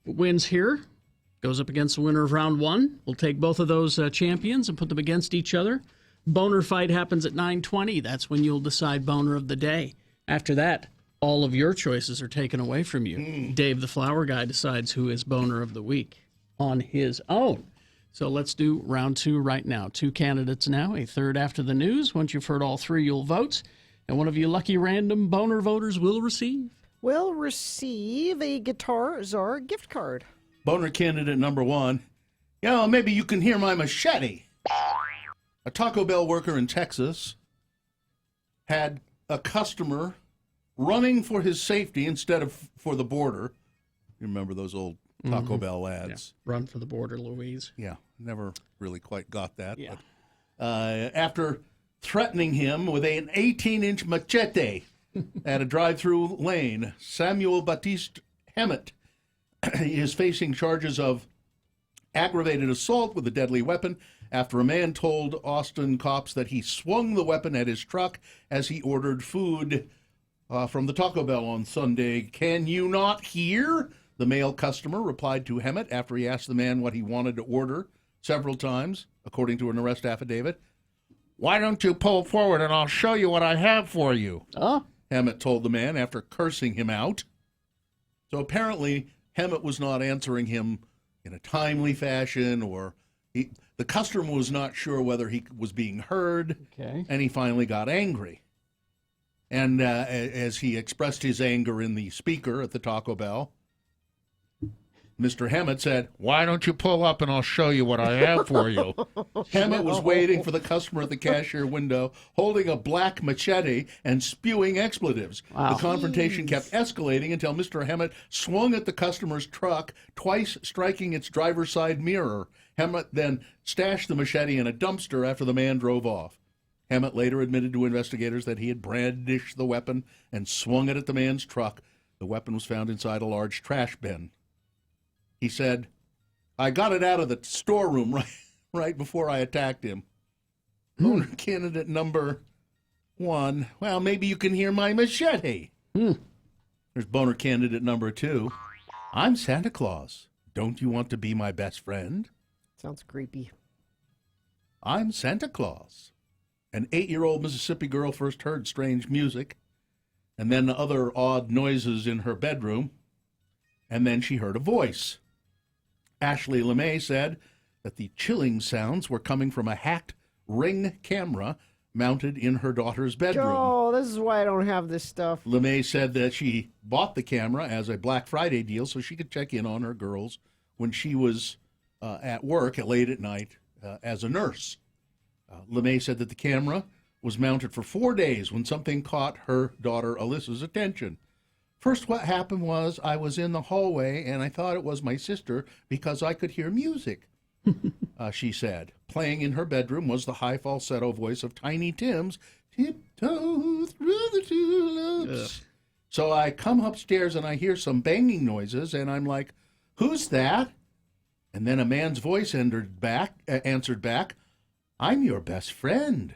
Who wins here goes up against the winner of round 1. We'll take both of those champions and put them against each other. Boner fight happens at 9:20. That's when you'll decide boner of the day. After that, all of your choices are taken away from you. Dave the Flower Guy decides who is boner of the week on his own. So let's do round 2 right now. 2 candidates now, a third after the news. Once you've heard all 3, you'll vote. And one of you lucky random boner voters will receive a Guitar Czar gift card. Boner candidate number 1. Yeah, maybe you can hear my machete. A Taco Bell worker in Texas had a customer running for his safety instead of for the border. You remember those old Taco Bell ads? Yeah. Run for the border, Louise. Yeah, never really quite got that. Yeah. But, after threatening him with an 18-inch machete at a drive-through lane, Samuel Baptiste Hammett is facing charges of aggravated assault with a deadly weapon after a man told Austin cops that he swung the weapon at his truck as he ordered food from the Taco Bell on Sunday. Can you not hear? The male customer replied to Hemet after he asked the man what he wanted to order several times, according to an arrest affidavit. Why don't you pull forward and I'll show you what I have for you? Hemet told the man after cursing him out. So apparently, Hemet was not answering him in a timely fashion, or the customer was not sure whether he was being heard, and he finally got angry. And as he expressed his anger in the speaker at the Taco Bell, Mr. Hemet said, why don't you pull up and I'll show you what I have for you? Hemet was waiting for the customer at the cashier window, holding a black machete and spewing expletives. Wow. The confrontation kept escalating until Mr. Hemet swung at the customer's truck, twice striking its driver's side mirror. Hemet then stashed the machete in a dumpster after the man drove off. Hemet later admitted to investigators that he had brandished the weapon and swung it at the man's truck. The weapon was found inside a large trash bin. He said, I got it out of the storeroom right before I attacked him. Boner candidate number 1. Well, maybe you can hear my machete. There's boner candidate number 2. I'm Santa Claus. Don't you want to be my best friend? Sounds creepy. I'm Santa Claus. An 8-year-old Mississippi girl first heard strange music and then other odd noises in her bedroom, and then she heard a voice. Ashley LeMay said that the chilling sounds were coming from a hacked Ring camera mounted in her daughter's bedroom. Oh, this is why I don't have this stuff. LeMay said that she bought the camera as a Black Friday deal so she could check in on her girls when she was at work late at night as a nurse. LeMay said that the camera was mounted for 4 days when something caught her daughter Alyssa's attention. First, what happened was I was in the hallway and I thought it was my sister because I could hear music, she said. Playing in her bedroom was the high falsetto voice of Tiny Tim's Tiptoe Through the Tulips. So I come upstairs and I hear some banging noises and I'm like, who's that? And then a man's voice answered back, I'm your best friend.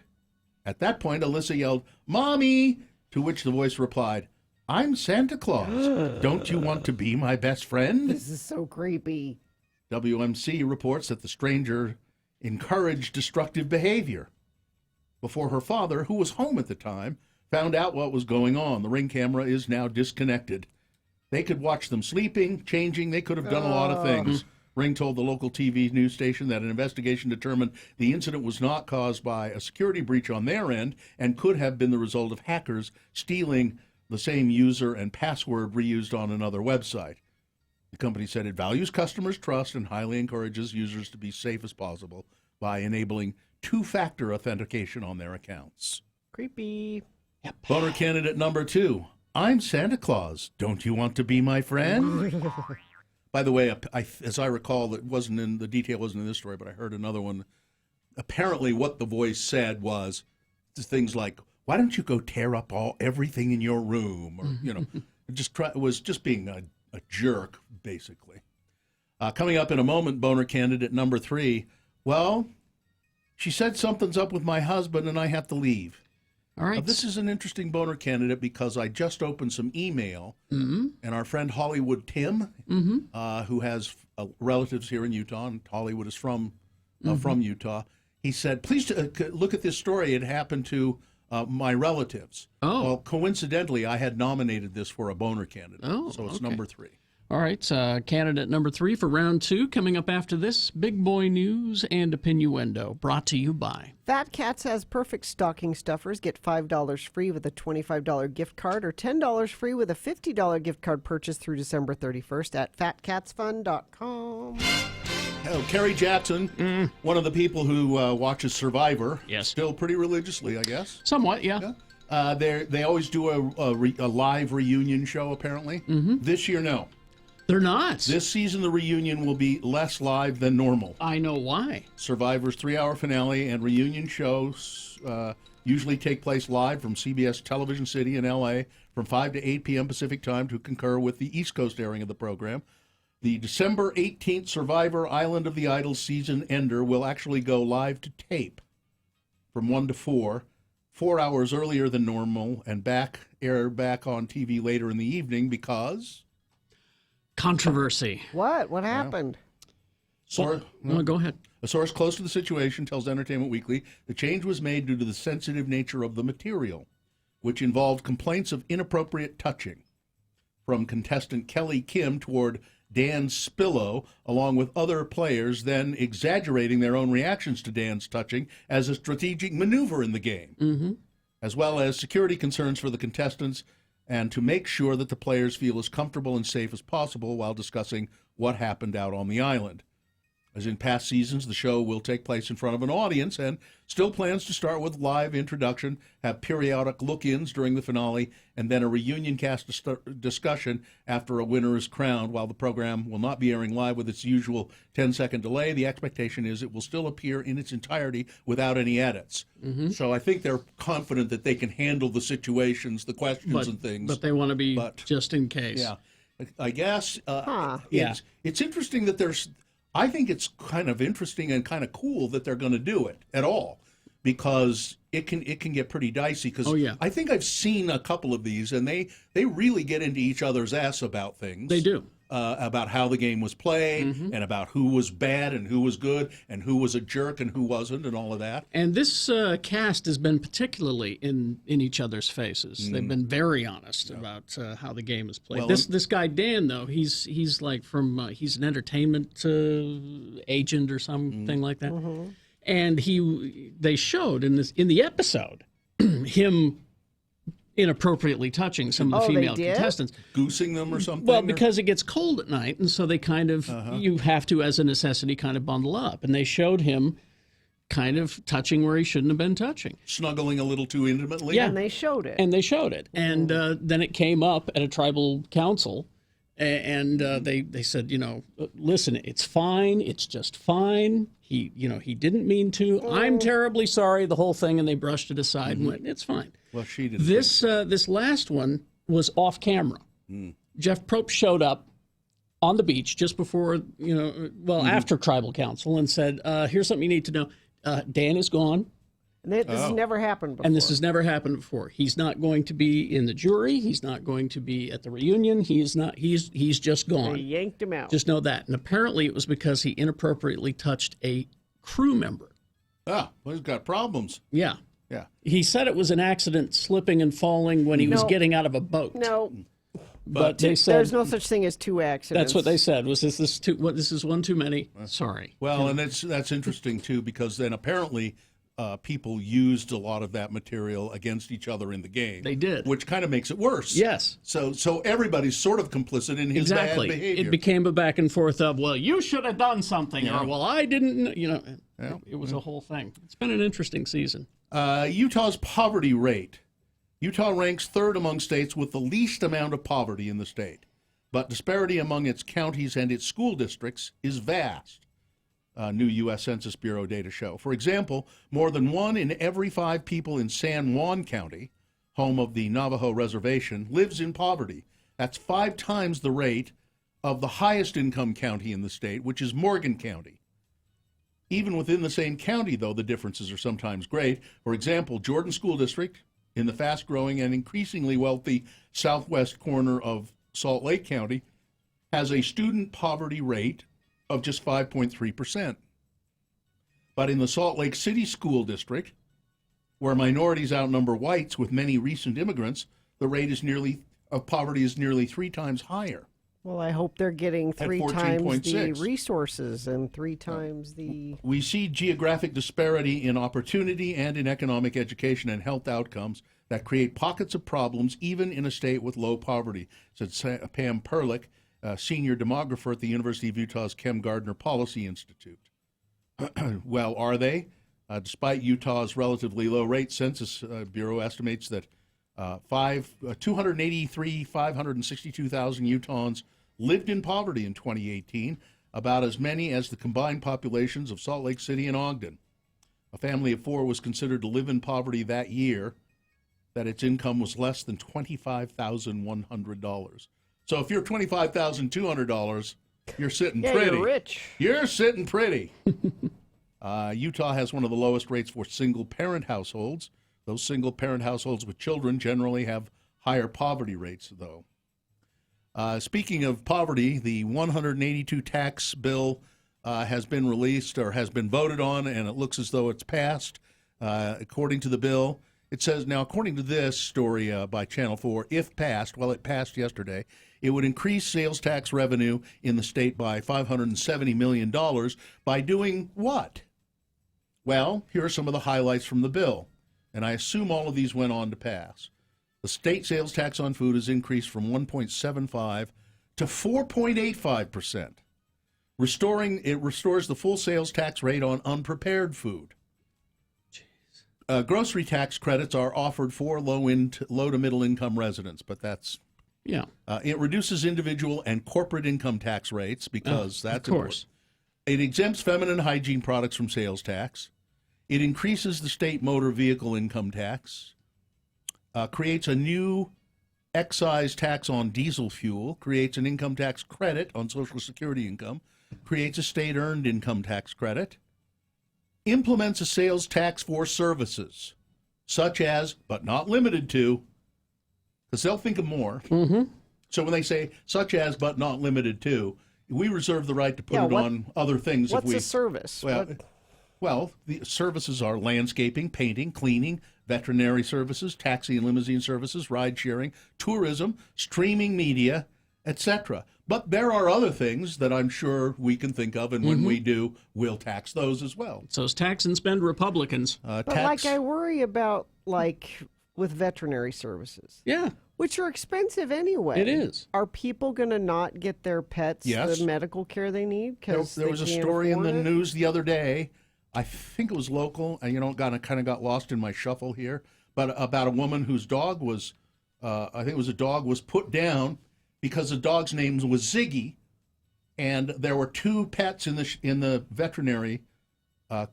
At that point, Alyssa yelled, Mommy, to which the voice replied, I'm Santa Claus. Don't you want to be my best friend? This is so creepy. WMC reports that the stranger encouraged destructive behavior before her father, who was home at the time, found out what was going on. The Ring camera is now disconnected. They could watch them sleeping, changing. They could have done a lot of things. Ring told the local TV news station that an investigation determined the incident was not caused by a security breach on their end and could have been the result of hackers stealing the same user and password reused on another website. The company said it values customers' trust and highly encourages users to be safe as possible by enabling two-factor authentication on their accounts. Creepy. Yep. Boner candidate number 2. I'm Santa Claus. Don't you want to be my friend? By the way, as I recall, it wasn't in the detail wasn't in this story, but I heard another one. Apparently, what the voice said was things like, "Why don't you go tear up everything in your room?" Or was just being a jerk, basically. Coming up in a moment, boner candidate number 3. Well, she said something's up with my husband, and I have to leave. All right. This is an interesting boner candidate because I just opened some email, and our friend Hollywood Tim, who has relatives here in Utah, and Hollywood is from Utah, he said, please look at this story. It happened to my relatives. Oh. Well, coincidentally, I had nominated this for a boner candidate, Oh, so it's okay. number 3. All right, candidate number 3 for round 2. Coming up after this, Big Boy News and a Pinuendo, brought to you by Fat Cats has perfect stocking stuffers. Get $5 free with a $25 gift card or $10 free with a $50 gift card purchase through December 31st at fatcatsfun.com. Oh, Kerry Jackson, one of the people who watches Survivor, still pretty religiously, I guess. Somewhat, yeah. They always do a live reunion show, apparently. This year, no. They're not. This season, the reunion will be less live than normal. I know why. Survivor's 3-hour finale and reunion shows usually take place live from CBS Television City in L.A. from 5 to 8 p.m. Pacific time to concur with the East Coast airing of the program. The December 18th Survivor Island of the Idols season ender will actually go live to tape from 1 to 4, 4 hours earlier than normal, and air back on TV later in the evening because... Controversy. What happened? No, go ahead. A source close to the situation tells Entertainment Weekly the change was made due to the sensitive nature of the material, which involved complaints of inappropriate touching from contestant Kelly Kim toward Dan Spillo, along with other players, then exaggerating their own reactions to Dan's touching as a strategic maneuver in the game, as well as security concerns for the contestants and to make sure that the players feel as comfortable and safe as possible while discussing what happened out on the island. As in past seasons, the show will take place in front of an audience and still plans to start with live introduction, have periodic look-ins during the finale, and then a reunion cast discussion after a winner is crowned. While the program will not be airing live with its usual 10-second delay, the expectation is it will still appear in its entirety without any edits. So I think they're confident that they can handle the situations, the questions and things. But they want to be just in case. Yeah. I guess it's interesting that there's... I think it's kind of interesting and kind of cool that they're going to do it at all, because it can get pretty dicey. Because I think I've seen a couple of these, and they really get into each other's ass about things. They do. About how the game was played, and about who was bad and who was good, and who was a jerk and who wasn't, and all of that. And this cast has been particularly in each other's faces. They've been very honest about how the game is played. Well, this guy Dan, though, he's like he's an entertainment agent or something like that. And they showed in the episode him inappropriately touching some of the female contestants. Goosing them or something? Well, because it gets cold at night, and so they kind of, you have to, as a necessity, kind of bundle up. And they showed him kind of touching where he shouldn't have been touching. Snuggling a little too intimately? Yeah. And they showed it. And then it came up at a tribal council, and they said, listen, it's fine. It's just fine. He didn't mean to. I'm terribly sorry, the whole thing, and they brushed it aside and went, it's fine. Well, she didn't. This last one was off camera. Jeff Probst showed up on the beach just before, after tribal council, and said, here's something you need to know. Dan is gone. And this has never happened before. And this has never happened before. He's not going to be in the jury. He's not going to be at the reunion. He's just gone. They yanked him out. Just know that. And apparently it was because he inappropriately touched a crew member. Well, he's got problems. Yeah. Yeah. He said it was an accident, slipping and falling when he was getting out of a boat. No. But they said there's no such thing as two accidents. That's what they said. Was this this is one too many? Sorry. Well, and that's interesting too, because then apparently people used a lot of that material against each other in the game. They did, which kind of makes it worse. Yes. So everybody's sort of complicit in his bad behavior. It became a back and forth of, well, you should have done something, or well, I didn't. It was a whole thing. It's been an interesting season. Utah's poverty rate. Utah ranks third among states with the least amount of poverty in the state, but disparity among its counties and its school districts is vast. New U.S. Census Bureau data show. For example, more than 1 in every 5 people in San Juan County, home of the Navajo Reservation, lives in poverty. That's 5 times the rate of the highest income county in the state, which is Morgan County. Even within the same county, though, the differences are sometimes great. For example, Jordan School District, in the fast-growing and increasingly wealthy southwest corner of Salt Lake County, has a student poverty rate of just 5.3%. But in the Salt Lake City School District, where minorities outnumber whites with many recent immigrants, the rate of poverty is nearly 3 times higher. Well, I hope they're getting 3 times the 14.6. resources and 3 times the... We see geographic disparity in opportunity and in economic education and health outcomes that create pockets of problems even in a state with low poverty, said Pam Perlich, senior demographer at the University of Utah's Kem Gardner Policy Institute. Well, are they? Despite Utah's relatively low rate, Census Bureau estimates that 562,000 Utahns lived in poverty in 2018, about as many as the combined populations of Salt Lake City and Ogden. A family of 4 was considered to live in poverty that year, that its income was less than $25,100. So if you're $25,200, You're sitting Yeah, pretty. you're rich. You're sitting pretty. Utah has one of the lowest rates for single-parent households. Those single-parent households with children generally have higher poverty rates, though. Speaking of poverty, the 182 tax bill has been released or has been voted on, and it looks as though it's passed. According to the bill, it says, now, according to this story by Channel 4, if passed, well, it passed yesterday, it would increase sales tax revenue in the state by $570 million by doing what? Well, here are some of the highlights from the bill, and I assume all of these went on to pass. The state sales tax on food is increased from 1.75 to 4.85%. It restores the full sales tax rate on unprepared food. Grocery tax credits are offered for low to middle income residents, but that's it reduces individual and corporate income tax rates because that's of course. Important. It exempts feminine hygiene products from sales tax. It increases the state motor vehicle income tax. Creates a new excise tax on diesel fuel. Creates an income tax credit on Social Security income. Creates a state-earned income tax credit. Implements a sales tax for services, such as, but not limited to, because they'll think of more. Mm-hmm. So when they say, such as, but not limited to, we reserve the right to put it on other things. What's a service? Well, the services are landscaping, painting, cleaning, veterinary services, taxi and limousine services, ride-sharing, tourism, streaming media, etc. But there are other things that I'm sure we can think of, and when we do, we'll tax those as well. So it's tax and spend Republicans. But like I worry about, like, with veterinary services. Yeah. Which are expensive anyway. It is. Are people going to not get their pets Yes. the medical care they need? Because There was a story in the news the other day. I think it was local, and kind of got lost in my shuffle here. But about a woman whose dog was, I think it was a dog, was put down because the dog's name was Ziggy, and there were two pets in the veterinary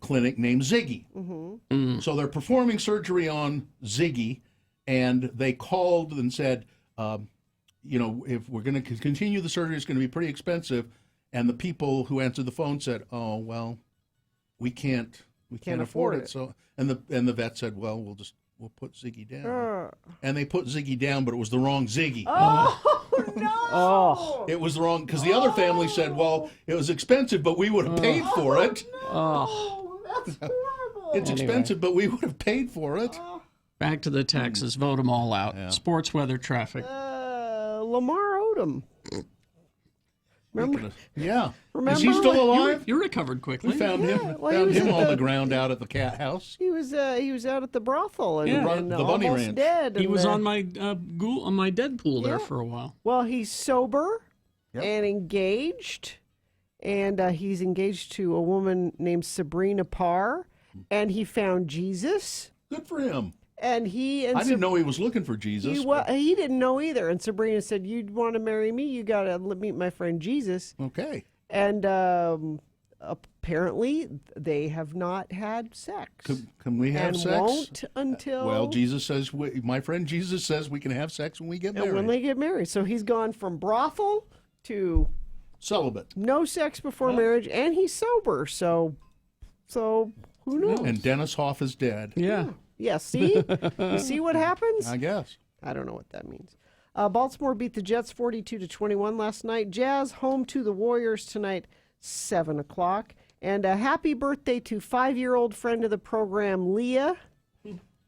clinic named Ziggy. Mm-hmm. So they're performing surgery on Ziggy, and they called and said, if we're going to continue the surgery, it's going to be pretty expensive. And the people who answered the phone said, "Oh well, we can't afford it." So and the vet said, "Well, we'll put Ziggy down." And they put Ziggy down, but it was the wrong Ziggy. Oh no! Oh, it was the wrong because the other family said, "Well, it was expensive, but we would have paid for it." Oh, that's horrible. It's expensive, but we would have paid for it. Back to the taxes. Vote them all out. Yeah. Sports, weather, traffic. Lamar Odom. Remember? Yeah. Remember? Is he still alive? You recovered quickly. We found him. Well, Found he was him at on the- the ground out at the cat house. He was out at the brothel and, Yeah. and The bunny almost ranch. dead. He and, was on my Deadpool there for a while. Well, he's sober Yep. and engaged, and he's engaged to a woman named Sabrina Parr, and he found Jesus. Good for him. And he and I didn't know he was looking for Jesus. he didn't know either. And Sabrina said, "You'd want to marry me? You got to meet my friend Jesus." Okay. And apparently, they have not had sex. Can we have and sex? Won't until Well, Jesus says, my friend Jesus says we can have sex when we get married. and when they get married. So he's gone from brothel to celibate. No sex before marriage, and he's sober. So who knows? And Dennis Hoff is dead. Yeah. Yeah, see? You see what happens? I guess. I don't know what that means. Baltimore beat the Jets 42-21 last night. Jazz home to the Warriors tonight, 7 o'clock. And a happy birthday to 5-year-old friend of the program, Leah.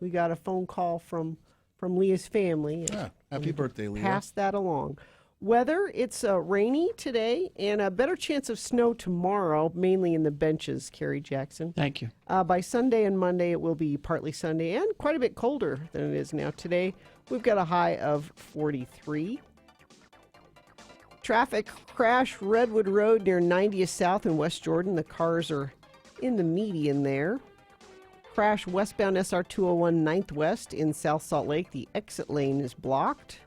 We got a phone call from Leah's family. Yeah, happy birthday, Leah. Pass that along. Weather, it's rainy today and a better chance of snow tomorrow, mainly in the benches, Kerry Jackson. Thank you. By Sunday and Monday, it will be partly sunny and quite a bit colder than it is now. Today, we've got a high of 43. Traffic crash, Redwood Road near 90th South in West Jordan. The cars are in the median there. Crash westbound SR 201 9th West in South Salt Lake. The exit lane is blocked.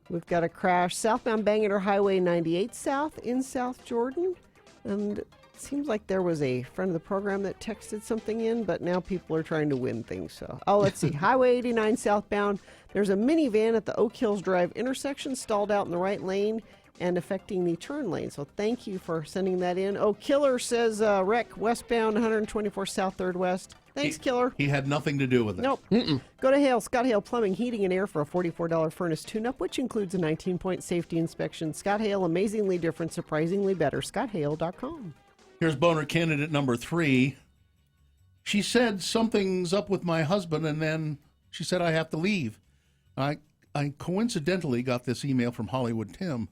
We've got a crash southbound Bangor Highway 98 South in South Jordan. And it seems like there was a friend of the program that texted something in, but now people are trying to win things. So, let's see. Highway 89 southbound. There's a minivan at the Oak Hills Drive intersection stalled out in the right lane. and affecting the turn lane. So thank you for sending that in. Oh, Killer says wreck westbound 124 South 3rd West. Thanks, Killer. He had nothing to do with it. Nope. Go to Hale, Scott Hale Plumbing, Heating and Air for a $44 furnace tune-up, which includes a 19-point safety inspection. Scott Hale, amazingly different, surprisingly better. ScottHale.com. Here's boner candidate number 3. She said something's up with my husband, and then she said I have to leave. I coincidentally got this email from Hollywood Tim.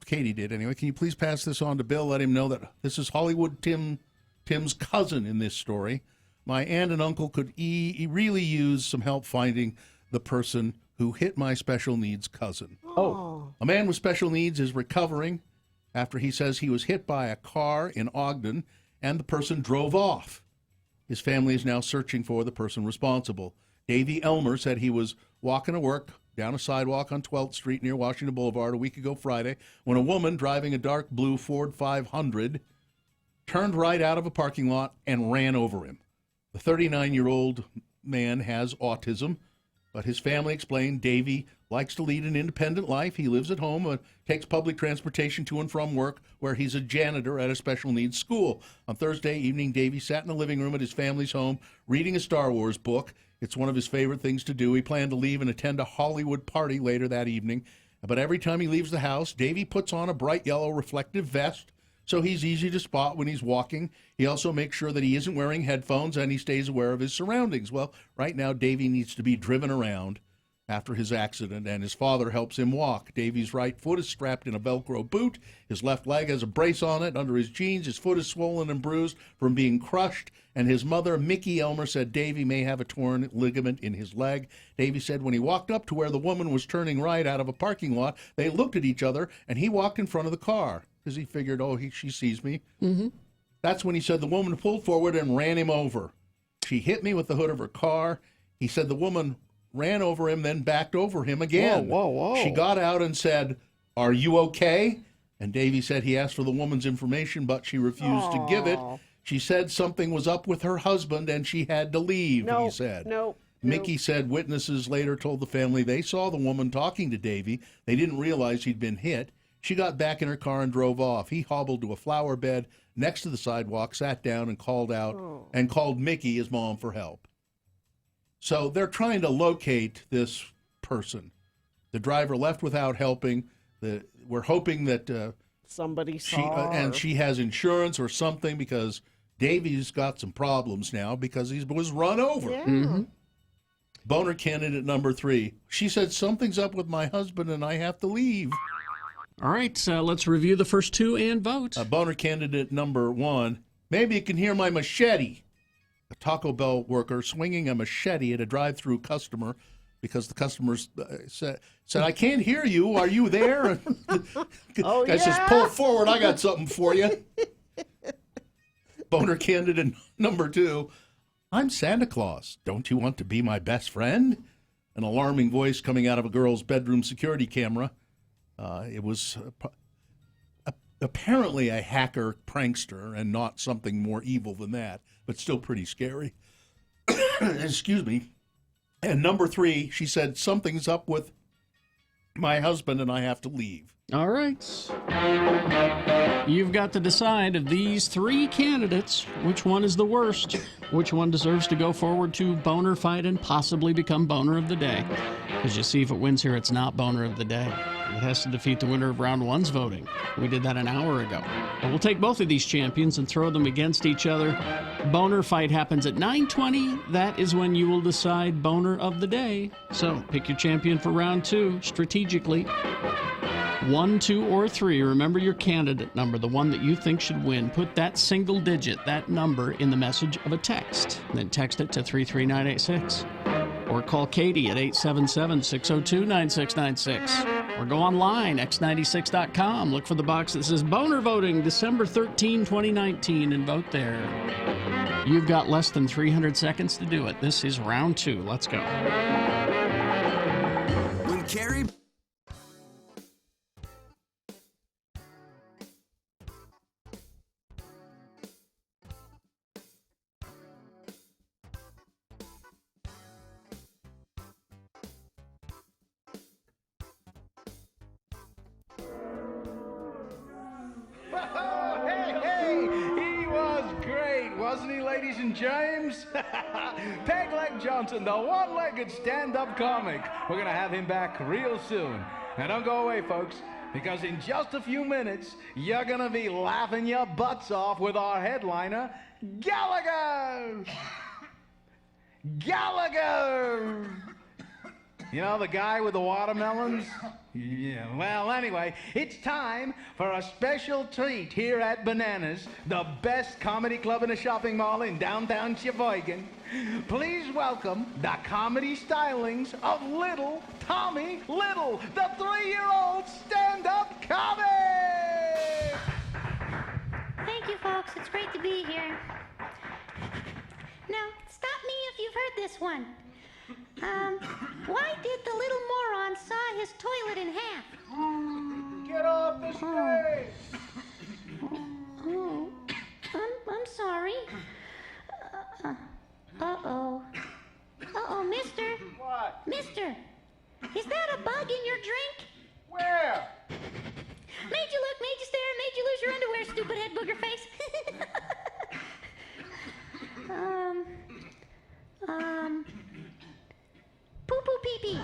Katie did anyway. Can you please pass this on to Bill? Let him know that this is Hollywood Tim's cousin in this story. My aunt and uncle could really use some help finding the person who hit my special needs cousin. Oh. A man with special needs is recovering after he says he was hit by a car in Ogden and the person drove off. His family is now searching for the person responsible. Davey Elmer said he was walking to work down a sidewalk on 12th Street near Washington Boulevard a week ago Friday when a woman driving a dark blue Ford 500 turned right out of a parking lot and ran over him. The 39-year-old man has autism, but his family explained Davey likes to lead an independent life. He lives at home and takes public transportation to and from work, where he's a janitor at a special needs school. On Thursday evening, Davey sat in the living room at his family's home reading a Star Wars book. It's one of his favorite things to do. He planned to leave and attend a Hollywood party later that evening. But every time he leaves the house, Davey puts on a bright yellow reflective vest, so he's easy to spot when he's walking. He also makes sure that he isn't wearing headphones and he stays aware of his surroundings. Well, right now, Davey needs to be driven around after his accident, and his father helps him walk. Davey's right foot is strapped in a Velcro boot. His left leg has a brace on it under his jeans. His foot is swollen and bruised from being crushed, and his mother, Mickey Elmer, said Davey may have a torn ligament in his leg. Davey said when he walked up to where the woman was turning right out of a parking lot, they looked at each other, and he walked in front of the car because he figured, she sees me. Mm-hmm. That's when he said the woman pulled forward and ran him over. She hit me with the hood of her car. He said the woman ran over him, then backed over him again. Whoa. She got out and said, "Are you okay?" And Davey said he asked for the woman's information, but she refused to give it. She said something was up with her husband and she had to leave, he said. Mickey said witnesses later told the family they saw the woman talking to Davey. They didn't realize he'd been hit. She got back in her car and drove off. He hobbled to a flower bed next to the sidewalk, sat down, and called Mickey, his mom, for help. So they're trying to locate this person. The driver left without helping. We're hoping that somebody saw her. And she has insurance or something, because Davey's got some problems now because he was run over. Yeah. Mm-hmm. Boner candidate number 3. She said something's up with my husband and I have to leave. All right, let's review the first 2 and vote. Boner candidate number 1. Maybe you can hear my machete. A Taco Bell worker swinging a machete at a drive-through customer because the customer said, I can't hear you. Are you there? Guy says, pull forward. I got something for you. Boner candidate number 2. I'm Santa Claus. Don't you want to be my best friend? An alarming voice coming out of a girl's bedroom security camera. It was apparently a hacker prankster and not something more evil than that, but still pretty scary. Excuse me. And number 3, she said, something's up with my husband and I have to leave. All right. You've got to decide of these 3 candidates, which one is the worst, which one deserves to go forward to boner fight and possibly become boner of the day. Because you see, if it wins here, it's not boner of the day. It has to defeat the winner of round 1's voting. We did that an hour ago. But we'll take both of these champions and throw them against each other. Boner fight happens at 9:20. That is when you will decide boner of the day. So pick your champion for round 2 strategically. 1, 2, or 3. Remember your candidate number, the one that you think should win. Put that single digit, that number, in the message of a text. And then text it to 33986. Or call Katie at 877-602-9696. Or go online, x96.com. Look for the box that says Boner Voting, December 13, 2019, and vote there. You've got less than 300 seconds to do it. This is round 2. Let's go. When Carrie... Hey, he was great, wasn't he, ladies and James? Pegleg Johnson, the one-legged stand-up comic. We're going to have him back real soon. Now, don't go away, folks, because in just a few minutes, you're going to be laughing your butts off with our headliner, Gallagher! Gallagher! You know, the guy with the watermelons? Yeah, well, anyway, it's time for a special treat here at Bananas, the best comedy club in a shopping mall in downtown Sheboygan. Please welcome the comedy stylings of Little Tommy Little, the 3-year-old stand-up comic! Thank you, folks. It's great to be here. Now, stop me if you've heard this one. Why did the little moron saw his toilet in half? Get off the stage! Oh, I'm sorry. Uh-oh. Uh-oh, mister. What? Mister, is that a bug in your drink? Where? Made you look, made you stare, made you lose your underwear, stupid head booger face. Poo-poo pee-pee.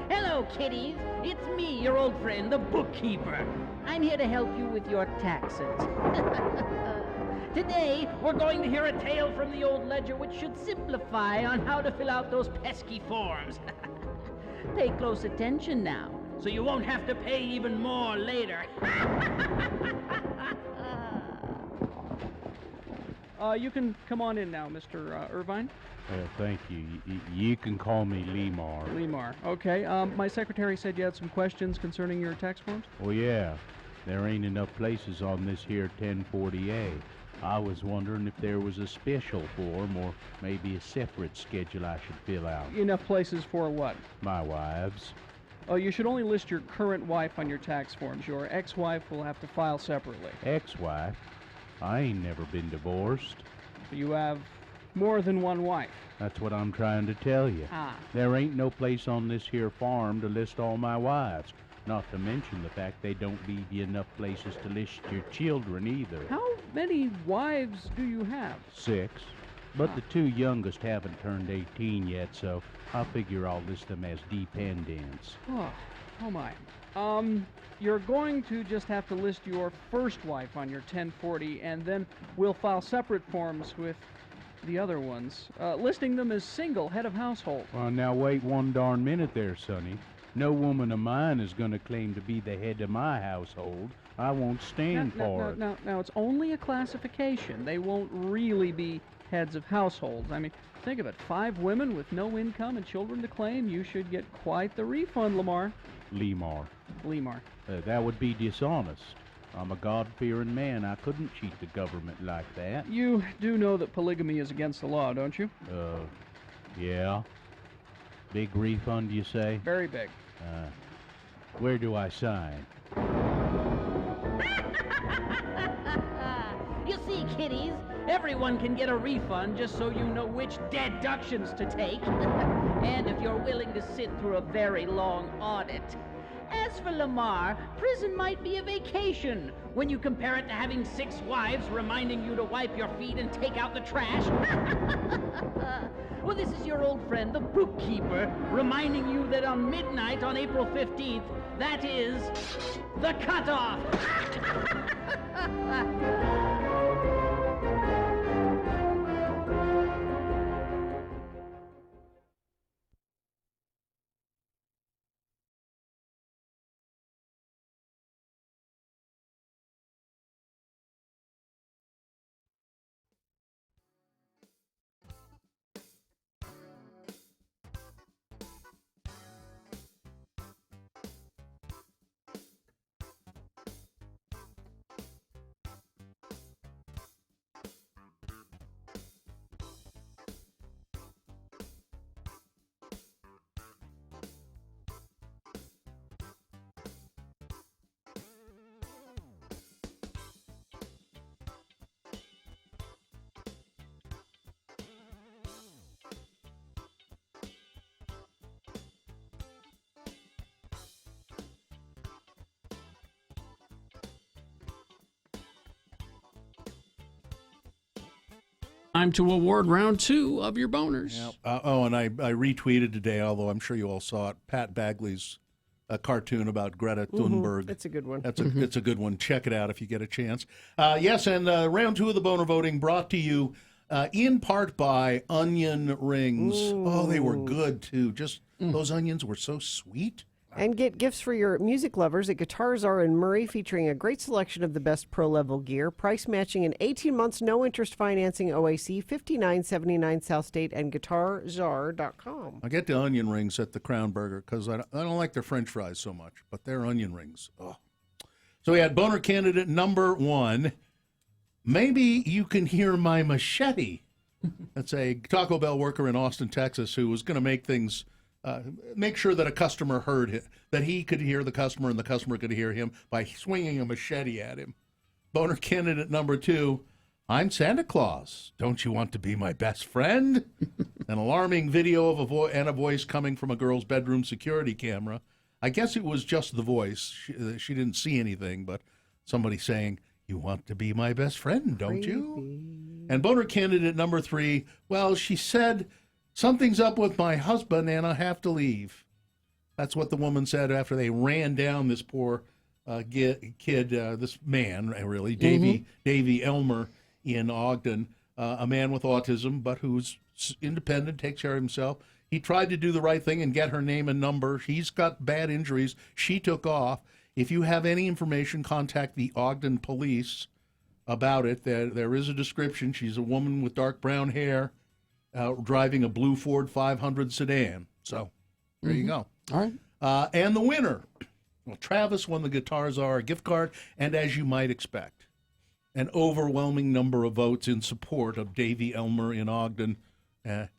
Hello, kiddies. It's me, your old friend, the bookkeeper. I'm here to help you with your taxes. Today, we're going to hear a tale from the old ledger which should simplify on how to fill out those pesky forms. Pay close attention now, so you won't have to pay even more later. You can come on in now, Mr. Irvine. Thank you. You can call me Lemar. Lemar. Okay. My secretary said you had some questions concerning your tax forms. Well, yeah. There ain't enough places on this here 1040A. I was wondering if there was a special form or maybe a separate schedule I should fill out. Enough places for what? My wives. Oh, you should only list your current wife on your tax forms. Your ex-wife will have to file separately. Ex-wife? I ain't never been divorced. You have more than one wife. That's what I'm trying to tell you. Ah. There ain't no place on this here farm to list all my wives. Not to mention the fact they don't leave you enough places to list your children either. How many wives do you have? 6. But the 2 youngest haven't turned 18 yet, so I figure I'll list them as dependents. Oh my. You're going to just have to list your first wife on your 1040, and then we'll file separate forms with the other ones, listing them as single head of household. Well, now wait one darn minute there, Sonny. No woman of mine is going to claim to be the head of my household. I won't stand for it. Now, it's only a classification. They won't really be heads of households. I mean, think of it. 5 women with no income and children to claim. You should get quite the refund, Lemar. Lemar. That would be dishonest. I'm a God-fearing man. I couldn't cheat the government like that. You do know that polygamy is against the law, don't you? Yeah. Big refund, you say? Very big. Where do I sign? You see, kiddies, everyone can get a refund just so you know which deductions to take. And if you're willing to sit through a very long audit. As for Lamar, prison might be a vacation when you compare it to having 6 wives reminding you to wipe your feet and take out the trash. Well, this is your old friend, the bookkeeper, reminding you that on midnight on April 15th, that is the cutoff. Time to award round 2 of your boners. And I retweeted today, although I'm sure you all saw it, Pat Bagley's cartoon about Greta Thunberg. That's a good one. It's a good one. Check it out if you get a chance. Yes, and round 2 of the boner voting brought to you in part by onion rings. Oh, they were good, too. Just those onions were so sweet. And get gifts for your music lovers at Guitar Czar in Murray, featuring a great selection of the best pro-level gear, price matching in 18 months, no interest financing, OAC, 5979 South State, and GuitarZar.com. I get the onion rings at the Crown Burger because I don't like their French fries so much, but their onion rings. Oh. So we had boner candidate number 1. Maybe you can hear my machete. That's a Taco Bell worker in Austin, Texas, who was going to make things... make sure that a customer heard him, that he could hear the customer and the customer could hear him by swinging a machete at him. Boner candidate number 2, I'm Santa Claus. Don't you want to be my best friend? An alarming video of a voice coming from a girl's bedroom security camera. I guess it was just the voice. She didn't see anything, but somebody saying, you want to be my best friend, don't you? And boner candidate number 3, well, she said... something's up with my husband, and I have to leave. That's what the woman said after they ran down this poor kid, this man, really, Davy Elmer in Ogden, a man with autism, but who's independent, takes care of himself. He tried to do the right thing and get her name and number. He's got bad injuries. She took off. If you have any information, contact the Ogden police about it. There is a description. She's a woman with dark brown hair. Driving a blue Ford 500 sedan. So there you go. All right. And the winner, well, Travis won the Guitar Czar gift card, and as you might expect, an overwhelming number of votes in support of Davy Elmer in Ogden,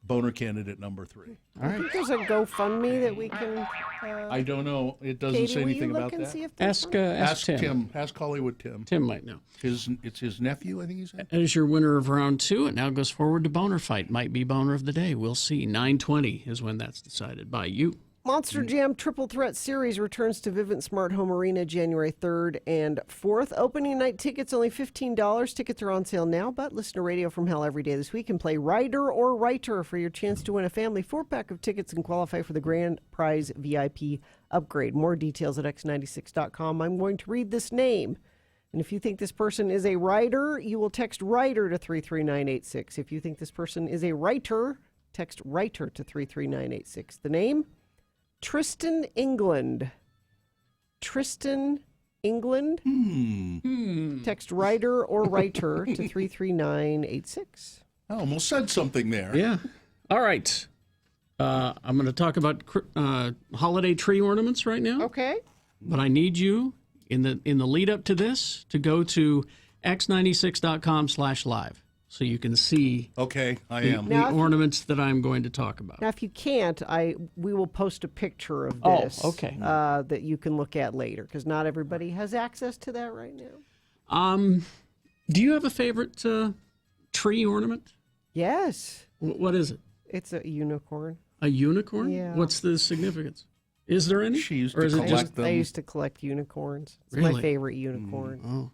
boner candidate number 3. All right. I think there's a GoFundMe that we can... I don't know. It doesn't Katie, say anything about and that. see if Ask Tim. Ask Hollywood Tim. Tim might know. It's his nephew, I think he said. As your winner of round 2, it now goes forward to boner fight. Might be boner of the day. We'll see. 9:20 is when that's decided by you. Monster Jam Triple Threat Series returns to Vivint Smart Home Arena January 3rd and 4th. Opening night tickets only $15. Tickets are on sale now, but listen to Radio from Hell every day this week and play Rider or Writer for your chance to win a family 4-pack of tickets and qualify for the grand prize VIP upgrade. More details at x96.com. I'm going to read this name. And if you think this person is a writer, you will text writer to 33986. If you think this person is a writer, text writer to 33986. The name? Tristan England. Tristan England. Text writer or writer to 33986. I almost said something there. Yeah. All right. I'm going to talk about holiday tree ornaments right now. Okay. But I need you in the lead up to this to go to x96.com/live. So you can see the ornaments that I'm going to talk about. Now, if you can't, we will post a picture of this that you can look at later, because not everybody has access to that right now. Do you have a favorite tree ornament? Yes. What is it? It's a unicorn. A unicorn? Yeah. What's the significance? Is there any? She used to collect them. I used to collect unicorns. It's Really? my favorite unicorn. Oh.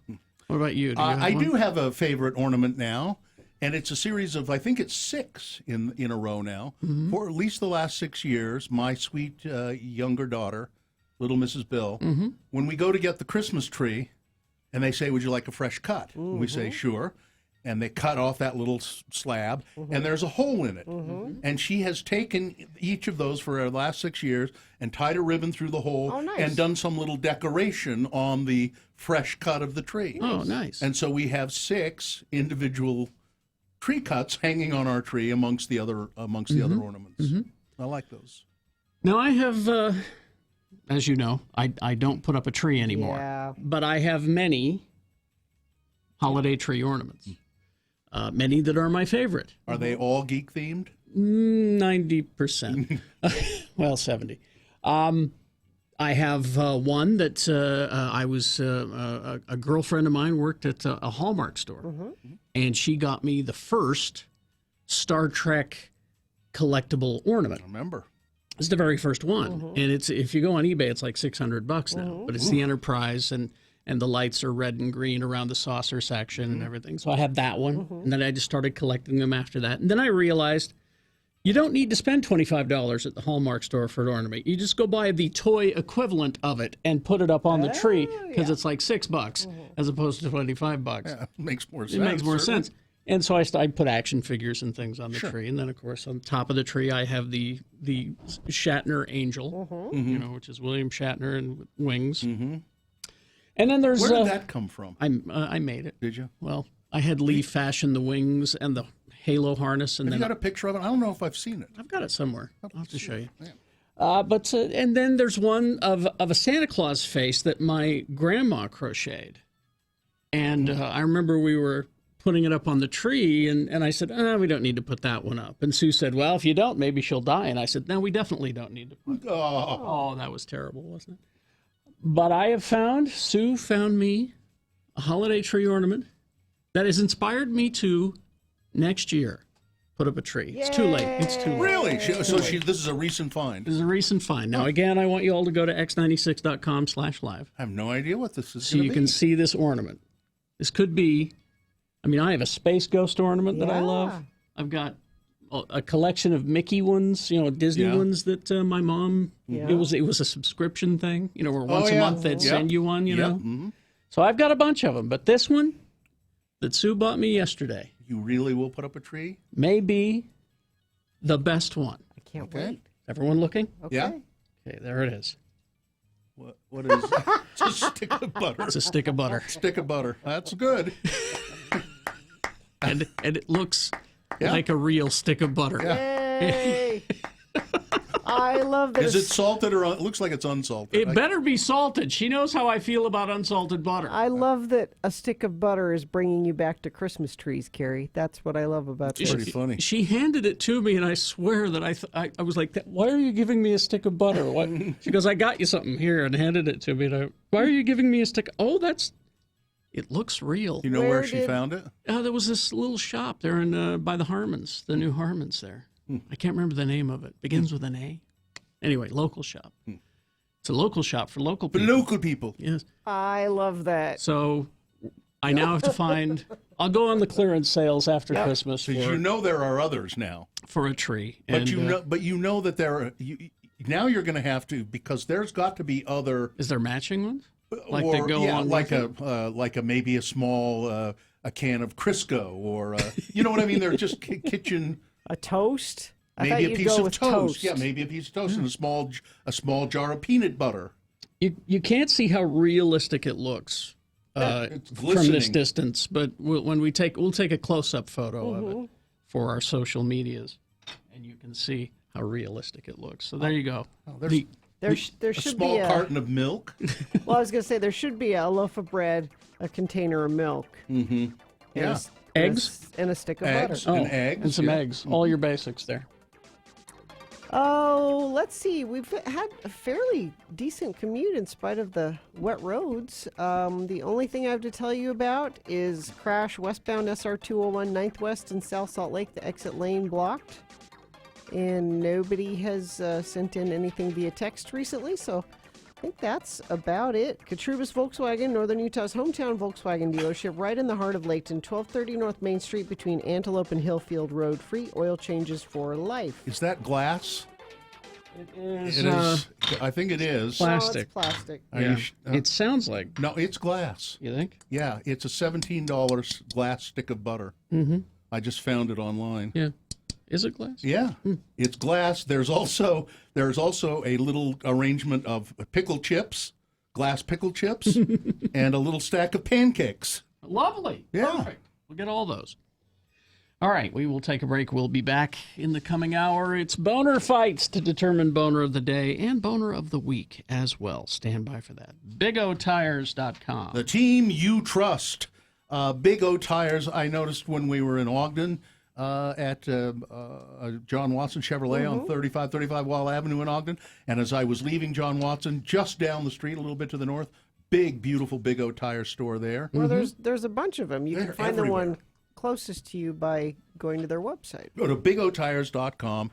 What about you? I do have a favorite ornament now. And it's a series of, I think it's 6 in a row now. For at least the last 6 years, my sweet younger daughter, little Mrs. Bill, when we go to get the Christmas tree, and they say, would you like a fresh cut? We say, sure. And they cut off that little slab, and there's a hole in it. And she has taken each of those for the last 6 years and tied a ribbon through the hole and done some little decoration on the fresh cut of the tree. Oh, nice. And so we have 6 individual tree cuts hanging on our tree amongst the other ornaments. I like those. Now I have, as you know, I don't put up a tree anymore, but I have many holiday tree ornaments. Many that are my favorite. Are they all geek themed? 90%. Well, 70. I have one that I was a girlfriend of mine worked at a Hallmark store, and she got me the first Star Trek collectible ornament. I remember. It's the very first one, and it's if you go on eBay, it's like $600 now. But it's the Enterprise, and and the lights are red and green around the saucer section and everything. So I have that one, and then I just started collecting them after that. And then I realized you don't need to spend $25 at the Hallmark store for an ornament. You just go buy the toy equivalent of it and put it up on the tree because it's like $6 as opposed to $25. Yeah, makes more sense. It makes more certainly. sense. And so I put action figures and things on the tree, and then of course on top of the tree I have the Shatner angel, which is William Shatner and wings. And then there's Where did that come from? I made it. Did you? Well, I had Lee fashion the wings and the halo harness, and Have then you got a picture of it? I don't know if I've seen it. I've got it somewhere. I'll have to show you. And then there's one of a Santa Claus face that my grandma crocheted, and I remember we were putting it up on the tree, and I said, we don't need to put that one up. And Sue said, well, if you don't, maybe she'll die. And I said, no, we definitely don't need to put it. Oh, that was terrible, wasn't it? But Sue found me a holiday tree ornament that has inspired me to next year put up a tree. It's too late. It's too late. Really? This is a recent find. This is a recent find. Now, again, I want you all to go to x96.com/live. I have no idea what this is So you can see this ornament. This could be, I have a Space Ghost ornament that I love. I've got a collection of Mickey ones, Disney ones that my mom, it was a subscription thing, where once a month they'd send you one, know. So I've got a bunch of them, but this one that Sue bought me yesterday. You really will put up a tree? May be the best one. I can't wait. Everyone looking? Okay. Yeah. Okay, there it is. What is it? It's a stick of butter. It's a stick of butter. Stick of butter. That's good. and it looks like a real stick of butter. Yay! I love this. Is it salted or it looks like it's unsalted? It better be salted. She knows how I feel about unsalted butter. I love that a stick of butter is bringing you back to Christmas trees, Carrie. That's what I love about this. Pretty funny. She handed it to me, and I swear that I was like, why are you giving me a stick of butter? What? She goes, I got you something here, and handed it to me. And why are you giving me a stick? Oh, it looks real. You know where she found it? There was this little shop there by the Harmons, the new Harmons there. I can't remember the name of it. Begins with an A. Anyway, local shop. It's a local shop for local people. For local people. Yes. I love that. So I now have to find. I'll go on the clearance sales after Christmas. Because there are others now. For a tree. But you know that there are. Now you're going to have to, because there's got to be other. Is there matching ones? Like or, they go on like a maybe a small a can of Crisco or you know what I mean? They're just kitchen. A toast. Maybe a piece of toast. Yeah, maybe a piece of toast and a small jar of peanut butter. You can't see how realistic it looks from this distance, but we'll take a close-up photo of it for our social medias, and you can see how realistic it looks. So there you go. There should a small be carton of milk. Well, I was going to say there should be a loaf of bread, a container of milk. Mm-hmm. Yeah. Eggs and a stick of butter. And some eggs. All your basics there. Oh, let's see. We've had a fairly decent commute in spite of the wet roads. The only thing I have to tell you about is crash westbound SR 201 9th West in South Salt Lake. The exit lane blocked. And nobody has sent in anything via text recently, so I think that's about it. Katrubas Volkswagen, Northern Utah's hometown Volkswagen dealership, right in the heart of Layton, 1230 North Main Street between Antelope and Hillfield Road. Free oil changes for life. Is that glass? It is. It is. I think it is. Plastic. Oh, it's plastic. It sounds like. No, it's glass. You think? Yeah, it's a $17 glass stick of butter. Mm-hmm. I just found it online. Yeah. Is it glass? Yeah, it's glass. There's also a little arrangement of pickle chips, glass pickle chips, and a little stack of pancakes. Lovely. Yeah. Perfect. We'll get all those. All right, we will take a break. We'll be back in the coming hour. It's boner fights to determine boner of the day and boner of the week as well. Stand by for that. BigOTires.com. The team you trust. Big O Tires, I noticed when we were in Ogden, at John Watson Chevrolet on 3535 Wall Avenue in Ogden. And as I was leaving John Watson, just down the street, a little bit to the north, big, beautiful Big O Tire store there. Well, there's a bunch of them. You can find the one closest to you by going to their website. Go to bigotires.com.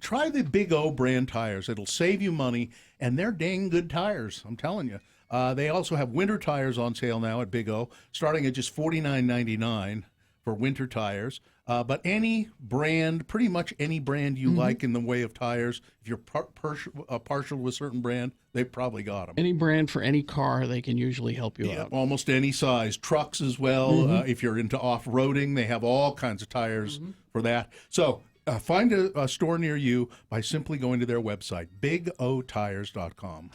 Try the Big O brand tires. It'll save you money, and they're dang good tires, I'm telling you. They also have winter tires on sale now at Big O, starting at just $49.99 for winter tires. But any brand, pretty much any brand you like in the way of tires, if you're partial to a certain brand, they've probably got them. Any brand for any car, they can usually help you out. Almost any size. Trucks as well. If you're into off-roading, they have all kinds of tires for that. So find a store near you by simply going to their website, bigotires.com.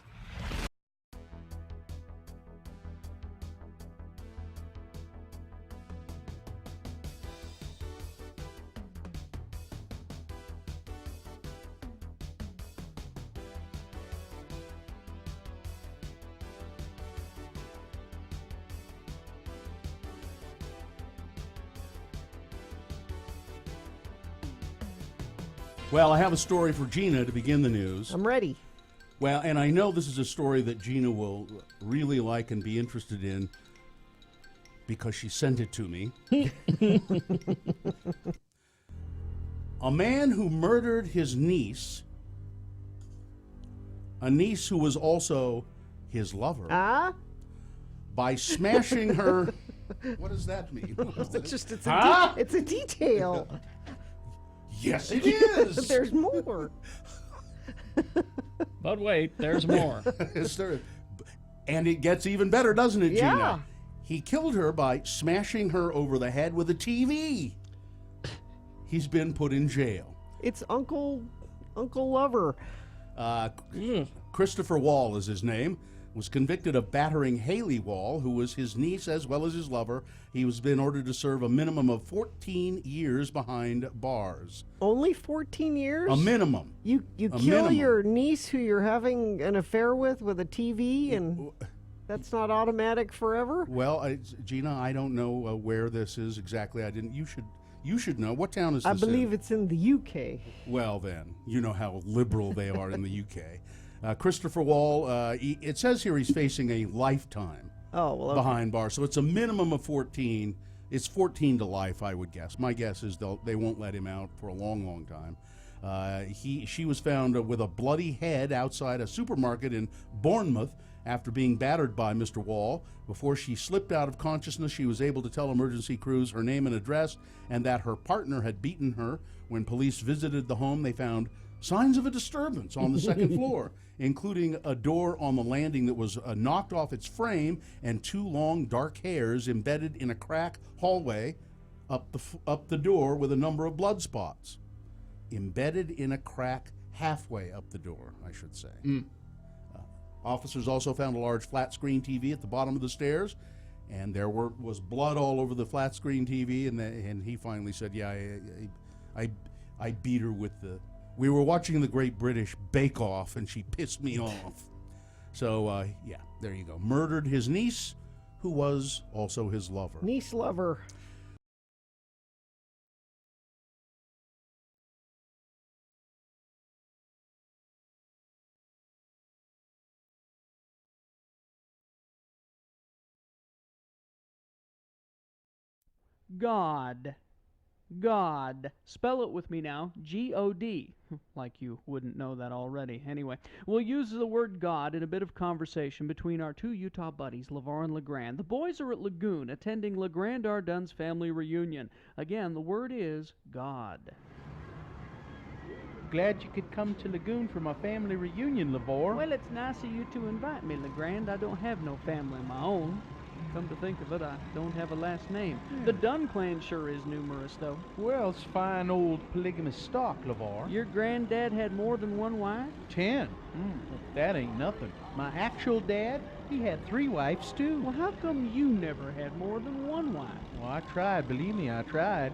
Well, I have a story for Gina to begin the news. I'm ready. Well, and I know this is a story that Gina will really like and be interested in because she sent it to me. A man who murdered his niece, a niece who was also his lover, by smashing her. What does that mean? It's a detail. Yes, it is. There's more. But wait, there's more. And it gets even better, doesn't it, Yeah. Gina? He killed her by smashing her over the head with a TV. He's been put in jail. It's Uncle Lover. Christopher Wall is his name. Was convicted of battering Haley Wall, who was his niece as well as his lover. He was been ordered to serve a minimum of 14 years behind bars. Only 14 years? A minimum. You kill your niece who you're having an affair with a TV, and that's not automatic forever? Well, Gina, I don't know where this is exactly. I didn't. You should know. What town is this I believe in? it's in the UK. Well, then, you know how liberal they are in the UK. Christopher Wall, it says here he's facing a lifetime behind bars. So it's a minimum of 14. It's 14 to life, I would guess. My guess is they won't let him out for a long, long time. She was found with a bloody head outside a supermarket in Bournemouth after being battered by Mr. Wall. Before she slipped out of consciousness, she was able to tell emergency crews her name and address and that her partner had beaten her. When police visited the home, they found signs of a disturbance on the second floor, including a door on the landing that was knocked off its frame and two long dark hairs embedded in a crack hallway up the door with a number of blood spots. Embedded in a crack halfway up the door, I should say. Officers also found a large flat screen TV at the bottom of the stairs, and there was blood all over the flat screen TV, and he finally said, yeah, I beat her with the... We were watching the Great British Bake Off, and she pissed me off. So, yeah, there you go. Murdered his niece, who was also his lover. Niece lover. God. God. Spell it with me now. G-O-D. Like you wouldn't know that already. Anyway, we'll use the word God in a bit of conversation between our two Utah buddies, LeVar and LeGrand. The boys are at Lagoon attending LeGrand Ardun's family reunion. Again, the word is God. Glad you could come to Lagoon for my family reunion, LeVar. Well, it's nice of you to invite me, LeGrand. I don't have no family of my own. Come to think of it, I don't have a last name. The Dunn clan sure is numerous, though. Well, it's fine old polygamous stock, LeVar. Your granddad had more than one wife? 10. That ain't nothing. My actual dad, he had 3 wives, too. Well, how come you never had more than one wife? Well, I tried, believe me, I tried.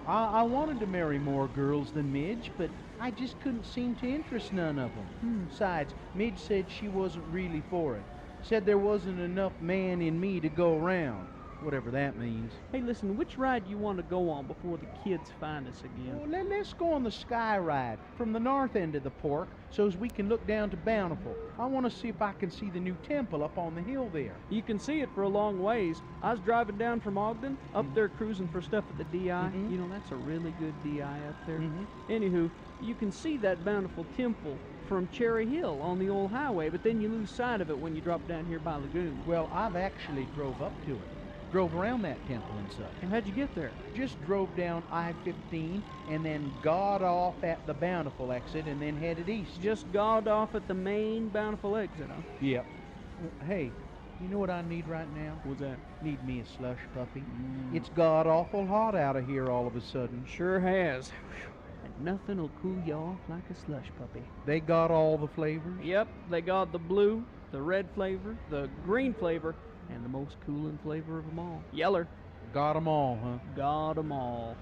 I wanted to marry more girls than Midge, but I just couldn't seem to interest none of them. Besides, Midge said she wasn't really for it. Said there wasn't enough man in me to go around. whatever that means. Hey, listen, which ride you want to go on before the kids find us again? Well, let's go on the sky ride from the north end of the park so as we can look down to Bountiful. I want to see if I can see the new temple up on the hill there. You can see it for a long ways. I was driving down from Ogden, up there cruising for stuff at the DI. You know, that's a really good DI up there. Anywho, you can see that Bountiful Temple from Cherry Hill on the old highway, but then you lose sight of it when you drop down here by Lagoon. Well, I've actually drove up to it. Drove around that temple and such. And how'd you get there? Just drove down I-15 and then got off at the Bountiful exit and then headed east. Just got off at the main Bountiful exit, huh? Yep. Hey, you know what I need right now? What's that? Need me a slush puppy. It's god awful hot out of here all of a sudden. Sure has. And nothing'll cool you off like a slush puppy. They got all the flavors? Yep, they got the blue, the red flavor, the green flavor, and the most cooling flavor of them all. Yeller. Got 'em all, huh? Got 'em all.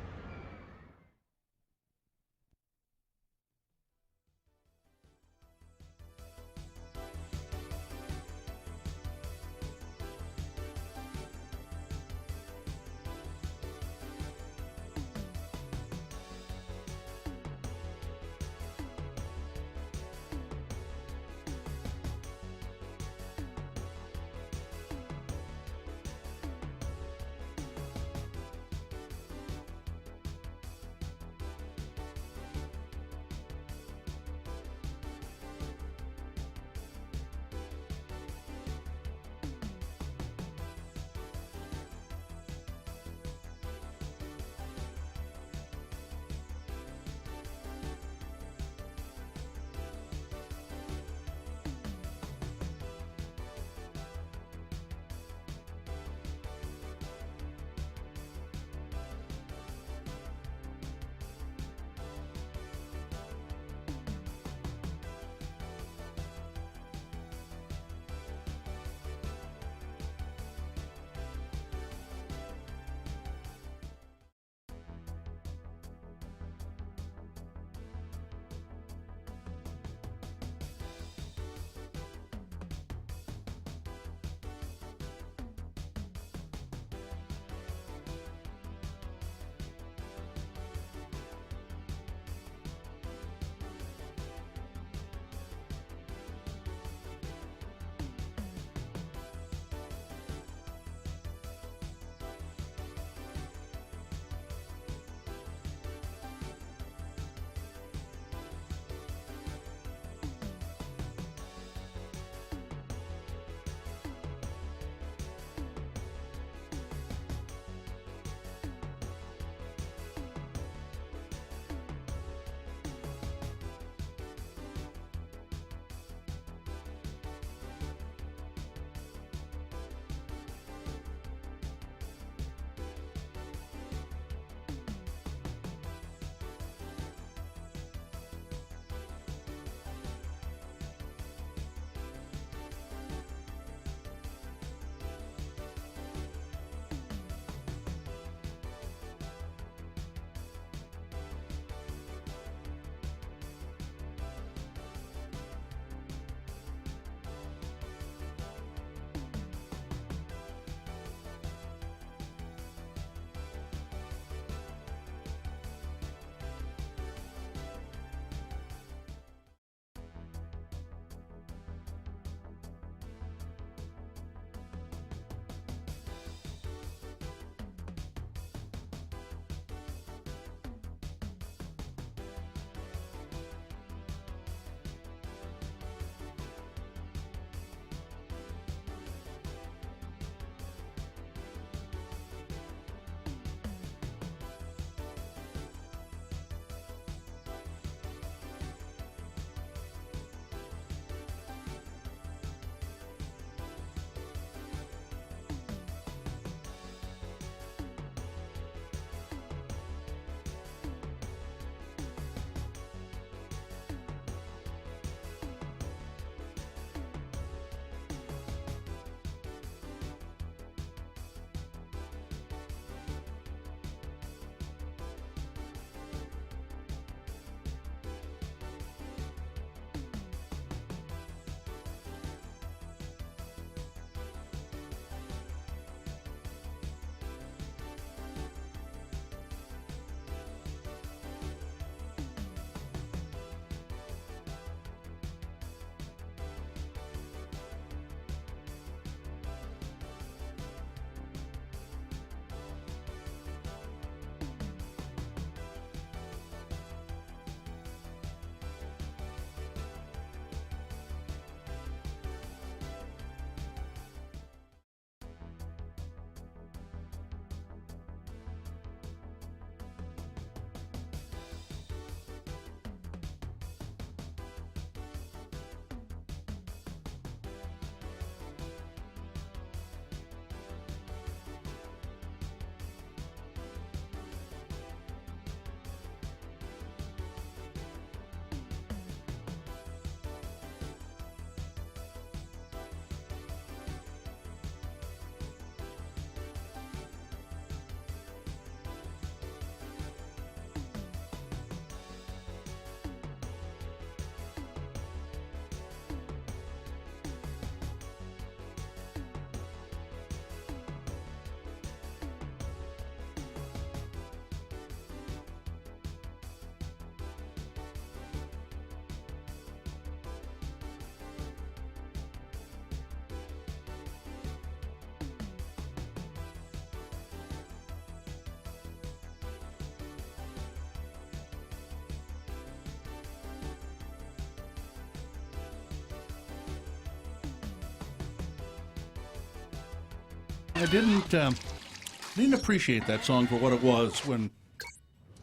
I didn't appreciate that song for what it was when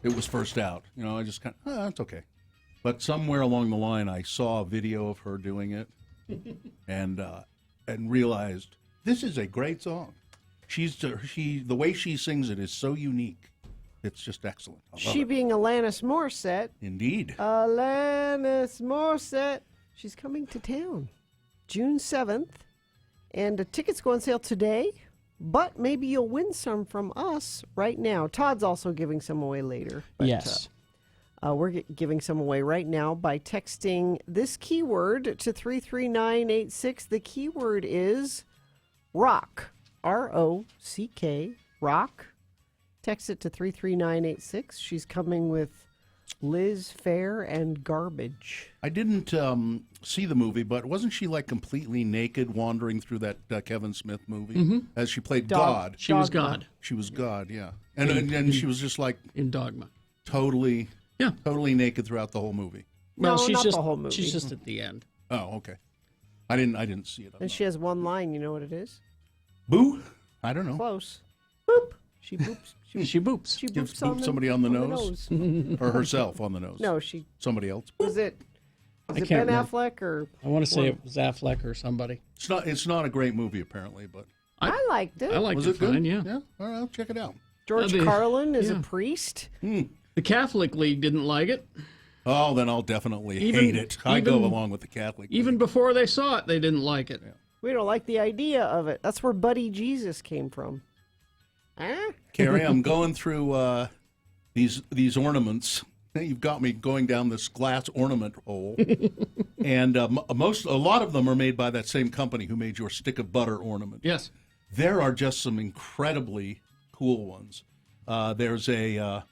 it was first out. You know, I just kind of, it's okay. But somewhere along the line, I saw a video of her doing it, and realized this is a great song. The way she sings it is so unique. It's just excellent. I love She it. being Alanis Morissette. Indeed. Alanis Morissette. She's coming to town June 7th. And the tickets go on sale today. But maybe you'll win some from us right now. Todd's also giving some away later. But, Yes. We're giving some away right now by texting this keyword to 33986. The keyword is rock. R-O-C-K. Rock. Text it to 33986. She's coming with Liz Fair and Garbage. I didn't see the movie, but wasn't she like completely naked wandering through that Kevin Smith movie Mhm. as she played Dog- God? She was Dogma. God. She was God, yeah. And she was just like in Dogma, totally naked throughout the whole movie. Well, No, she's not just the whole movie. she's just at the end. Oh, okay. I didn't see it. And she has one line. You know what it is? Boo? I don't know. Close. Boop. She boops. She boops. She Gives boops on somebody on the on nose, or herself on the nose. No, she. Somebody else. Was it? I Was it can't Ben remember. Affleck or? I want to say one? it was Affleck or somebody. It's not a great movie apparently, but I liked it. I liked was it it good? fine. Yeah. Yeah. All right, I'll check it out. George the- Carlin is yeah. a priest. The Catholic League didn't like it. Oh, then I'll definitely Even- hate it. I go even- along with the Catholic. Even before they saw it, they didn't like it. We don't like the idea of it. That's where Buddy Jesus came from. Huh? Carrie, I'm going through these ornaments. You've got me going down this glass ornament hole, and a lot of them are made by that same company who made your stick of butter ornament. Yes, there are just some incredibly cool ones. There's a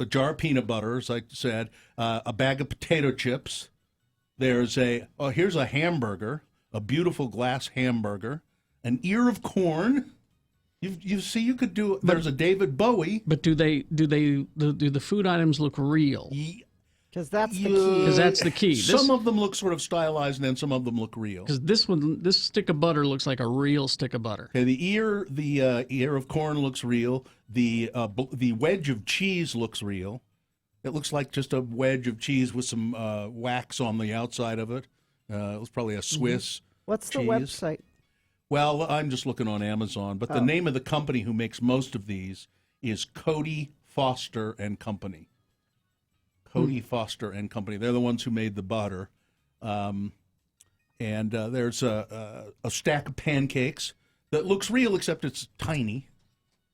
jar of peanut butter, as I said, a bag of potato chips. Here's a hamburger, a beautiful glass hamburger, an ear of corn. You could do. There's a David Bowie. But do the food items look real? Because that's the key. Because that's the key. Some of them look sort of stylized, and then some of them look real. Because this stick of butter looks like a real stick of butter. Okay, the ear of corn looks real. The wedge of cheese looks real. It looks like just a wedge of cheese with some wax on the outside of it. It was probably a Swiss. What's the cheese. website? Well, I'm just looking on Amazon, but the name of the company who makes most of these is Cody Foster and Company. Cody Foster and Company. They're the ones who made the butter. And there's a stack of pancakes that looks real, except it's tiny.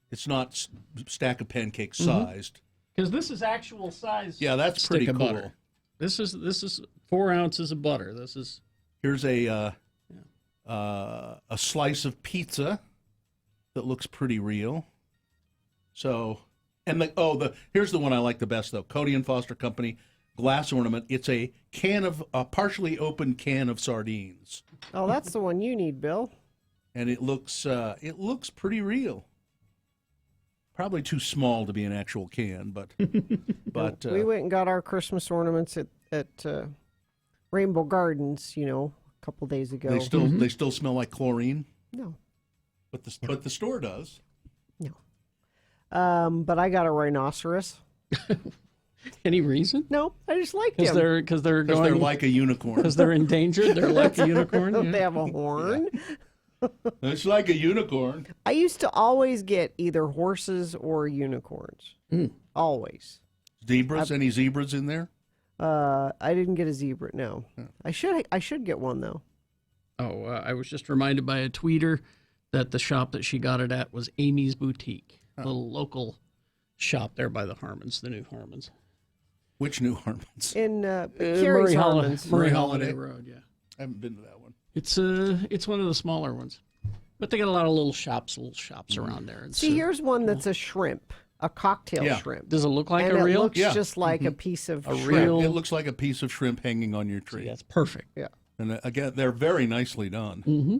It's not stack of pancakes sized. Because this is actual size. Yeah, that's stick pretty of cool. butter. This is 4 ounces of butter. Here's a slice of pizza that looks pretty real. So, and here's the one I like the best though. Cody and Foster Company glass ornament. It's a partially opened can of sardines. Oh, that's the one you need, Bill. And it looks pretty real. Probably too small to be an actual can, but We went and got our Christmas ornaments at Rainbow Gardens, a couple days ago. they still smell like chlorine. No. But the store does. But I got a rhinoceros. Any reason? No, I just like Because them. they're like a unicorn. Because they're endangered. They're like a unicorn. Yeah. They have a horn. It's like a unicorn. I used to always get either horses or unicorns. Always. Zebras? Any zebras in there? I didn't get a zebra. No, I should get one though. Oh, I was just reminded by a tweeter that the shop that she got it at was Amy's Boutique, a little local shop there by the Harmons, the new Harmons. Which new Harmons? In Carrie's Harmons. Murray Holiday Road. Yeah, I haven't been to that one. It's one of the smaller ones, but they got a lot of little shops around there. It's, See, here's one that's a shrimp, a cocktail shrimp. Does it look like and a real? It looks just like a piece of shrimp. real. It looks like a piece of shrimp hanging on your tree. See, that's perfect. Yeah. And again, they're very nicely done. Mm-hmm.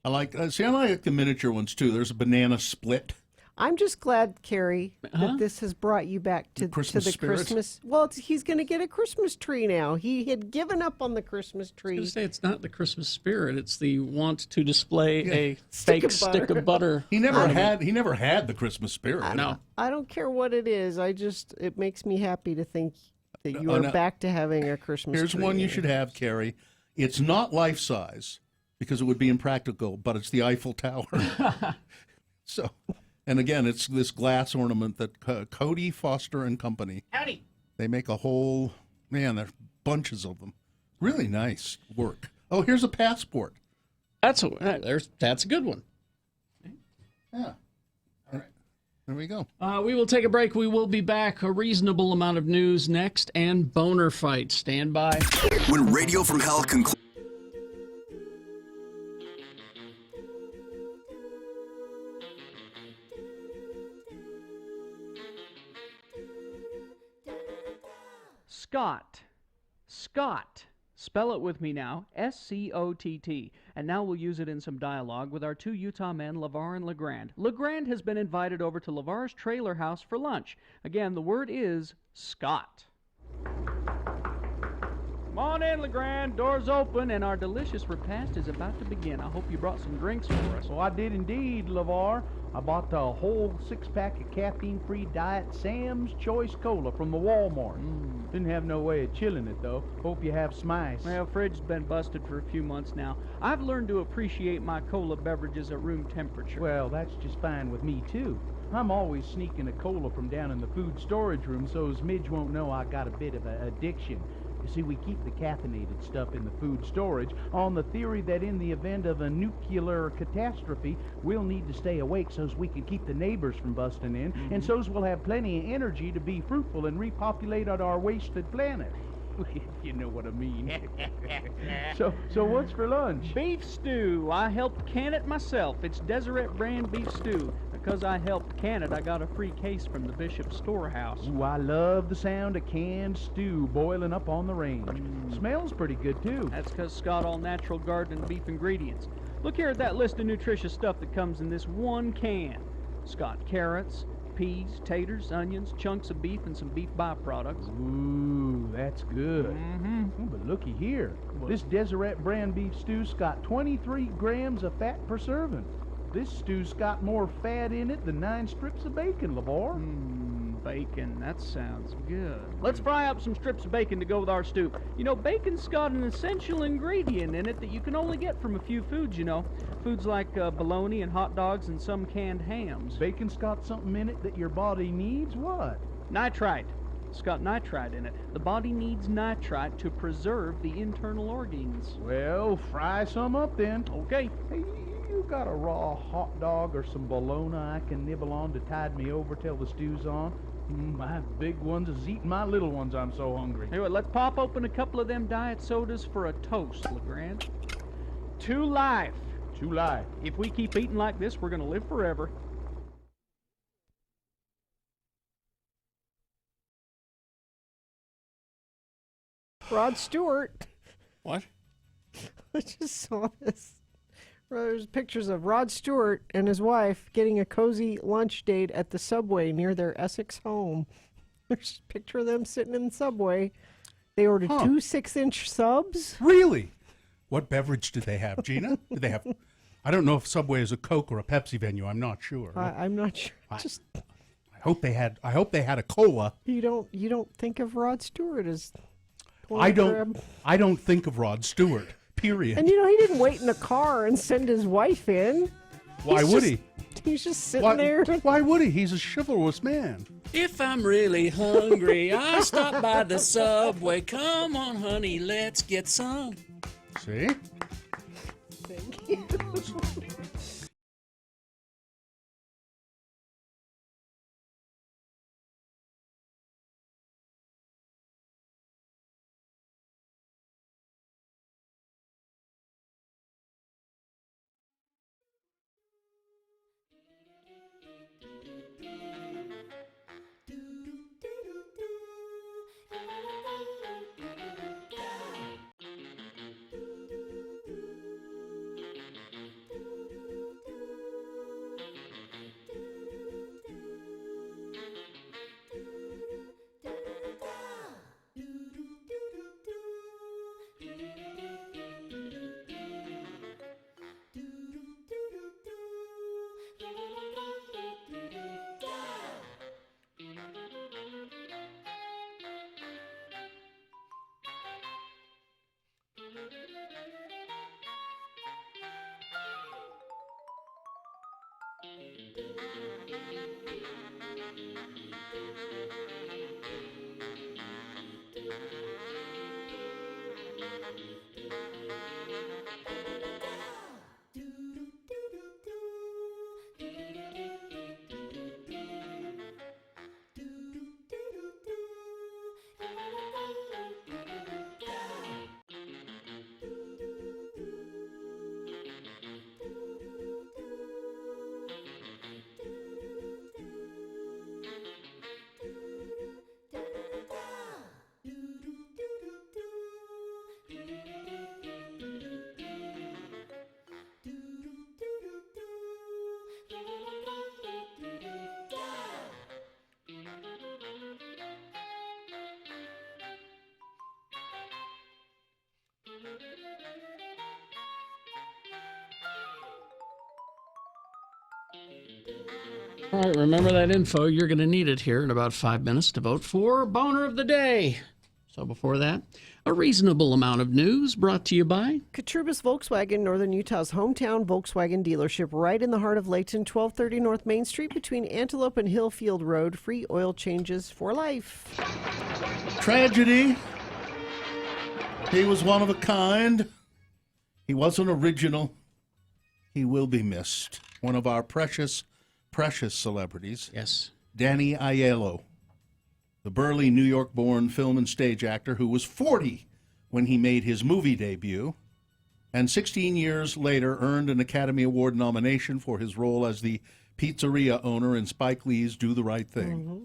I like the miniature ones too. There's a banana split. I'm just glad, Carrie, Huh? that this has brought you back to Christmas the spirit? Christmas. Well, he's going to get a Christmas tree now. He had given up on the Christmas I tree. was gonna say it's not the Christmas spirit; it's the want to display a Stick fake of stick butter. of butter. He never ornament. had the Christmas spirit. No. I don't care what it is. It makes me happy to think that you Oh, are no. back to having a Christmas Here's tree. one you should have, Carrie. It's not life size because it would be impractical, but it's the Eiffel Tower. So, and again, it's this glass ornament that Cody Foster and Company. Howdy. They make a whole, man, there's bunches of them. Really nice work. Oh, here's a passport. That's a good one. Yeah. All right. There we go. We will take a break. We will be back. A reasonable amount of news next and boner fight. Stand by. When Radio from Hell concludes. Scott. Scott. Spell it with me now. S-C-O-T-T. And now we'll use it in some dialogue with our two Utah men, LeVar and LeGrand. LeGrand has been invited over to LeVar's trailer house for lunch. Again, the word is Scott. Come on in, LeGrand. Door's open, and our delicious repast is about to begin. I hope you brought some drinks for us. Well, I did indeed, LeVar. I bought the whole 6-pack of caffeine-free Diet Sam's Choice Cola from the Walmart. Didn't have no way of chilling it, though. Hope you have smice. Well, fridge's been busted for a few months now. I've learned to appreciate my cola beverages at room temperature. Well, that's just fine with me, too. I'm always sneaking a cola from down in the food storage room so as Midge won't know I got a bit of an addiction. You see, we keep the caffeinated stuff in the food storage on the theory that in the event of a nuclear catastrophe, we'll need to stay awake so as we can keep the neighbors from busting in, and so as we'll have plenty of energy to be fruitful and repopulate our wasted planet. If you know what I mean. So what's for lunch? Beef stew. I helped can it myself. It's Deseret brand beef stew. Because I helped can it, I got a free case from the Bishop's Storehouse. Ooh, I love the sound of canned stew boiling up on the range. Smells pretty good, too. That's because Scott all natural garden and beef ingredients. Look here at that list of nutritious stuff that comes in this one can. Scott carrots, peas, taters, onions, chunks of beef, and some beef byproducts. Ooh, that's good. Oh, but looky here. This Deseret brand beef stew's got 23 grams of fat per serving. This stew's got more fat in it than 9 strips of bacon, LeVar. Bacon, that sounds good. Let's fry up some strips of bacon to go with our stew. You know, bacon's got an essential ingredient in it that you can only get from a few foods, you know. Foods like bologna and hot dogs and some canned hams. Bacon's got something in it that your body needs? What? Nitrite. It's got nitrite in it. The body needs nitrite to preserve the internal organs. Well, fry some up then. Okay. Hey, you got a raw hot dog or some bologna I can nibble on to tide me over till the stew's on? My big ones is eating my little ones. I'm so hungry. Hey, well, let's pop open a couple of them diet sodas for a toast, LeGrand. To life. To life. If we keep eating like this, we're going to live forever. Rod Stewart. What? I just saw this. There's pictures of Rod Stewart and his wife getting a cozy lunch date at the Subway near their Essex home. There's a picture of them sitting in the Subway. They ordered 2 6-inch subs. Really? What beverage did they have, Gina? Did they have? I don't know if Subway is a Coke or a Pepsi venue. I'm not sure. I'm not sure. I hope they had a cola. You don't think of Rod Stewart as. I don't think of Rod Stewart. Period. And he didn't wait in a car and send his wife in. Why would he? He's just sitting there. Why would he? He's a chivalrous man. If I'm really hungry, I stop by the Subway. Come on, honey, let's get some. See? Thank you. All right, remember that info. You're going to need it here in about 5 minutes to vote for Boner of the Day. So before that, a reasonable amount of news brought to you by Katrubis Volkswagen, Northern Utah's hometown Volkswagen dealership, right in the heart of Layton, 1230 North Main Street between Antelope and Hillfield Road. Free oil changes for life. Tragedy. He was one of a kind. He wasn't original. He will be missed. One of our precious celebrities. Yes. Danny Aiello, the burly New York-born film and stage actor who was 40 when he made his movie debut, and 16 years later earned an Academy Award nomination for his role as the pizzeria owner in Spike Lee's Do the Right Thing. Mm-hmm.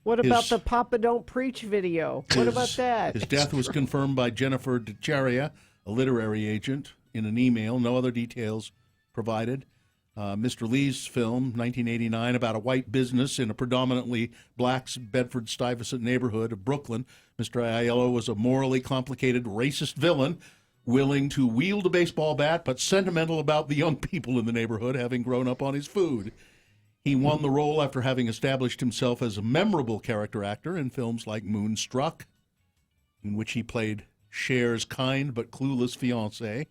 What about the Papa Don't Preach video? What about that? His death was confirmed by Jennifer DeCharia, a literary agent, in an email. No other details provided. Mr. Lee's film, 1989, about a white business in a predominantly black Bedford-Stuyvesant neighborhood of Brooklyn. Mr. Aiello was a morally complicated, racist villain, willing to wield a baseball bat, but sentimental about the young people in the neighborhood, having grown up on his food. He won the role after having established himself as a memorable character actor in films like Moonstruck, in which he played Cher's kind but clueless fiancé,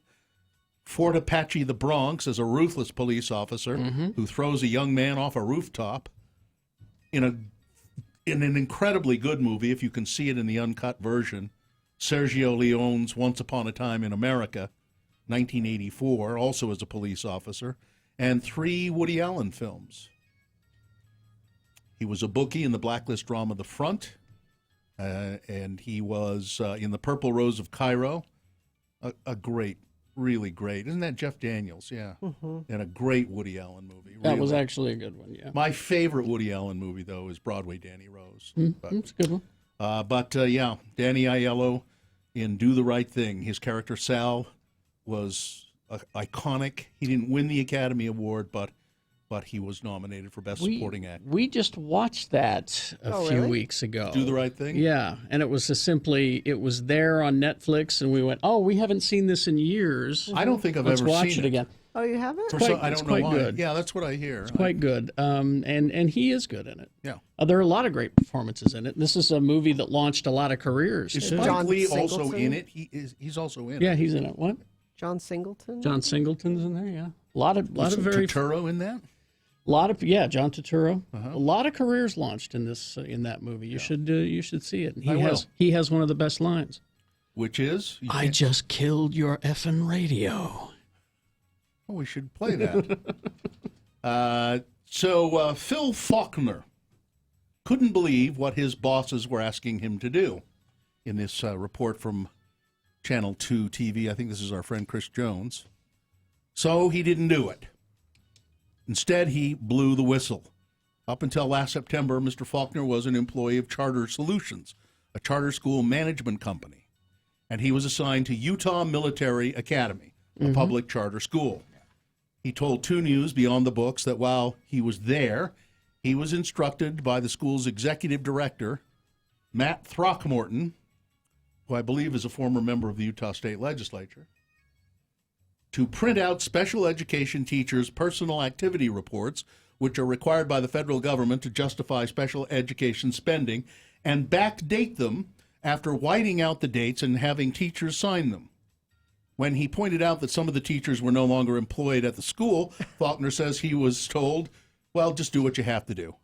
Fort Apache, the Bronx, as a ruthless police officer who throws a young man off a rooftop, in an incredibly good movie, if you can see it in the uncut version, Sergio Leone's Once Upon a Time in America, 1984, also as a police officer, and 3 Woody Allen films. He was a bookie in the blacklist drama The Front, and he was in The Purple Rose of Cairo, a great, really great. Isn't that Jeff Daniels? Yeah. And a great Woody Allen movie. That was actually a good one, yeah. My favorite Woody Allen movie, though, is Broadway Danny Rose. It's a good one. Yeah, Danny Aiello in Do the Right Thing. His character, Sal, was iconic. He didn't win the Academy Award, but he was nominated for Best Supporting Actor. We just watched that a few weeks ago. Do the Right Thing? Yeah, and it was it was there on Netflix, and we went, oh, we haven't seen this in years. I don't think I've Let's ever watch seen it again. Oh, you haven't? I don't know why. Good. Yeah, that's what I hear. It's quite good, and he is good in it. Yeah. There are a lot of great performances in it. This is a movie that launched a lot of careers. Is Spike Lee also in it? He's also in it. Yeah, he's in it. What? John Singleton? John Singleton's in there, yeah. A lot of very Turturro in that? John Turturro. A lot of careers launched in that movie. You should see it. And he has one of the best lines. Which is? I just killed your effing radio. Oh, we should play that. So Phil Faulkner couldn't believe what his bosses were asking him to do in this report from Channel 2 TV. I think this is our friend Chris Jones. So he didn't do it. Instead, he blew the whistle. Up until last September, Mr. Faulkner was an employee of Charter Solutions, a charter school management company, and he was assigned to Utah Military Academy, a public charter school. He told 2 News Beyond the Books that while he was there, he was instructed by the school's executive director, Matt Throckmorton, who I believe is a former member of the Utah State Legislature, to print out special education teachers' personal activity reports, which are required by the federal government to justify special education spending, and backdate them after whiting out the dates and having teachers sign them. When he pointed out that some of the teachers were no longer employed at the school, Faulkner says he was told, well, just do what you have to do.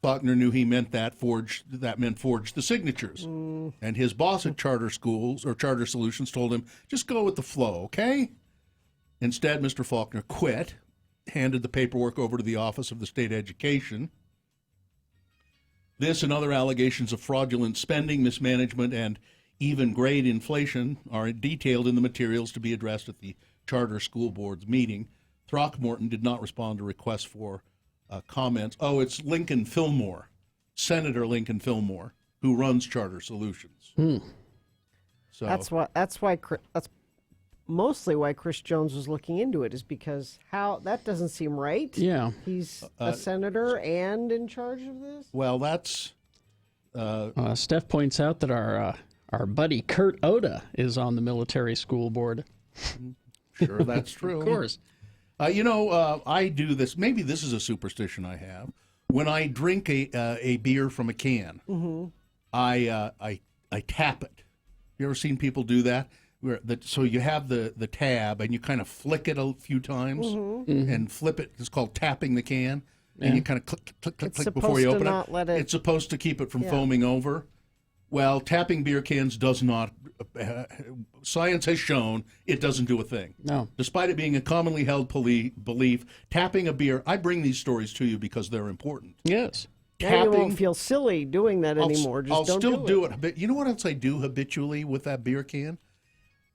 Faulkner knew he meant forge the signatures. And his boss at Charter Schools or Charter Solutions told him, just go with the flow, okay? Instead, Mr. Faulkner quit, handed the paperwork over to the Office of the State Education. This and other allegations of fraudulent spending, mismanagement, and even grade inflation are detailed in the materials to be addressed at the Charter School Board's meeting. Throckmorton did not respond to requests for comments. Oh, it's Lincoln Fillmore, Senator Lincoln Fillmore, who runs Charter Solutions. So that's mostly why Chris Jones was looking into it, is because that doesn't seem right. Yeah. He's a senator and in charge of this? Well, that's... Steph points out that our buddy Kurt Oda is on the military school board. Sure, that's true. Of course. I do this. Maybe this is a superstition I have. When I drink a beer from a can, I tap it. You ever seen people do that? So you have the tab and you kind of flick it a few times and flip it. It's called tapping the can. And you kind of click before you open it. It's supposed to keep it from foaming over. Well, tapping beer cans does not. Science has shown it doesn't do a thing. No. Despite it being a commonly held belief, tapping a beer. I bring these stories to you because they're important. Yes. Now you won't feel silly doing that anymore. Just I'll don't still do it. But you know what else I do habitually with that beer can?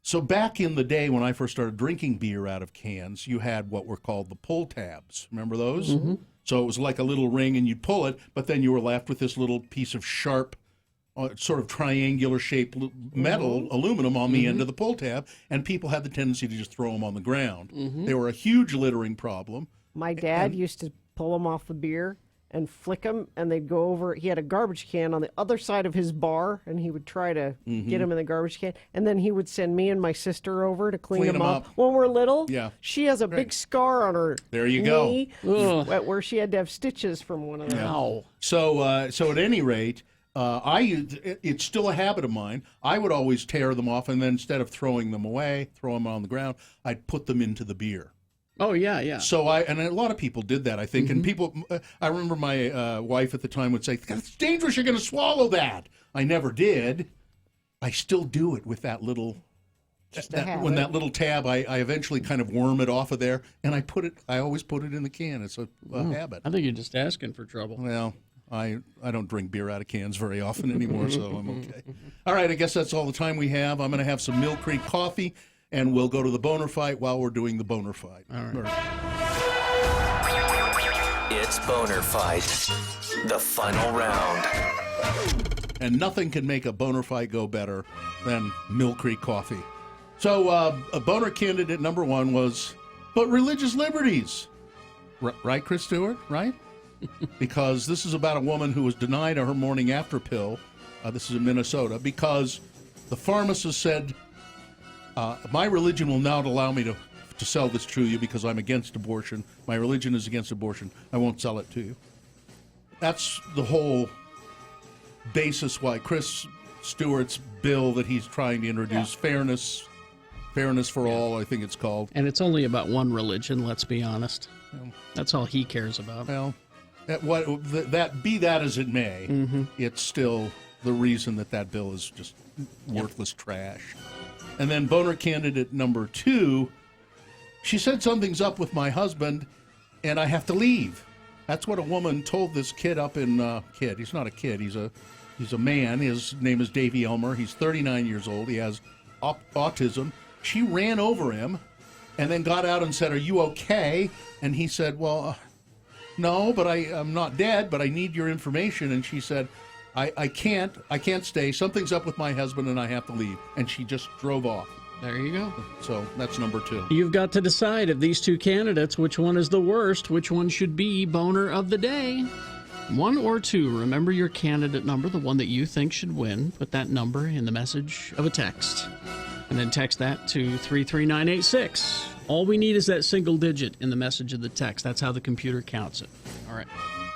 So back in the day when I first started drinking beer out of cans, you had what were called the pull tabs. Remember those? Mm-hmm. So it was like a little ring, and you'd pull it, but then you were left with this little piece of sharp, sort of triangular-shaped metal, aluminum on the end of the pull tab, and people had the tendency to just throw them on the ground. They were a huge littering problem. My dad used to pull them off the beer and flick them, and they'd go over. He had a garbage can on the other side of his bar, and he would try to get them in the garbage can. And then he would send me and my sister over to clean them up. When we're little, she has a big scar on her knee where she had to have stitches from one of them. Ow. So at any rate, it's still a habit of mine. I would always tear them off, and then instead of throwing them away, throw them on the ground, I'd put them into the beer. Oh, yeah. So and a lot of people did that, I think. And people, I remember my wife at the time would say, "It's dangerous, you're going to swallow that." I never did. I still do it with that little, when that little tab, I eventually kind of worm it off of there, and I always put it in the can. It's a habit. I think you're just asking for trouble. Well, I don't drink beer out of cans very often anymore, so I'm okay. All right, I guess that's all the time we have. I'm going to have some Mill Creek coffee, and we'll go to the boner fight while we're doing the boner fight. All right. It's Boner Fight, the final round. And nothing can make a boner fight go better than Mill Creek coffee. So a boner candidate number one was, but religious liberties. Right, Chris Stewart? Right? Because this is about a woman who was denied her morning after pill. This is in Minnesota because the pharmacist said, my religion will not allow me to sell this to you because I'm against abortion. My religion is against abortion. I won't sell it to you. That's the whole basis why Chris Stewart's bill that he's trying to introduce, fairness for all, I think it's called. And it's only about one religion, let's be honest. That's all he cares about. Well, be that as it may, it's still the reason that bill is just worthless trash. And then boner candidate number two, she said something's up with my husband and I have to leave. That's what a woman told this kid up in, he's not a kid, he's a man. His name is Davey Elmer. He's 39 years old. He has autism. She ran over him and then got out and said, "Are you okay?" And he said, "Well, no, but I'm not dead, but I need your information." And she said, I can't stay. Something's up with my husband and I have to leave. And she just drove off. There you go. So that's number two. You've got to decide of these two candidates, which one is the worst, which one should be boner of the day. 1 or 2. Remember your candidate number, the one that you think should win. Put that number in the message of a text. And then text that to 33986. All we need is that single digit in the message of the text. That's how the computer counts it. All right.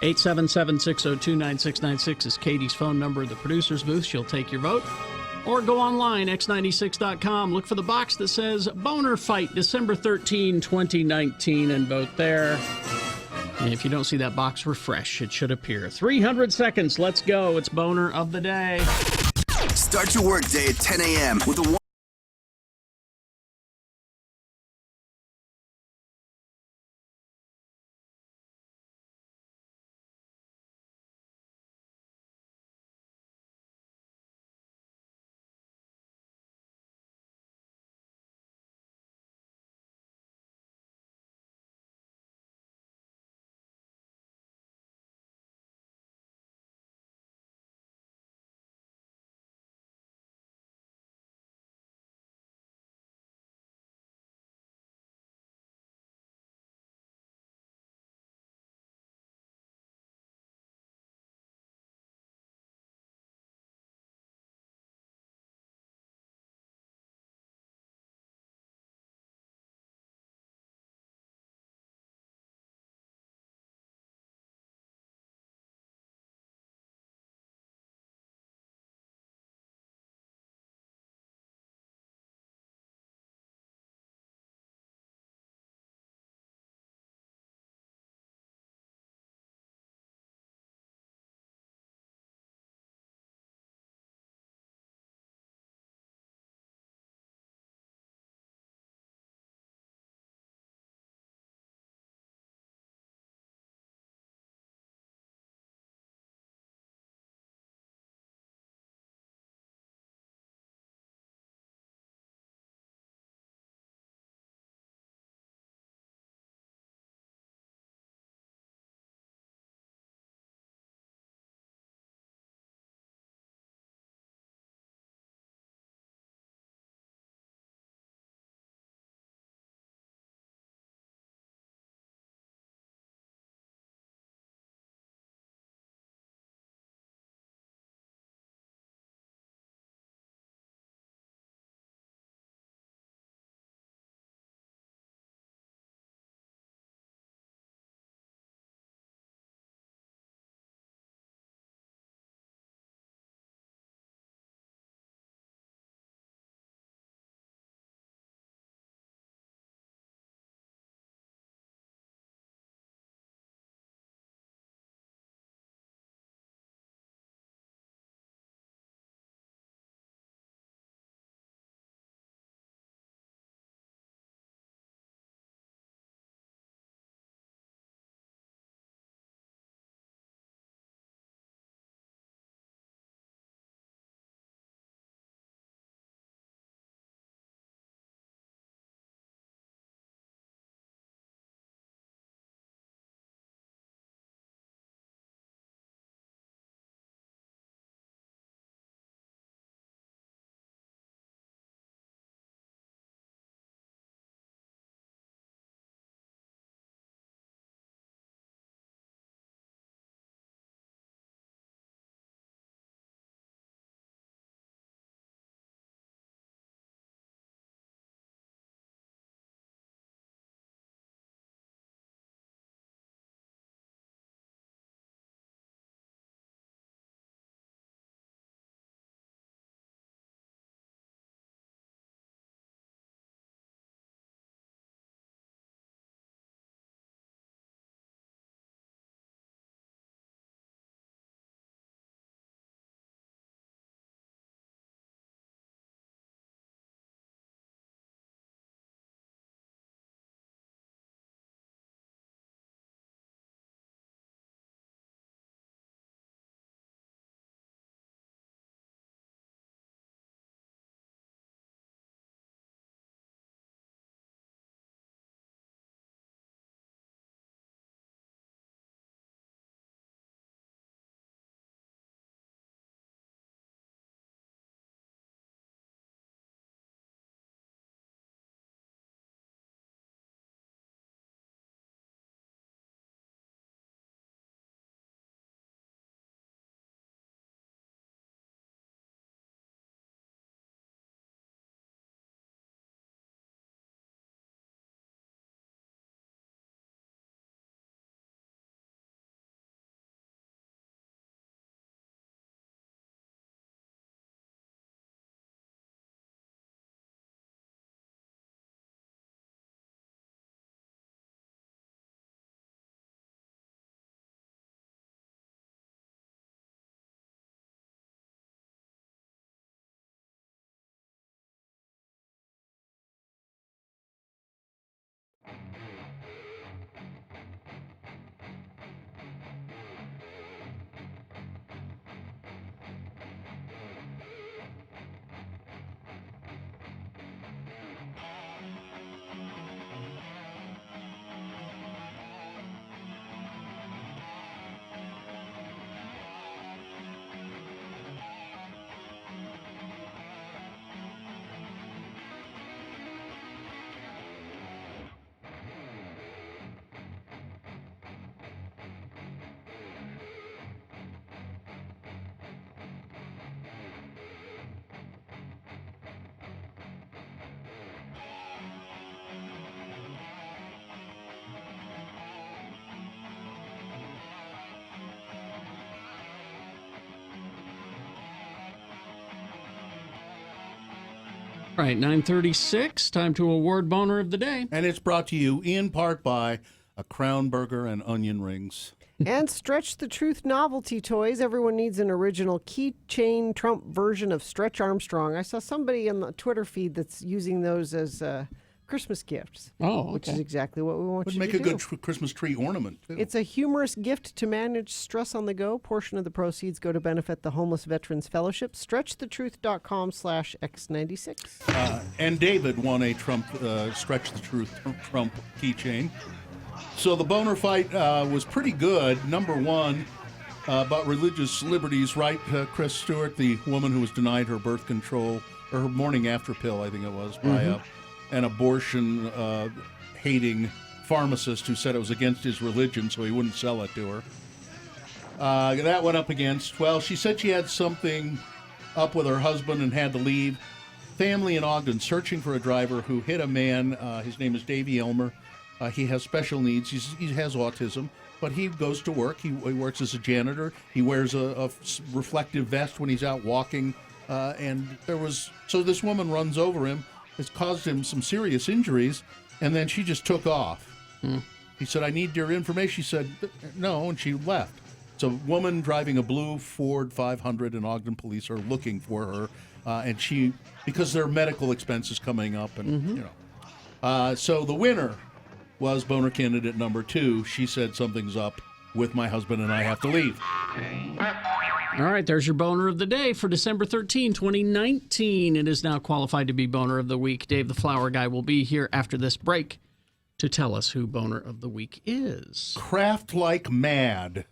877-602-9696 is Katie's phone number at the producer's booth. She'll take your vote. Or go online, x96.com. Look for the box that says Boner Fight, December 13, 2019, and vote there. And if you don't see that box, refresh. It should appear. 300 seconds. Let's go. It's Boner of the Day. Start your workday at 10 a.m. with a All right, 9:36. Time to award boner of the day. And it's brought to you in part by a Crown Burger and onion rings. And Stretch the Truth novelty toys. Everyone needs an original keychain Trump version of Stretch Armstrong. I saw somebody on the Twitter feed that's using those as Christmas gifts. Oh, okay. Which is exactly what we want Would you make to a do. good Christmas tree ornament, too. It's a humorous gift to manage stress on the go. Portion of the proceeds go to benefit the Homeless Veterans Fellowship. StretchTheTruth.com/X96. And David won a Trump Stretch the Truth Trump keychain. So the boner fight was pretty good. Number one, about religious liberties, right, Chris Stewart, the woman who was denied her birth control, or her morning after pill, I think it was, by an abortion-hating pharmacist who said it was against his religion, so he wouldn't sell it to her. That went up against, well, she said she had something up with her husband and had to leave. Family in Ogden searching for a driver who hit a man. His name is Davey Elmer. He has special needs. He has autism, but he goes to work. He works as a janitor. He wears a reflective vest when he's out walking. So this woman runs over him. It's caused him some serious injuries, and then she just took off. He said, "I need your information." She said, "No," and she left. So a woman driving a blue Ford 500, and Ogden police are looking for her, and because there are medical expenses coming up, and so the winner was boner candidate number 2. She said, "Something's up with my husband and I have to leave." All right, there's your boner of the day for December 13, 2019. It is now qualified to be boner of the week. Dave the Flower Guy will be here after this break to tell us who boner of the week is. Craft Like Mad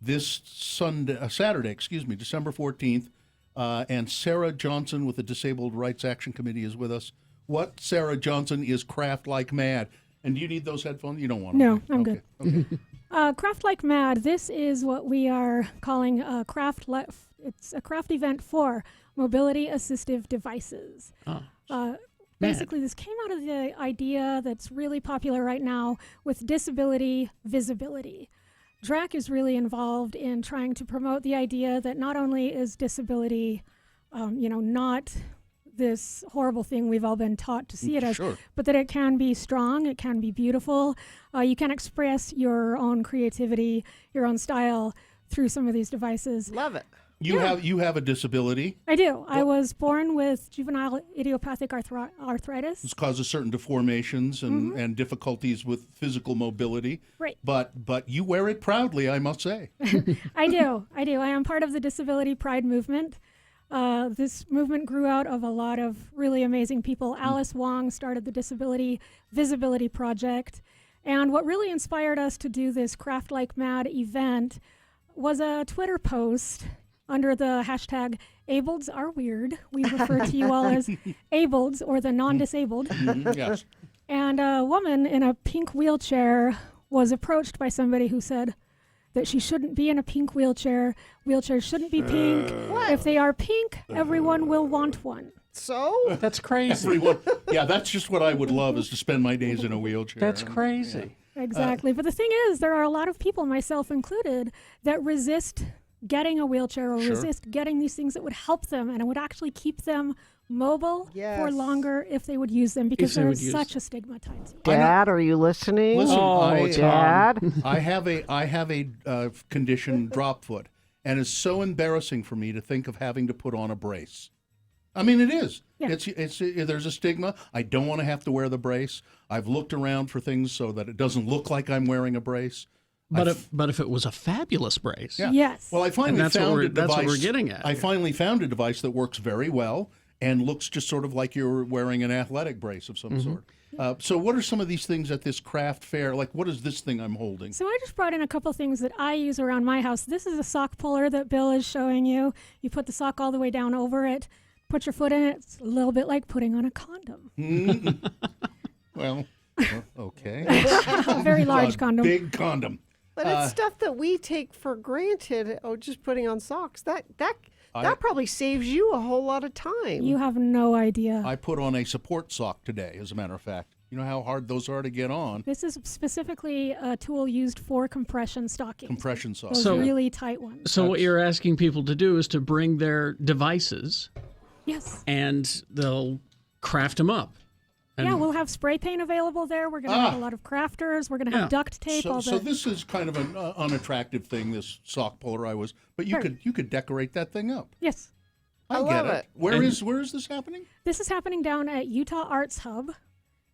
this Saturday, December 14th. And Sarah Johnson with the Disabled Rights Action Committee is with us. What, Sarah Johnson, is Craft Like Mad? And do you need those headphones? You don't want them. No, I'm good. Okay. Craft Like Mad. This is what we are calling a craft. It's a craft event for mobility assistive devices. Basically, this came out of the idea that's really popular right now with disability visibility. DRAC is really involved in trying to promote the idea that not only is disability, not this horrible thing we've all been taught to see it as, but that it can be strong, it can be beautiful. You can express your own creativity, your own style through some of these devices. Love it. You have a disability. I do. I was born with juvenile idiopathic arthritis. This causes certain deformations and difficulties with physical mobility. Right. But you wear it proudly, I must say. I do. I am part of the Disability Pride movement. This movement grew out of a lot of really amazing people. Alice Wong started the Disability Visibility Project. And what really inspired us to do this Craft Like Mad event was a Twitter post under the hashtag Ableds Are Weird. We refer to you all as Ableds, or the non-disabled. Yes. And a woman in a pink wheelchair was approached by somebody who said that she shouldn't be in a pink wheelchair. Wheelchairs shouldn't be pink. If they are pink, everyone will want one. So? That's crazy. Everyone. Yeah, that's just what I would love, is to spend my days in a wheelchair. That's crazy. Yeah. Exactly. But the thing is, there are a lot of people, myself included, that resist getting a wheelchair or resist getting these things that would help them and it would actually keep them mobile for longer if they would use them, because there is such a stigma tied to it. Dad, are you listening? Listen, Dad. I have a condition, drop foot, and it's so embarrassing for me to think of having to put on a brace. I mean, it is. Yeah. It's there's a stigma. I don't want to have to wear the brace. I've looked around for things so that it doesn't look like I'm wearing a brace. But if it was a fabulous brace. Yeah. Yes. Well, I finally found a device. That's what we're getting at. I finally found a device that works very well and looks just sort of like you're wearing an athletic brace of some sort. So what are some of these things at this craft fair? Like, what is this thing I'm holding? So I just brought in a couple things that I use around my house. This is a sock puller that Bill is showing you. You put the sock all the way down over it, put your foot in it. It's a little bit like putting on a condom. Well, okay. A very large condom. Big condom. But it's stuff that we take for granted. Oh, just putting on socks. That probably saves you a whole lot of time. You have no idea. I put on a support sock today, as a matter of fact. You know how hard those are to get on. This is specifically a tool used for compression stockings. Compression socks. Those really tight ones. So what you're asking people to do is to bring their devices. Yes. And they'll craft them up. Yeah, we'll have spray paint available there. We're going to have a lot of crafters. We're going to have duct tape. So this is kind of an unattractive thing, this sock puller but you could decorate that thing up. Yes. I love get it. Where is this happening? This is happening down at Utah Arts Hub.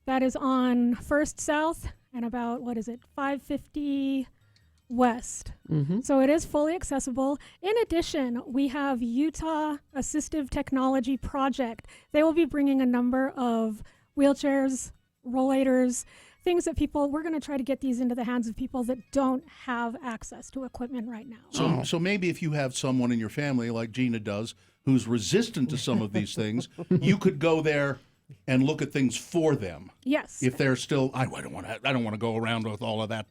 That is on First South and about, 550 West. Mm-hmm. So it is fully accessible. In addition, we have Utah Assistive Technology Project. They will be bringing a number of wheelchairs, rollators, things that we're going to try to get these into the hands of people that don't have access to equipment right now. So maybe if you have someone in your family, like Gina does, who's resistant to some of these things, you could go there and look at things for them. Yes. If they're still, I don't want to go around with all of that,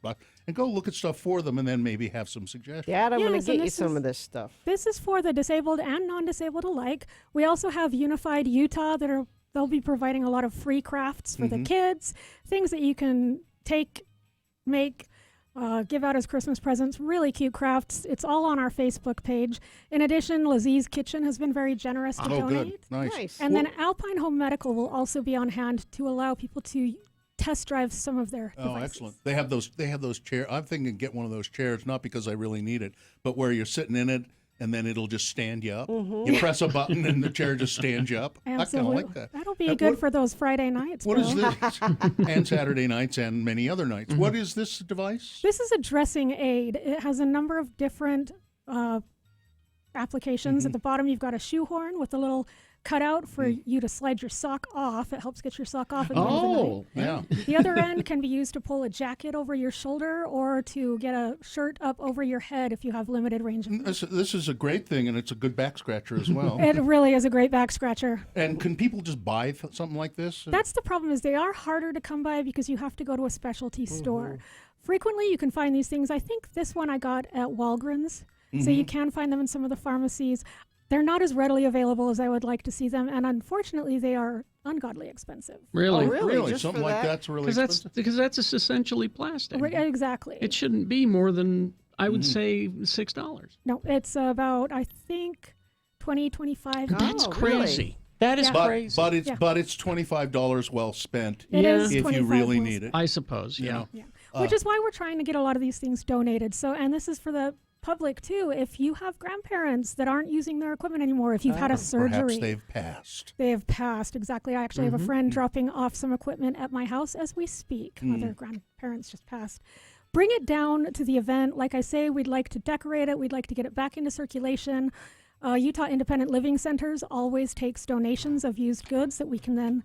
and go look at stuff for them, and then maybe have some suggestions. Dad, I'm going to get you some of this stuff. This is for the disabled and non-disabled alike. We also have Unified Utah they'll be providing a lot of free crafts for the kids, things that you can make, give out as Christmas presents, really cute crafts. It's all on our Facebook page. In addition, Lazee's Kitchen has been very generous to donate. Good. Nice. And then Alpine Home Medical will also be on hand to allow people to test drive some of their devices. Excellent. They have those chairs. I'm thinking get one of those chairs, not because I really need it, but where you're sitting in it, and then it'll just stand you up. You press a button and the chair just stands you up. Absolutely. I kind of like that. That'll be good for those Friday nights. What is this? And Saturday nights and many other nights. What is this device? This is a dressing aid. It has a number of different applications. At the bottom, you've got a shoehorn with a little cutout for you to slide your sock off. It helps get your sock off at the end of the night. Yeah. The other end can be used to pull a jacket over your shoulder or to get a shirt up over your head if you have limited range of motion. This is a great thing, and it's a good back scratcher as well. It really is a great back scratcher. And can people just buy something like this? That's the problem, is they are harder to come by because you have to go to a specialty store. Frequently, you can find these things. I think this one I got at Walgreens, so you can find them in some of the pharmacies. They're not as readily available as I would like to see them, and unfortunately, they are ungodly expensive. Really? Oh, really? Just Something for like that? that's really expensive? Because that's essentially plastic. Exactly. It shouldn't be more than, I would say, $6. No, it's about, I think, $20, $25. That's crazy. Really? That is But crazy. it's $25 well spent It is if you $25 really well need it. I suppose, yeah. Yeah. Which is why we're trying to get a lot of these things donated. So, and this is for the public too. If you have grandparents that aren't using their equipment anymore, if you've had a surgery, Perhaps they've passed. They have passed, exactly. I actually have a friend dropping off some equipment at my house as we speak. Their grandparents just passed. Bring it down to the event. Like I say, we'd like to decorate it. We'd like to get it back into circulation. Utah Independent Living Centers always takes donations of used goods that we can then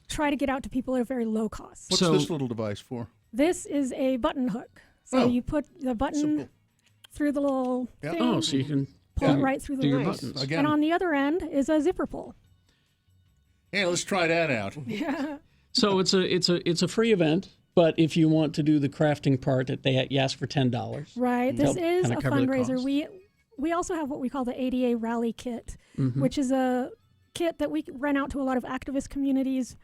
try to get out to people at a very low cost. What's this little device for? This is a button hook. So you put the button through the little thing. Oh, so you can pull it right through the your buttons. buttons. Again. And on the other end is a zipper pull. Hey, let's try that out. Yeah. So it's a free event, but if you want to do the crafting part, you ask for $10. Right. This is a cover the fundraiser. cost. We also have what we call the ADA Rally Kit, which is a kit that we rent out to a lot of activist communities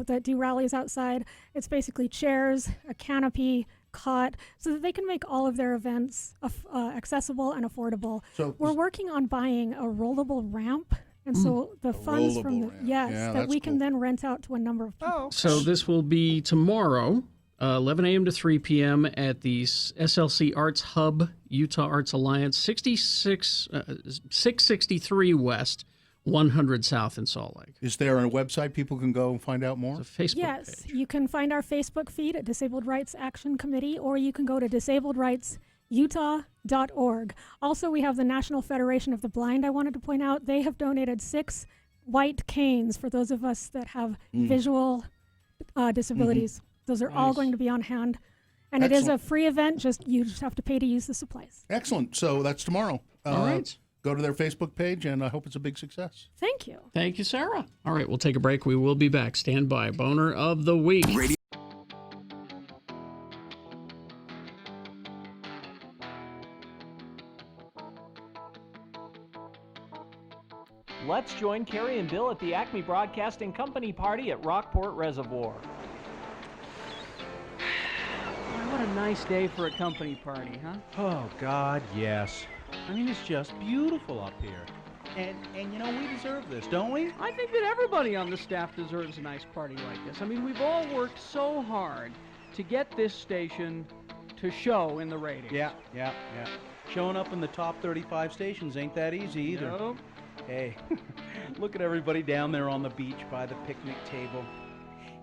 that do rallies outside. It's basically chairs, a canopy, cot, so that they can make all of their events accessible and affordable. So we're working on buying a rollable ramp, and so the funds from the ramp. Yeah, that that's we can cool. then rent out to a number of people. So this will be tomorrow, 11 a.m. to 3 p.m. at the SLC Arts Hub, Utah Arts Alliance, 663 West, 100 South in Salt Lake. Is there a website people can go and find out more? It's a Facebook Yes, page. you can find our Facebook feed at Disabled Rights Action Committee, or you can go to disabledrightsutah.org. Also, we have the National Federation of the Blind. I wanted to point out they have donated 6 white canes for those of us that have visual disabilities. Those are all going to be on hand. And it is a free event. You just have to pay to use the supplies. Excellent. So that's tomorrow. All right. Go to their Facebook page, and I hope it's a big success. Thank you. Thank you, Sarah. All right, we'll take a break. We will be back. Stand by. Boner of the Week. Let's join Carrie and Bill at the Acme Broadcasting Company party at Rockport Reservoir. What a nice day for a company party, huh? Oh, God, yes. I mean, it's just beautiful up here. And you know, we deserve this, don't we? I think that everybody on the staff deserves a nice party like this. I mean, we've all worked so hard to get this station to show in the ratings. Yeah. Showing up in the top 35 stations ain't that easy either. Nope. Hey, look at everybody down there on the beach by the picnic table.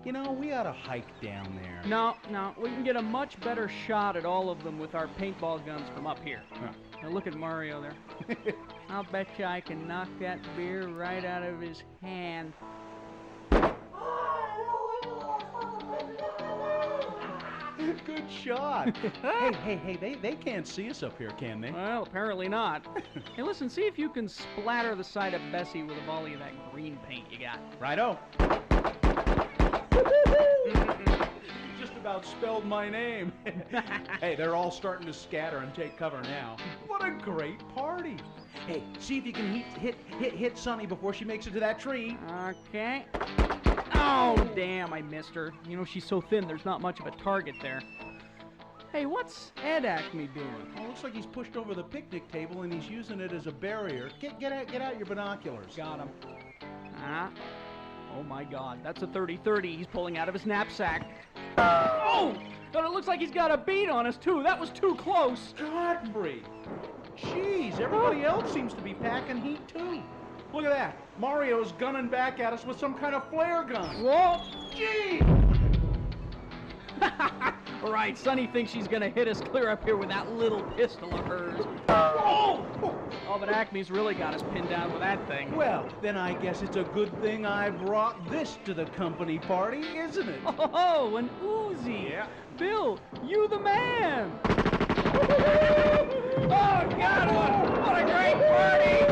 You know, we ought to hike down there. No, we can get a much better shot at all of them with our paintball guns from up here. Huh. Now look at Mario there. I'll bet you I can knock that beer right out of his hand. Good shot. hey, they can't see us up here, can they? Well, apparently not. Hey, listen, see if you can splatter the side of Bessie with a volley of that green paint you got. Righto. Just about spelled my name. Hey, they're all starting to scatter and take cover now. What a great party. Hey, see if you can hit Sonny before she makes it to that tree. Okay. Oh, damn, I missed her. You know, she's so thin, there's not much of a target there. Hey, what's Ed Acme doing? Well, looks like he's pushed over the picnic table and he's using it as a barrier. Get out your binoculars. Got him. Oh my God, that's a 30-30 he's pulling out of his knapsack. Oh! But it looks like he's got a bead on us too. That was too close. Godfrey! Jeez, everybody else seems to be packing heat too. Look at that. Mario's gunning back at us with some kind of flare gun. Whoa! Gee! All right, Sonny thinks she's gonna hit us clear up here with that little pistol of hers. Oh! Oh, but Acme's really got us pinned down with that thing. Well, then I guess it's a good thing I brought this to the company party, isn't it? Oh, an Uzi. Yeah. Bill, you the man. Oh, God, what a great party.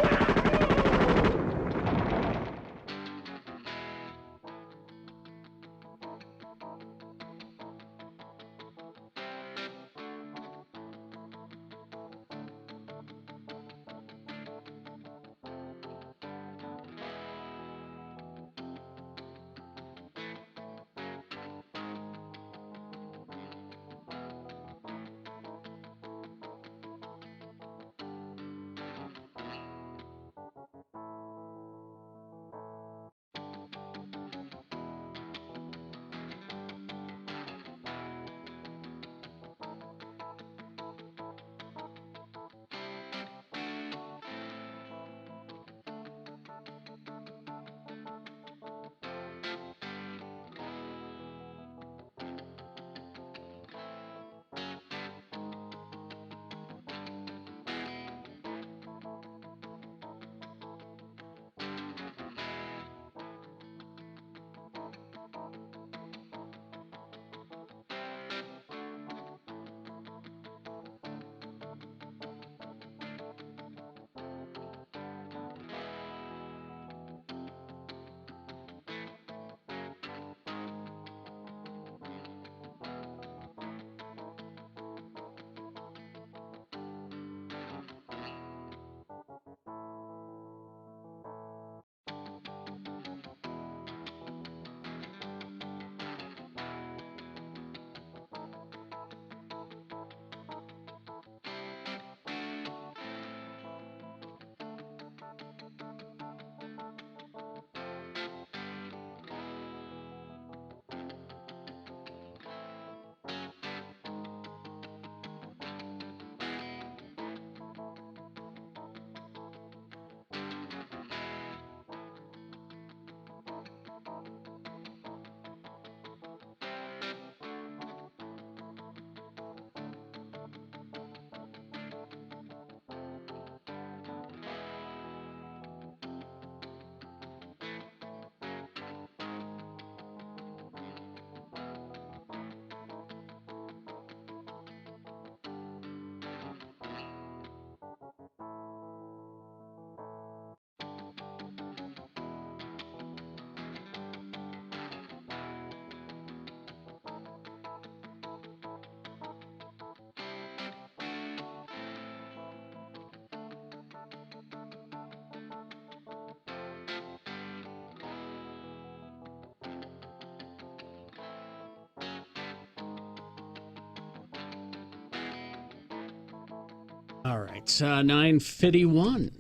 All right, 9:51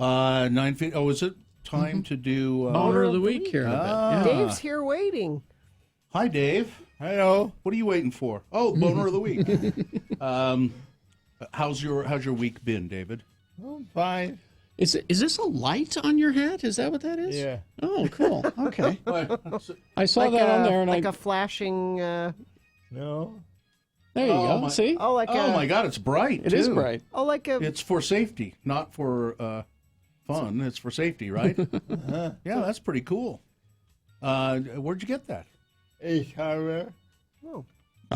9:50. Oh, is it time to do Boner of the week here? in a bit. Yeah. Dave's here waiting. Hi, Dave. Hello. What are you waiting for? Oh, boner of the week. How's your week been, David? I'm fine. Is this a light on your hat? Is that what that is? Yeah. Oh, cool. Okay. I saw Like that on there, and like a flashing. No. there you go. See? Oh, like Oh a. my God, it's bright. It is too. bright. Oh, like a. It's for safety, not for fun. It's for safety, right? Yeah, that's pretty cool. Where'd you get that? Ace Hardware. Oh,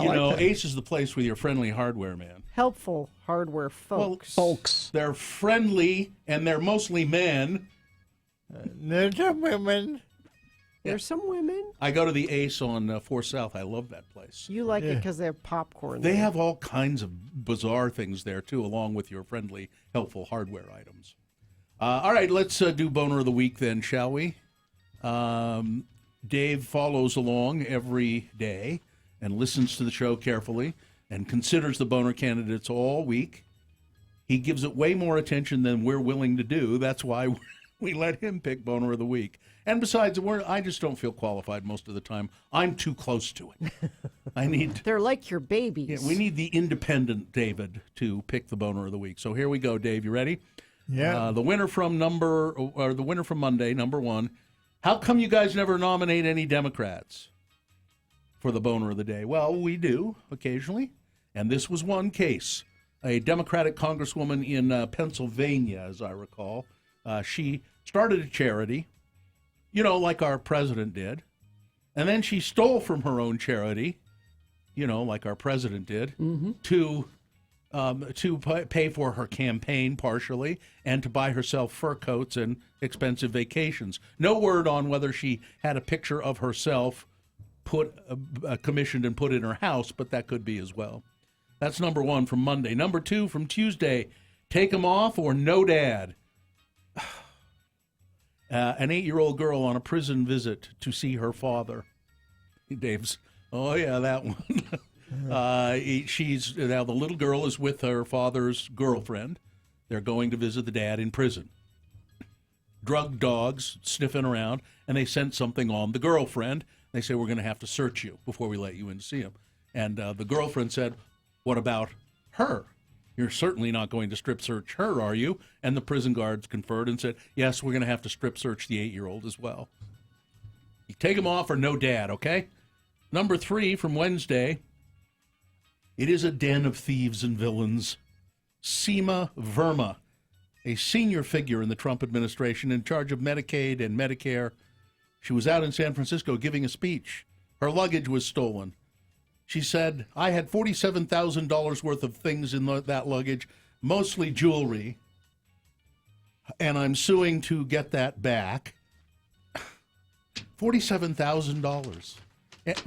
You know, Ace is the place with your friendly hardware man. helpful hardware folks. Folks. They're friendly, and they're mostly men. There's some women. There's some women. I go to the Ace on 4 South. I love that place. You like it Yeah. because they have popcorn. They there. have all kinds of bizarre things there, too, along with your friendly, helpful hardware items. All right, let's do Boner of the Week then, shall we? Dave follows along every day and listens to the show carefully and considers the boner candidates all week. He gives it way more attention than we're willing to do. That's why we let him pick Boner of the Week. And besides, I just don't feel qualified most of the time. I'm too close to it. They're like your babies. Yeah, we need the independent David to pick the Boner of the Week. So here we go, Dave. You ready? Yeah. The winner from Monday, number one. How come you guys never nominate any Democrats for the Boner of the Day? Well, we do occasionally, and this was one case. A Democratic congresswoman in Pennsylvania, as I recall, she started a charity, like our president did, and then she stole from her own charity, like our president did, to pay for her campaign partially and to buy herself fur coats and expensive vacations. No word on whether she had a picture of herself commissioned and put in her house, but that could be as well. That's number one from Monday. Number two from Tuesday, take him off or no dad. An 8-year-old girl on a prison visit to see her father. Dave's, oh yeah, that one. Now the little girl is with her father's girlfriend. They're going to visit the dad in prison. Drug dogs sniffing around, and they sent something on the girlfriend. They say, we're going to have to search you before we let you in to see him. And the girlfriend said, what about her? You're certainly not going to strip search her, are you? And the prison guards conferred and said, yes, we're going to have to strip search the 8-year-old as well. You take him off or no dad, okay? Number three from Wednesday. It is a den of thieves and villains. Seema Verma, a senior figure in the Trump administration in charge of Medicaid and Medicare. She was out in San Francisco giving a speech. Her luggage was stolen. She said, I had $47,000 worth of things in that luggage, mostly jewelry, and I'm suing to get that back. $47,000.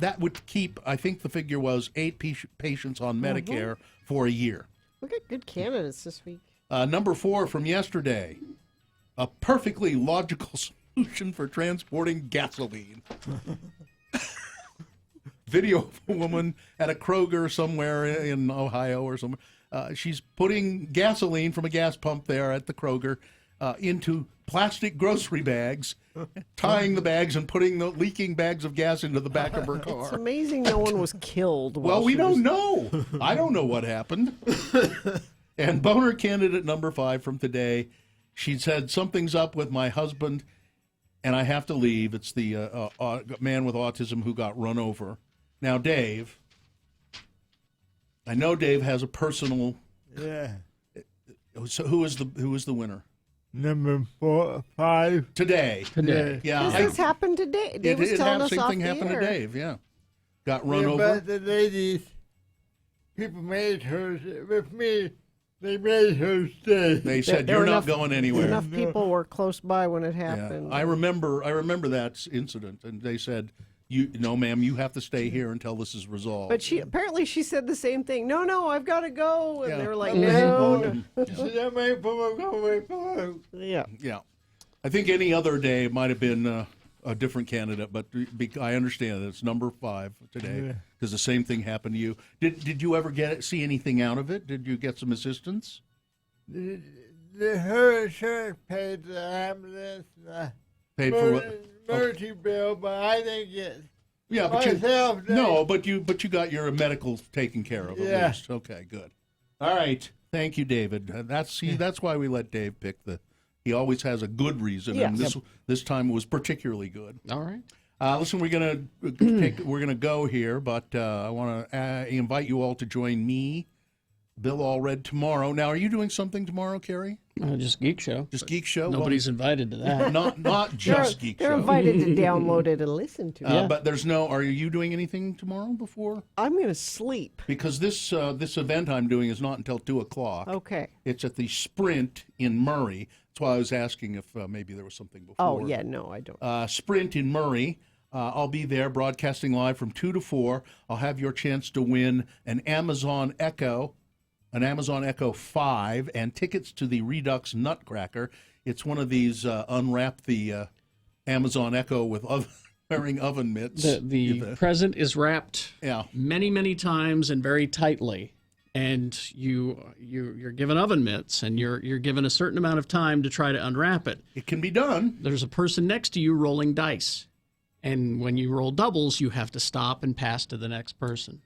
That would keep, I think the figure was 8 patients on Medicare for a year. Look at good candidates this week. Number four from yesterday, a perfectly logical solution for transporting gasoline. Video of a woman at a Kroger somewhere in Ohio or somewhere. She's putting gasoline from a gas pump there at the Kroger into plastic grocery bags, tying the bags and putting the leaking bags of gas into the back of her car. It's amazing no one was killed. Well, we don't know. I don't know what happened. And boner candidate number 5 from today, she said, something's up with my husband and I have to leave. It's the man with autism who got run over. Now, Dave, I know Dave has a personal. Yeah. So who is the winner? Number 5. Today. Yeah. This happened today. Dave was telling us same off thing the happened air. to Dave, yeah. Got run over. But the ladies, people made her, with me, they made her stay. They said, you're not going anywhere. Enough people were close by when it happened. Yeah. I remember that incident, and they said, no, ma'am, you have to stay here until this is resolved. But apparently she said the same thing. No, I've got to go. And Yeah. they were like, Mhm. no. Yeah. Yeah. I think any other day it might have been a different candidate, but I understand that it's number 5 today because the same thing happened to you. Did you ever see anything out of it? Did you get some assistance? The her insurance paid the ambulance, Paid for what? emergency bill, but I didn't get. Yeah, but myself. you got your medical taken care of at Yeah. least. Okay, good. All right, thank you, David. That's why we let Dave pick the. He always has a good reason, and Yes. this time was particularly good. All right. Listen, we're gonna go here, but I want to invite you all to join me, Bill Allred, tomorrow. Now, are you doing something tomorrow, Carrie? Just Geek Show. Just Geek Show. Nobody's invited to that. Not just Geek Show. They're invited to download it and listen to it. But there's no. Are you doing anything tomorrow before? I'm going to sleep. Because this event I'm doing is not until 2:00. Okay. It's at the Sprint in Murray. That's why I was asking if maybe there was something before. Oh, yeah, no, I don't. Sprint in Murray. I'll be there broadcasting live from 2 to 4. I'll have your chance to win an Amazon Echo 5, and tickets to the Redux Nutcracker. It's one of these unwrap the Amazon Echo with wearing oven mitts. The present is wrapped many, many times and very tightly. And you're given oven mitts, and you're given a certain amount of time to try to unwrap it. It can be done. There's a person next to you rolling dice. And when you roll doubles, you have to stop and pass to the next person.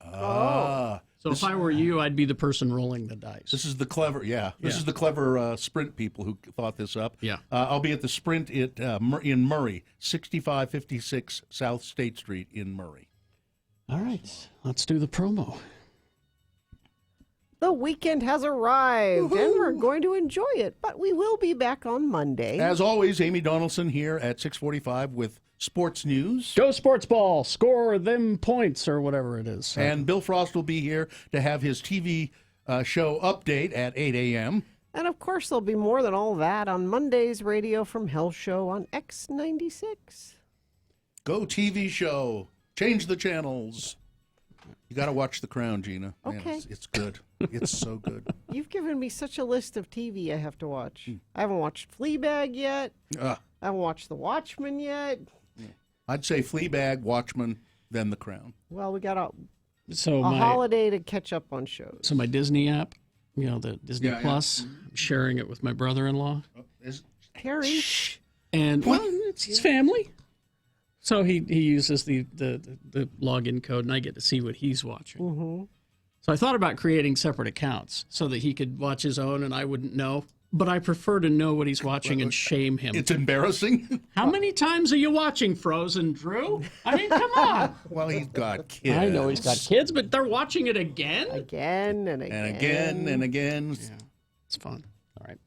So if I were you, I'd be the person rolling the dice. This is the clever, This is the clever Sprint people who thought this up. Yeah. I'll be at the Sprint in Murray, 6556 South State Street in Murray. All right, let's do the promo. The weekend has arrived, and we're going to enjoy it, but we will be back on Monday. As always, Amy Donaldson here at 6:45 with sports news. Go Sports Ball, score them points or whatever it is. And Bill Frost will be here to have his TV show update at 8 a.m. And of course, there'll be more than all that on Monday's Radio from Hell show on X96. Go TV show. Change the channels. You got to watch The Crown, Gina. Man, Okay. it's good. It's so good. You've given me such a list of TV I have to watch. I haven't watched Fleabag yet. I haven't watched The Watchmen yet. I'd say Fleabag, Watchmen, then The Crown. Well, we got a my holiday to catch up on shows. So my Disney app, the Disney Yeah, yeah. Plus, I'm sharing it with my brother-in-law. Harry. And well, it's his family. So he uses the login code, and I get to see what he's watching. Mm-hmm. So I thought about creating separate accounts so that he could watch his own and I wouldn't know. But I prefer to know what he's watching and shame him. It's embarrassing. How many times are you watching Frozen, Drew? I mean, come on. Well, he's got kids. I know he's got kids, but they're watching it again? Again and again. And again and again. Yeah, it's fun. All right.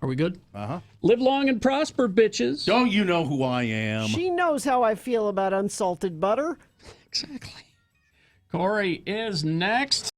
Are we good? Uh-huh. Live long and prosper, bitches. Don't you know who I am? She knows how I feel about unsalted butter. Exactly. Corey is next.